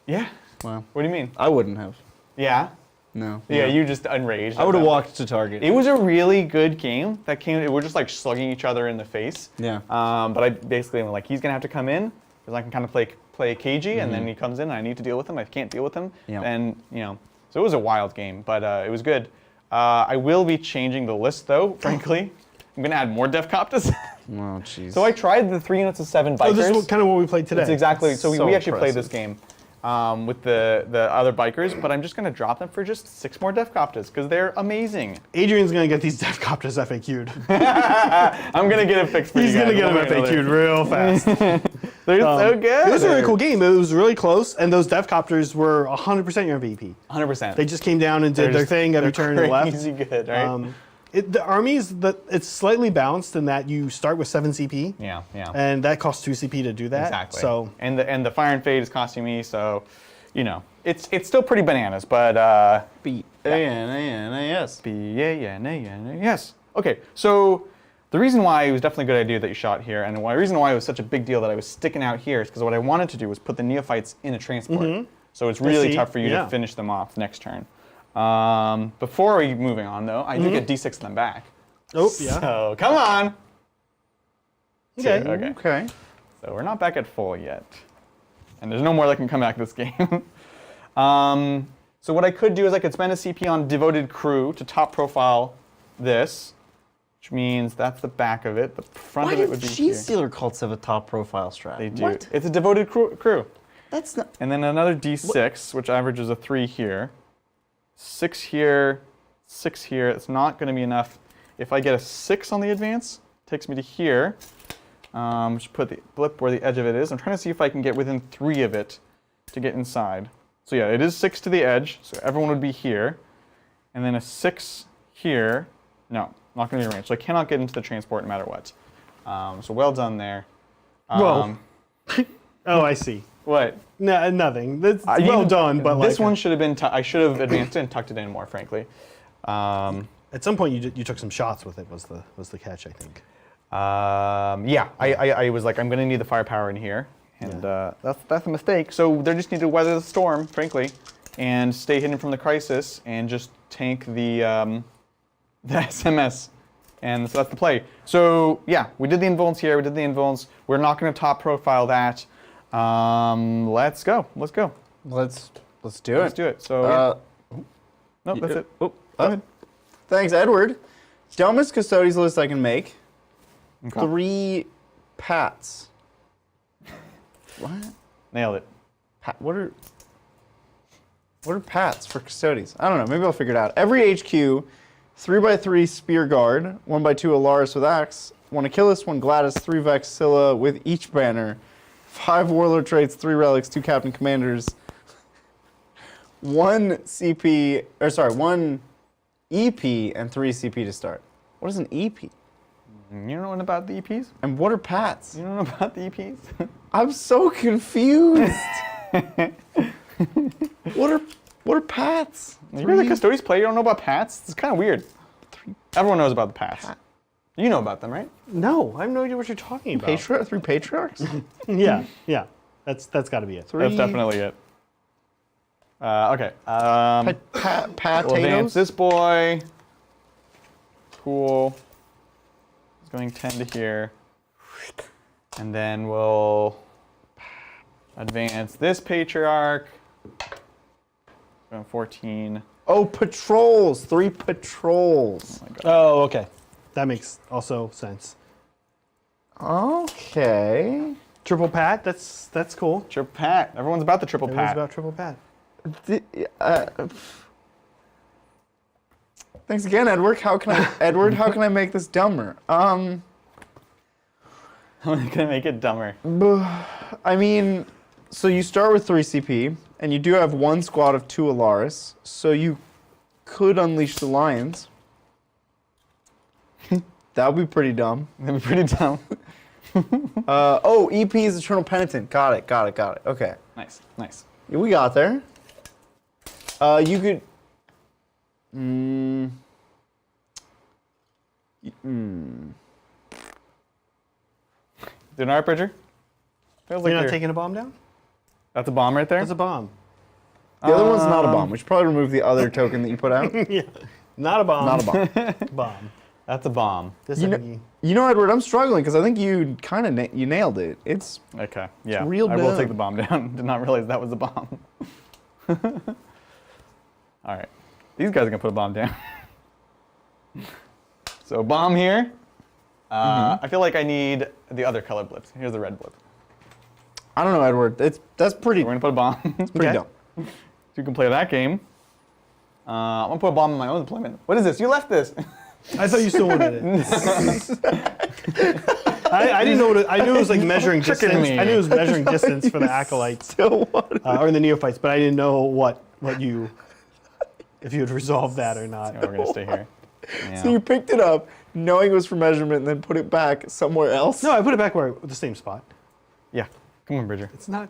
Yeah. Wow. What do you mean? I wouldn't have. Yeah. No. Yeah, you just enraged. I would have at them. walked to Target. It was a really good game. We're just like slugging each other in the face. Yeah. But I basically am like, he's gonna have to come in because I can kind of play cagey, and then he comes in, and I need to deal with him. I can't deal with him. Yeah. And so it was a wild game, but it was good. I will be changing the list though. Frankly, I'm gonna add more DevCoptas. Oh, jeez. So I tried the 3 units of 7 bikers. Oh, this is kind of what we played today. That's exactly. So So we actually played this impressive. game with the other bikers, but I'm just gonna drop them for just 6 more DevCoptas because they're amazing. Adrian's going to get these DevCopters FAQ'd. I'm gonna get it fixed for He's you guys. going to get them one way or FAQ'd real fast. They're so good. It was a really cool game. It was really close, and those DevCopters were 100% your MVP. 100%. They just came down and did their thing every turn and left. Crazy good, right? The armies, it's slightly balanced in that you start with 7 CP. Yeah. And that costs 2 CP to do that. Exactly. So and the Fire and Fade is costing me, so it's still pretty bananas, but B-A-N-A-N-A-S. yes. Okay, so the reason why it was definitely a good idea that you shot here, and the reason why it was such a big deal that I was sticking out here is because what I wanted to do was put the neophytes in a transport. So it's really tough for you to finish them off next turn. Before we moving on, though, I do get D6 of them back. Oh, yeah. So come on. Okay. Okay. So we're not back at full yet. And there's no more that can come back this game. So what I could do is I could spend a CP on Devoted Crew to top profile this, which means that's the back of it. The front of it would be here. Genestealer Cults have a top profile strat? They do. What? It's a Devoted Crew. That's not... And then another D6, which averages a 3 here. 6 here, 6 here. It's not going to be enough. If I get a 6 on the advance, it takes me to here. Just put the blip where the edge of it is. I'm trying to see if I can get within 3 of it to get inside. So yeah, it is 6 to the edge, so everyone would be here. And then a 6 here. No, not going to be range. So I cannot get into the transport no matter what. So well done there. Whoa. Oh, I see. What? No, nothing. That's well done, but this one should have been. I should have advanced it and tucked it in more, frankly. at some point you took some shots with it. Was the catch, I think. Yeah, I was like, I'm going to need the firepower in here, and that's a mistake. So they just need to weather the storm, frankly, and stay hidden from the crisis, and just tank the SMS. And so that's the play. So yeah, we did the invulns here. We did the invulns. We're not going to top profile that. Let's go. Let's go. Let's do it. Let's do it. So nope, that's it. Oh, go ahead. Thanks, Edward. Dumbest custodies list I can make. Okay. 3 pats. What? Nailed it. What are pats for custodies? I don't know. Maybe I'll figure it out. Every HQ, 3x3 spear guard, 1x2 Alaris with axe, 1 Achilles, 1 Gladys, 3 Vexilla with each banner, 5 warlord traits, 3 relics, 2 captain commanders, 1 EP and 3 CP to start. What is an EP? You don't know about the EPs? And what are pats? You don't know about the EPs? I'm so confused. What are pats? You're the custodies player, you don't know about pats? It's kind of weird. Everyone knows about the pats. You know about them, right? No, I have no idea what you're talking about. 3 patriarchs? Yeah. That's got to be it. That's definitely it. Okay. Potatoes? We'll advance this boy. Cool. He's going 10 to here. And then we'll advance this patriarch. Going 14. Oh, patrols. 3 patrols. Oh my God. Oh, okay. That makes also sense. Okay. Triple pat. That's cool. Triple pat. Everyone's about the triple Everyone's pat. about triple pat. Thanks again, Edward. How can I make this dumber? I'm gonna make it dumber. I mean, so you start with 3 CP, and you do have 1 squad of 2 Alaris, so you could unleash the lions. That would be pretty dumb. That'd be pretty dumb. Oh, EP is Eternal Penitent. Got it. Okay. Nice. Yeah, we got there. You could... Doing art, Bridger? Feels like You're not taking a bomb down? That's a bomb right there? That's a bomb. The other one's not a bomb. We should probably remove the other token that you put out. Yeah. Not a bomb. Not a bomb. Bomb. That's a bomb. You know, Edward, I'm struggling because I think you kind of you nailed it. It's Okay, yeah. real I will dumb. take the bomb down. Did not realize that was a bomb. All right. These guys are going to put a bomb down. So bomb here. I feel like I need the other color blips. Here's the red blip. I don't know, Edward. That's pretty. We're going to put a bomb. Pretty Okay. dumb. So you can play that game. I'm going to put a bomb in my own deployment. What is this? You left this. I thought you still wanted it. I didn't know I knew it was like measuring Tricking distance. me. I knew it was measuring distance for the acolytes Still what? or the neophytes, but I didn't know what you if you had resolved that or not. Yeah, we're going to stay here. Yeah. So you picked it up, knowing it was for measurement, and then put it back somewhere else. No, I put it back where the same spot. Yeah. Come on, Bridger. It's not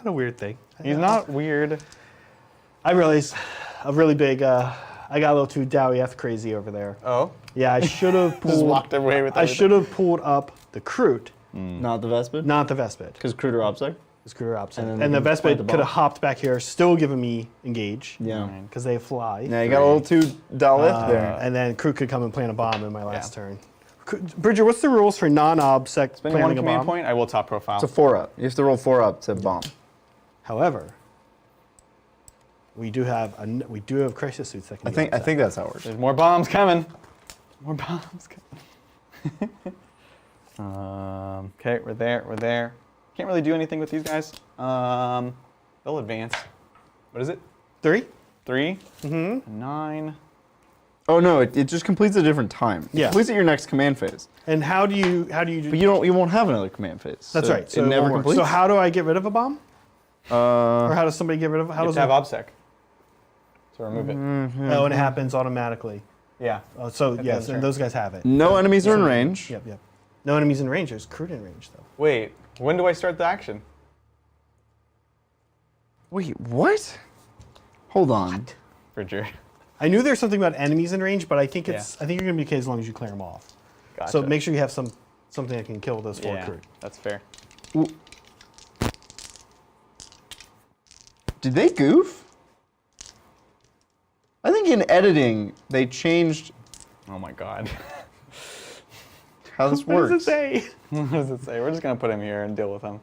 a weird thing. He's not weird. I realize a really big I got a little too Dowieth crazy over there. Oh, Yeah, I should have just pulled. walked away with I everything. should have pulled up the Crute, Not the Vespid? not the Vespid. Because Cruder Obsec? The Scooter opposite. And And, then the they can plant the Vespid could have bomb. hopped back here, still giving me engage. Yeah. Because they fly. Yeah, you got a little too Dalith there. And then Crew could come and plant a bomb in my last turn. Bridger, what's the rules for non-obsec Spending one planting a command bomb? point, I will top profile. It's a 4-up. You have to roll 4-up to bomb. However, we do have crisis suits that can I think that's how it works. There's more bombs coming. More bombs coming. Okay, we're there. We're there. Can't really do anything with these guys. They'll advance. What is it? 3? 3? Mm-hmm. 9. Oh no, it just completes at a different time. It Yeah. completes at your next command phase. And how do you do? But you won't have another command phase. That's So right. So it never won't work. completes. So how do I get rid of a bomb? Or how does somebody get rid of? How You does have to have it? OBSEC to remove it. Oh, and it happens automatically. Yeah. Oh, so the yes, turn. and those guys have it. No enemies are in range. Yep, yep. No enemies in range. There's Crude in range though. Wait, when do I start the action? Wait, what? Hold on. Bridger. I knew there's something about enemies in range, but I think I think you're gonna be okay as long as you clear them off. Gotcha. So make sure you have something that can kill those 4 yeah, Crude. that's fair. Did they goof? I think in editing they changed Oh my god. how this What works. does it say? What does it say? We're just gonna put him here and deal with him.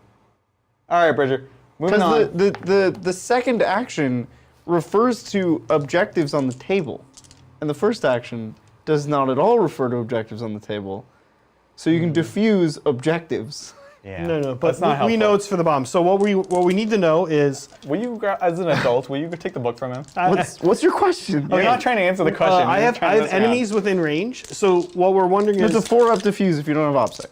All right, Bridger. Moving Because on. the second action refers to objectives on the table, and the first action does not at all refer to objectives on the table. So you can diffuse objectives. Yeah. No, but That's not we know helpful. it's for the bomb. So what we need to know is Will you, as an adult, will you go take the book from him? What's your question? You're not trying to answer the question. I you're have trying to mess me enemies within range. So what we're wondering It's is a 4-up diffuse if you don't have OPSEC.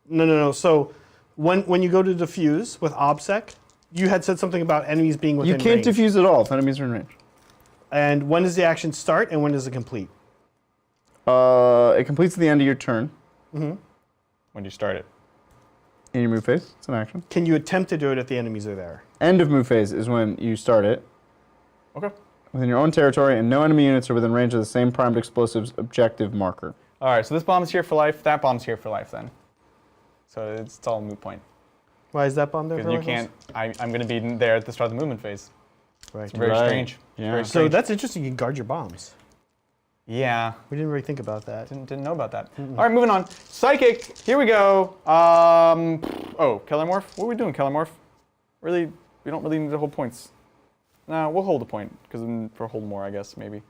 no. So when you go to diffuse with OBSEC, you had said something about enemies being within You can't range. diffuse at all if enemies are in range. And when does the action start and when does it complete? It completes at the end of your turn When you start it. in your move phase. It's an action. Can you attempt to do it if the enemies are there? End of move phase is when you start it Okay. within your own territory, and no enemy units are within range of the same primed explosives objective marker. All right, so this bomb's here for life. That bomb's here for life then. So it's all a moot point. Why is that bomb there? Because you can't, I'm going to be there at the start of the movement phase. Right. It's very Right. strange. Yeah. Very So strange. that's interesting. You can guard your bombs. Yeah. We didn't really think about that. Didn't know about that. All right, moving on. Psychic. Here we go. Oh, Kellermorph. What are we doing, Kellermorph? Really, we don't really need to hold points. No, we'll hold a point because for hold more, I guess maybe.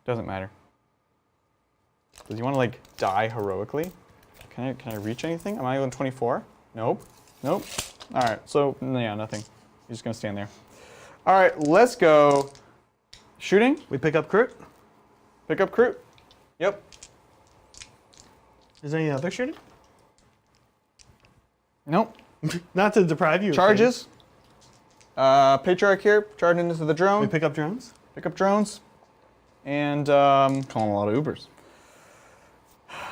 Doesn't matter. Does he want to like die heroically? Can I reach anything? Am I on 24? Nope. Nope. All right. So yeah, nothing. He's just gonna stand there. All right, let's go. Shooting. We pick up Crute. Pick up Crute. Yep. Is there any other shooting? Nope. Not to deprive you. of Charges. Patriarch here, charging into the things. drone. We pick up drones. Pick up drones. And Calling a lot of Ubers.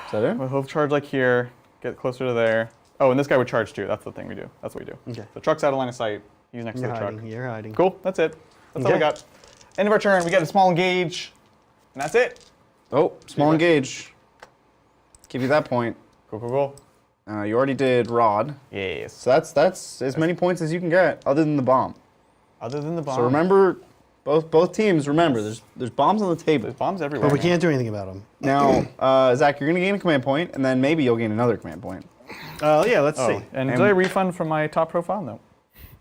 Is that it? he'll charge like here, get closer to there. Oh, and this guy would charge too. That's the thing we do. That's what we do. Okay. The truck's out of line of sight. He's next You're to the hiding. truck. You're hiding. Cool. That's it. That's all we Okay. got. End of our turn. We got a small engage. And that's it. Oh, small Yeah. engage. Give you that point. Cool, cool, cool. You already did rod. Yes. So that's as many points as you can get, other than the bomb. Other than the bomb. So remember, both teams. Remember, there's bombs on the table. There's bombs everywhere. But we man. can't do anything about them. Now, Zach, you're gonna gain a command point, and then maybe you'll gain another command point. Yeah, let's Oh, see. and did I refund from my top profile? No.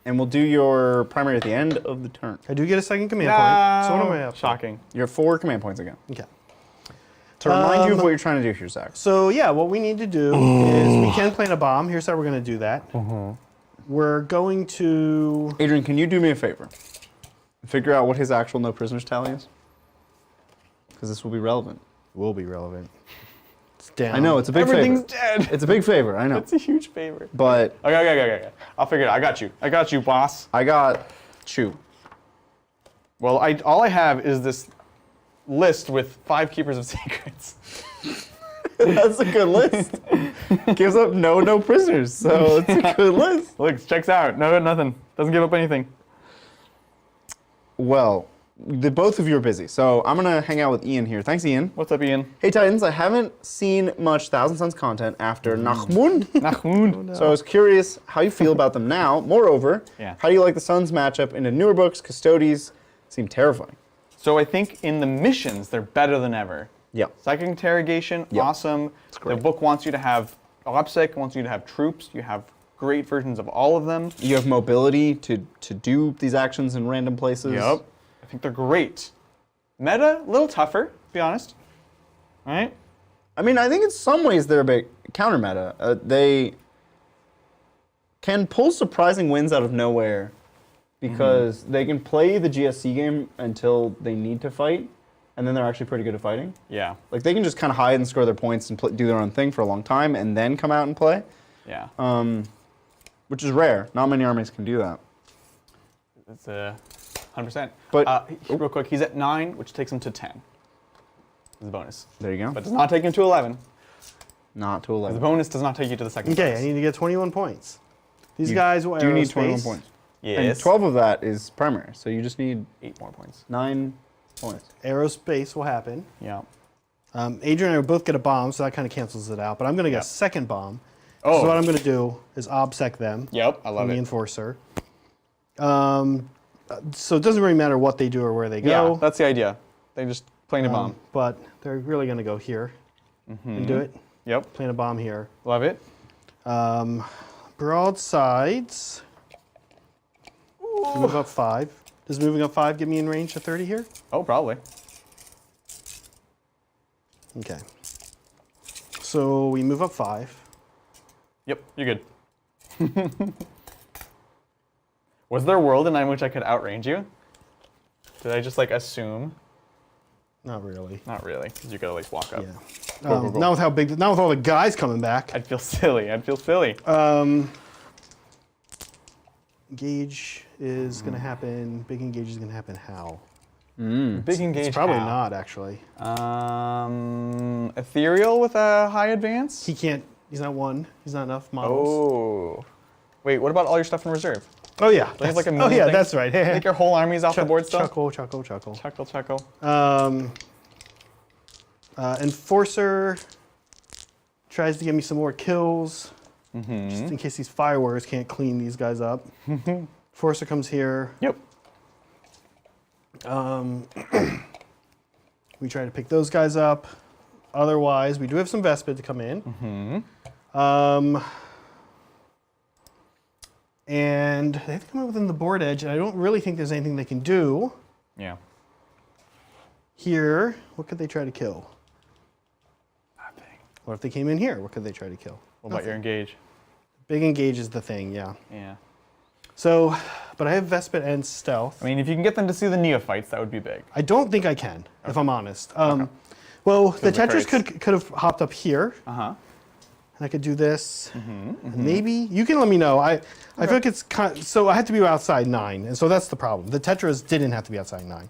And we'll do your primary at the end of the turn. I do get a second command point. So what am I up? to? Shocking. You have 4 command points again. Okay. To remind you of what you're trying to do here, Zach. So yeah, what we need to do is we can plant a bomb. Here's how we're going to do that. We're going to. Adrian, can you do me a favor? Figure out what his actual no prisoners tally is. Because this will be relevant. Will be relevant. It's down. I know, it's a big Everything's favor. dead. It's a big favor, I know. It's a huge favor. But Okay. I'll figure it out. I got you, boss. I got Chew. Well, all I have is this list with 5 keepers of secrets. That's a good list. Gives up no prisoners, so it's a good list. Look, checks out. No, nothing. Doesn't give up anything. Well, both of you are busy, so I'm gonna hang out with Ian here. Thanks, Ian. What's up, Ian? Hey Titans, I haven't seen much Thousand Suns content after Nachmund. Nachmund. So I was curious how you feel about them now. Moreover, Yeah. how do you like the Suns matchup into newer books? Custodes seem terrifying. So I think in the missions, they're better than ever. Yeah. Psychic Interrogation, Yep. awesome. The great. book wants you to have OPSEC, wants you to have troops. You have great versions of all of them. You have mobility to do these actions in random places. Yep. I think they're great. Meta, a little tougher, to be honest. All right? I mean, I think in some ways they're a bit counter meta. They can pull surprising wins out of nowhere because they can play the GSC game until they need to fight, and then they're actually pretty good at fighting. Yeah. Like they can just kind of hide and score their points and do their own thing for a long time, and then come out and play, Yeah. which is rare. Not many armies can do that. It's 100%. But- real quick, he's at 9, which takes him to 10. As a bonus. There you go. But does not take him to 11. Not to The 11. bonus does not take you to the second Okay, I place. need to get 21 points. These You guys will do need aerospace. 21 points. Yes. And 12 of that is primary, so you just need 8 more points. 9 points. Aerospace will happen. Yeah. Adrian and I will both get a bomb, so that kind of cancels it out. But I'm going to get Yep. a second bomb. Oh. So what I'm going to do is obsec them. Yep, I love the it. enforcer. So it doesn't really matter what they do or where they Yeah, go. that's the idea. They just plant a bomb. But they're really going to go here and do it. Yep, Plant a bomb here. love it. Broadsides. Move up 5. Does moving up 5 get me in range to 30 here? Oh, probably. Okay. So we move up 5. Yep, you're good. Was there a world in which I could outrange you? Did I just like assume? Not really. Not really, because you could at least walk up. Yeah. Go. Not with how big. Not with all the guys coming back. I'd feel silly. I'd feel silly. Engage is going to happen. Big engage is going to happen. How? Big engage. It's probably how? not actually. Ethereal with a high advance. He can't. He's not one. He's not enough models. Oh. Wait, what about all your stuff in reserve? Oh yeah. Don't you have like a Oh million yeah, things? that's right. I think your whole army's off the board still. Chuckle. Chuckle. Enforcer tries to get me some more kills. Just in case these fireworks can't clean these guys up. Enforcer comes here. Yep. We try to pick those guys up. Otherwise, we do have some Vespid to come in. And they have to come in within the board edge, and I don't really think there's anything they can do. Yeah. Here, what could they try to kill? Nothing. What if they came in here? What could they try to kill? What about your engage? Big engage is the thing, yeah. Yeah. So, but I have Vespid and Stealth. I mean, if you can get them to see the neophytes, that would be big. I don't think I can, if I'm honest. Well, the the Tetris crates. could have hopped up here, Uh-huh. and I could do this. And maybe you can let me know. I feel like it's so I had to be outside 9, and so that's the problem. The Tetras didn't have to be outside 9.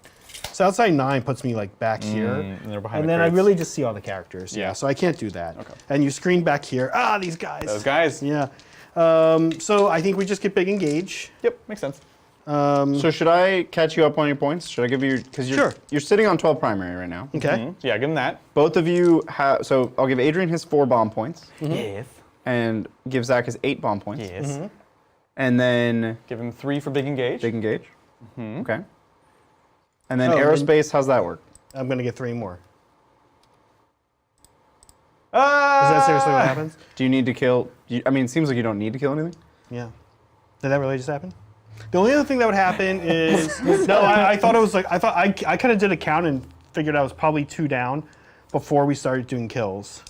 So outside 9 puts me like back here, And they're behind the then I crates. really just see all the characters. Yeah, Yeah. so I can't do that. Okay. And you screen back here. Ah, these guys. Those guys. Yeah. So I think we just get big engage. Yep, makes sense. So should I catch you up on your points? Should I give you, because Sure. you're sitting on 12 primary right now. Okay. Yeah, give them that. Both of you have, so I'll give Adrian his 4 bomb points, Yes. and give Zach his 8 bomb points. Yes. And then Give him 3 for big engage. big engage. Okay. And then Oh, aerospace, how's that work? I'm gonna get 3 more. Is Ah! that seriously what happens? Do you need to kill, I mean, it seems like you don't need to kill anything. Yeah. Did that really just happen? The only other thing that would happen is no. I thought it was like I kind of did a count and figured I was probably 2 down before we started doing kills.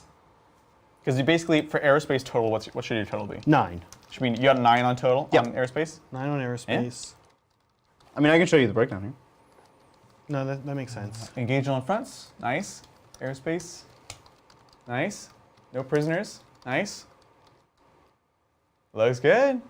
Because you basically, for aerospace total, what should your total be? 9. Which mean you got 9 on total on aerospace? 9 on aerospace. I mean, I can show you the breakdown here. No, that makes sense. Engage on fronts. Nice. Aerospace. Nice. No prisoners. Nice. Looks good.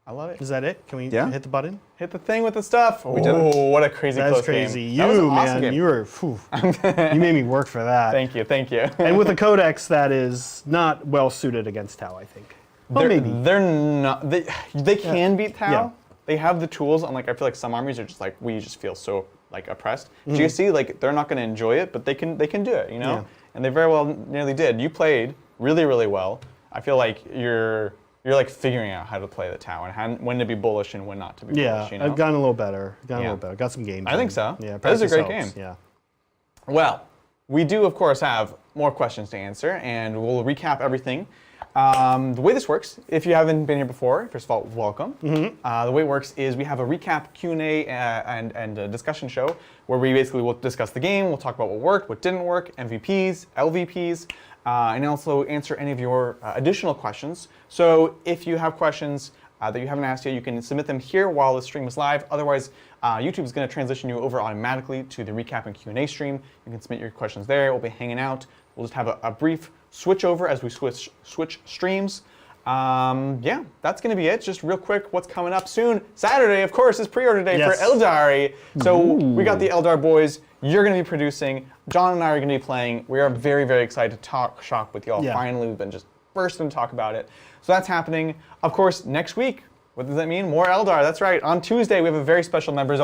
I love it. Is that it? Can we Yeah. hit the button? Hit the thing with the stuff. We did it. Oh, what a crazy That's close crazy. game. That was an You awesome man, game. you were. Phew. You made me work for that. Thank you. Thank you. And with a codex that is not well suited against Tau, I think. Well, maybe. They're not. They can beat Tau. Yeah. they have the tools, and like I feel like some armies are just like we just feel so like oppressed. GSC, like they're not going to enjoy it, but they can do it, you know. Yeah. And they very well nearly did. You played really, really well. I feel like you're like figuring out how to play the Tau and when to be bullish and when not to be bullish. You know? I've gotten a little better. Got some games. I think so. Yeah, that was a great practice helps. game. Yeah. Well, we do of course have more questions to answer, and we'll recap everything. The way this works, if you haven't been here before, first of all, welcome. The way it works is we have a recap Q&A and a discussion show where we basically will discuss the game, we'll talk about what worked, what didn't work, MVPs, LVPs, and also answer any of your additional questions. So if you have questions that you haven't asked yet, you can submit them here while the stream is live. Otherwise, YouTube is going to transition you over automatically to the recap and Q&A stream. You can submit your questions there. We'll be hanging out. We'll just have a brief switch over as we switch streams. Yeah, that's going to be it. Just real quick, what's coming up soon? Saturday, of course, is pre-order day for Eldari. So we got the Eldar boys. You're going to be producing. John and I are going to be playing. We are very, very excited to talk shop with y'all. Finally, we've been just bursting to talk about it. So that's happening. Of course, next week. What does that mean? More Eldar. That's right. On Tuesday, we have a very special members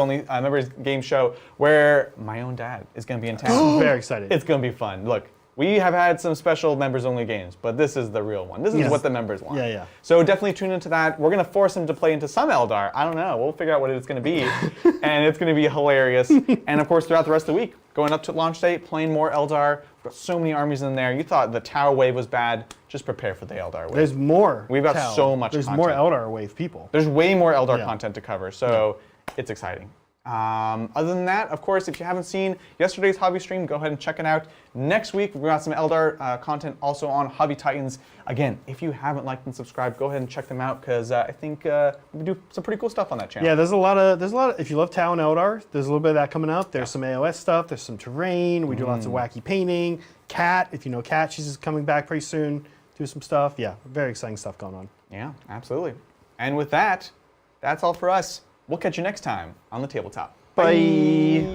game show where my own dad is going to be in town. Very excited. It's going to be fun. Look, we have had some special members-only games, but this is the real one. This is what the members want. Yeah. So definitely tune into that. We're going to force him to play into some Eldar. I don't know. We'll figure out what it's going to be, and it's going to be hilarious. And of course, throughout the rest of the week, going up to launch day, playing more Eldar. We've got so many armies in there. You thought the Tau wave was bad. Just prepare for the Eldar wave. There's more. We've got so much There's content. more Eldar wave people. There's way more Eldar content to cover, so it's exciting. Other than that, of course, if you haven't seen yesterday's hobby stream, go ahead and check it out. Next week, we've got some Eldar content also on Hobby Titans. Again, if you haven't liked and subscribed, go ahead and check them out because I think we do some pretty cool stuff on that channel. Yeah, there's a lot of, if you love Tau and Eldar, there's a little bit of that coming out. There's some AOS stuff, there's some terrain, we do lots of wacky painting. Kat, if you know Kat, she's coming back pretty soon, do some stuff. Yeah, very exciting stuff going on. Yeah, absolutely. And with that, that's all for us. We'll catch you next time on the Tabletop. Bye.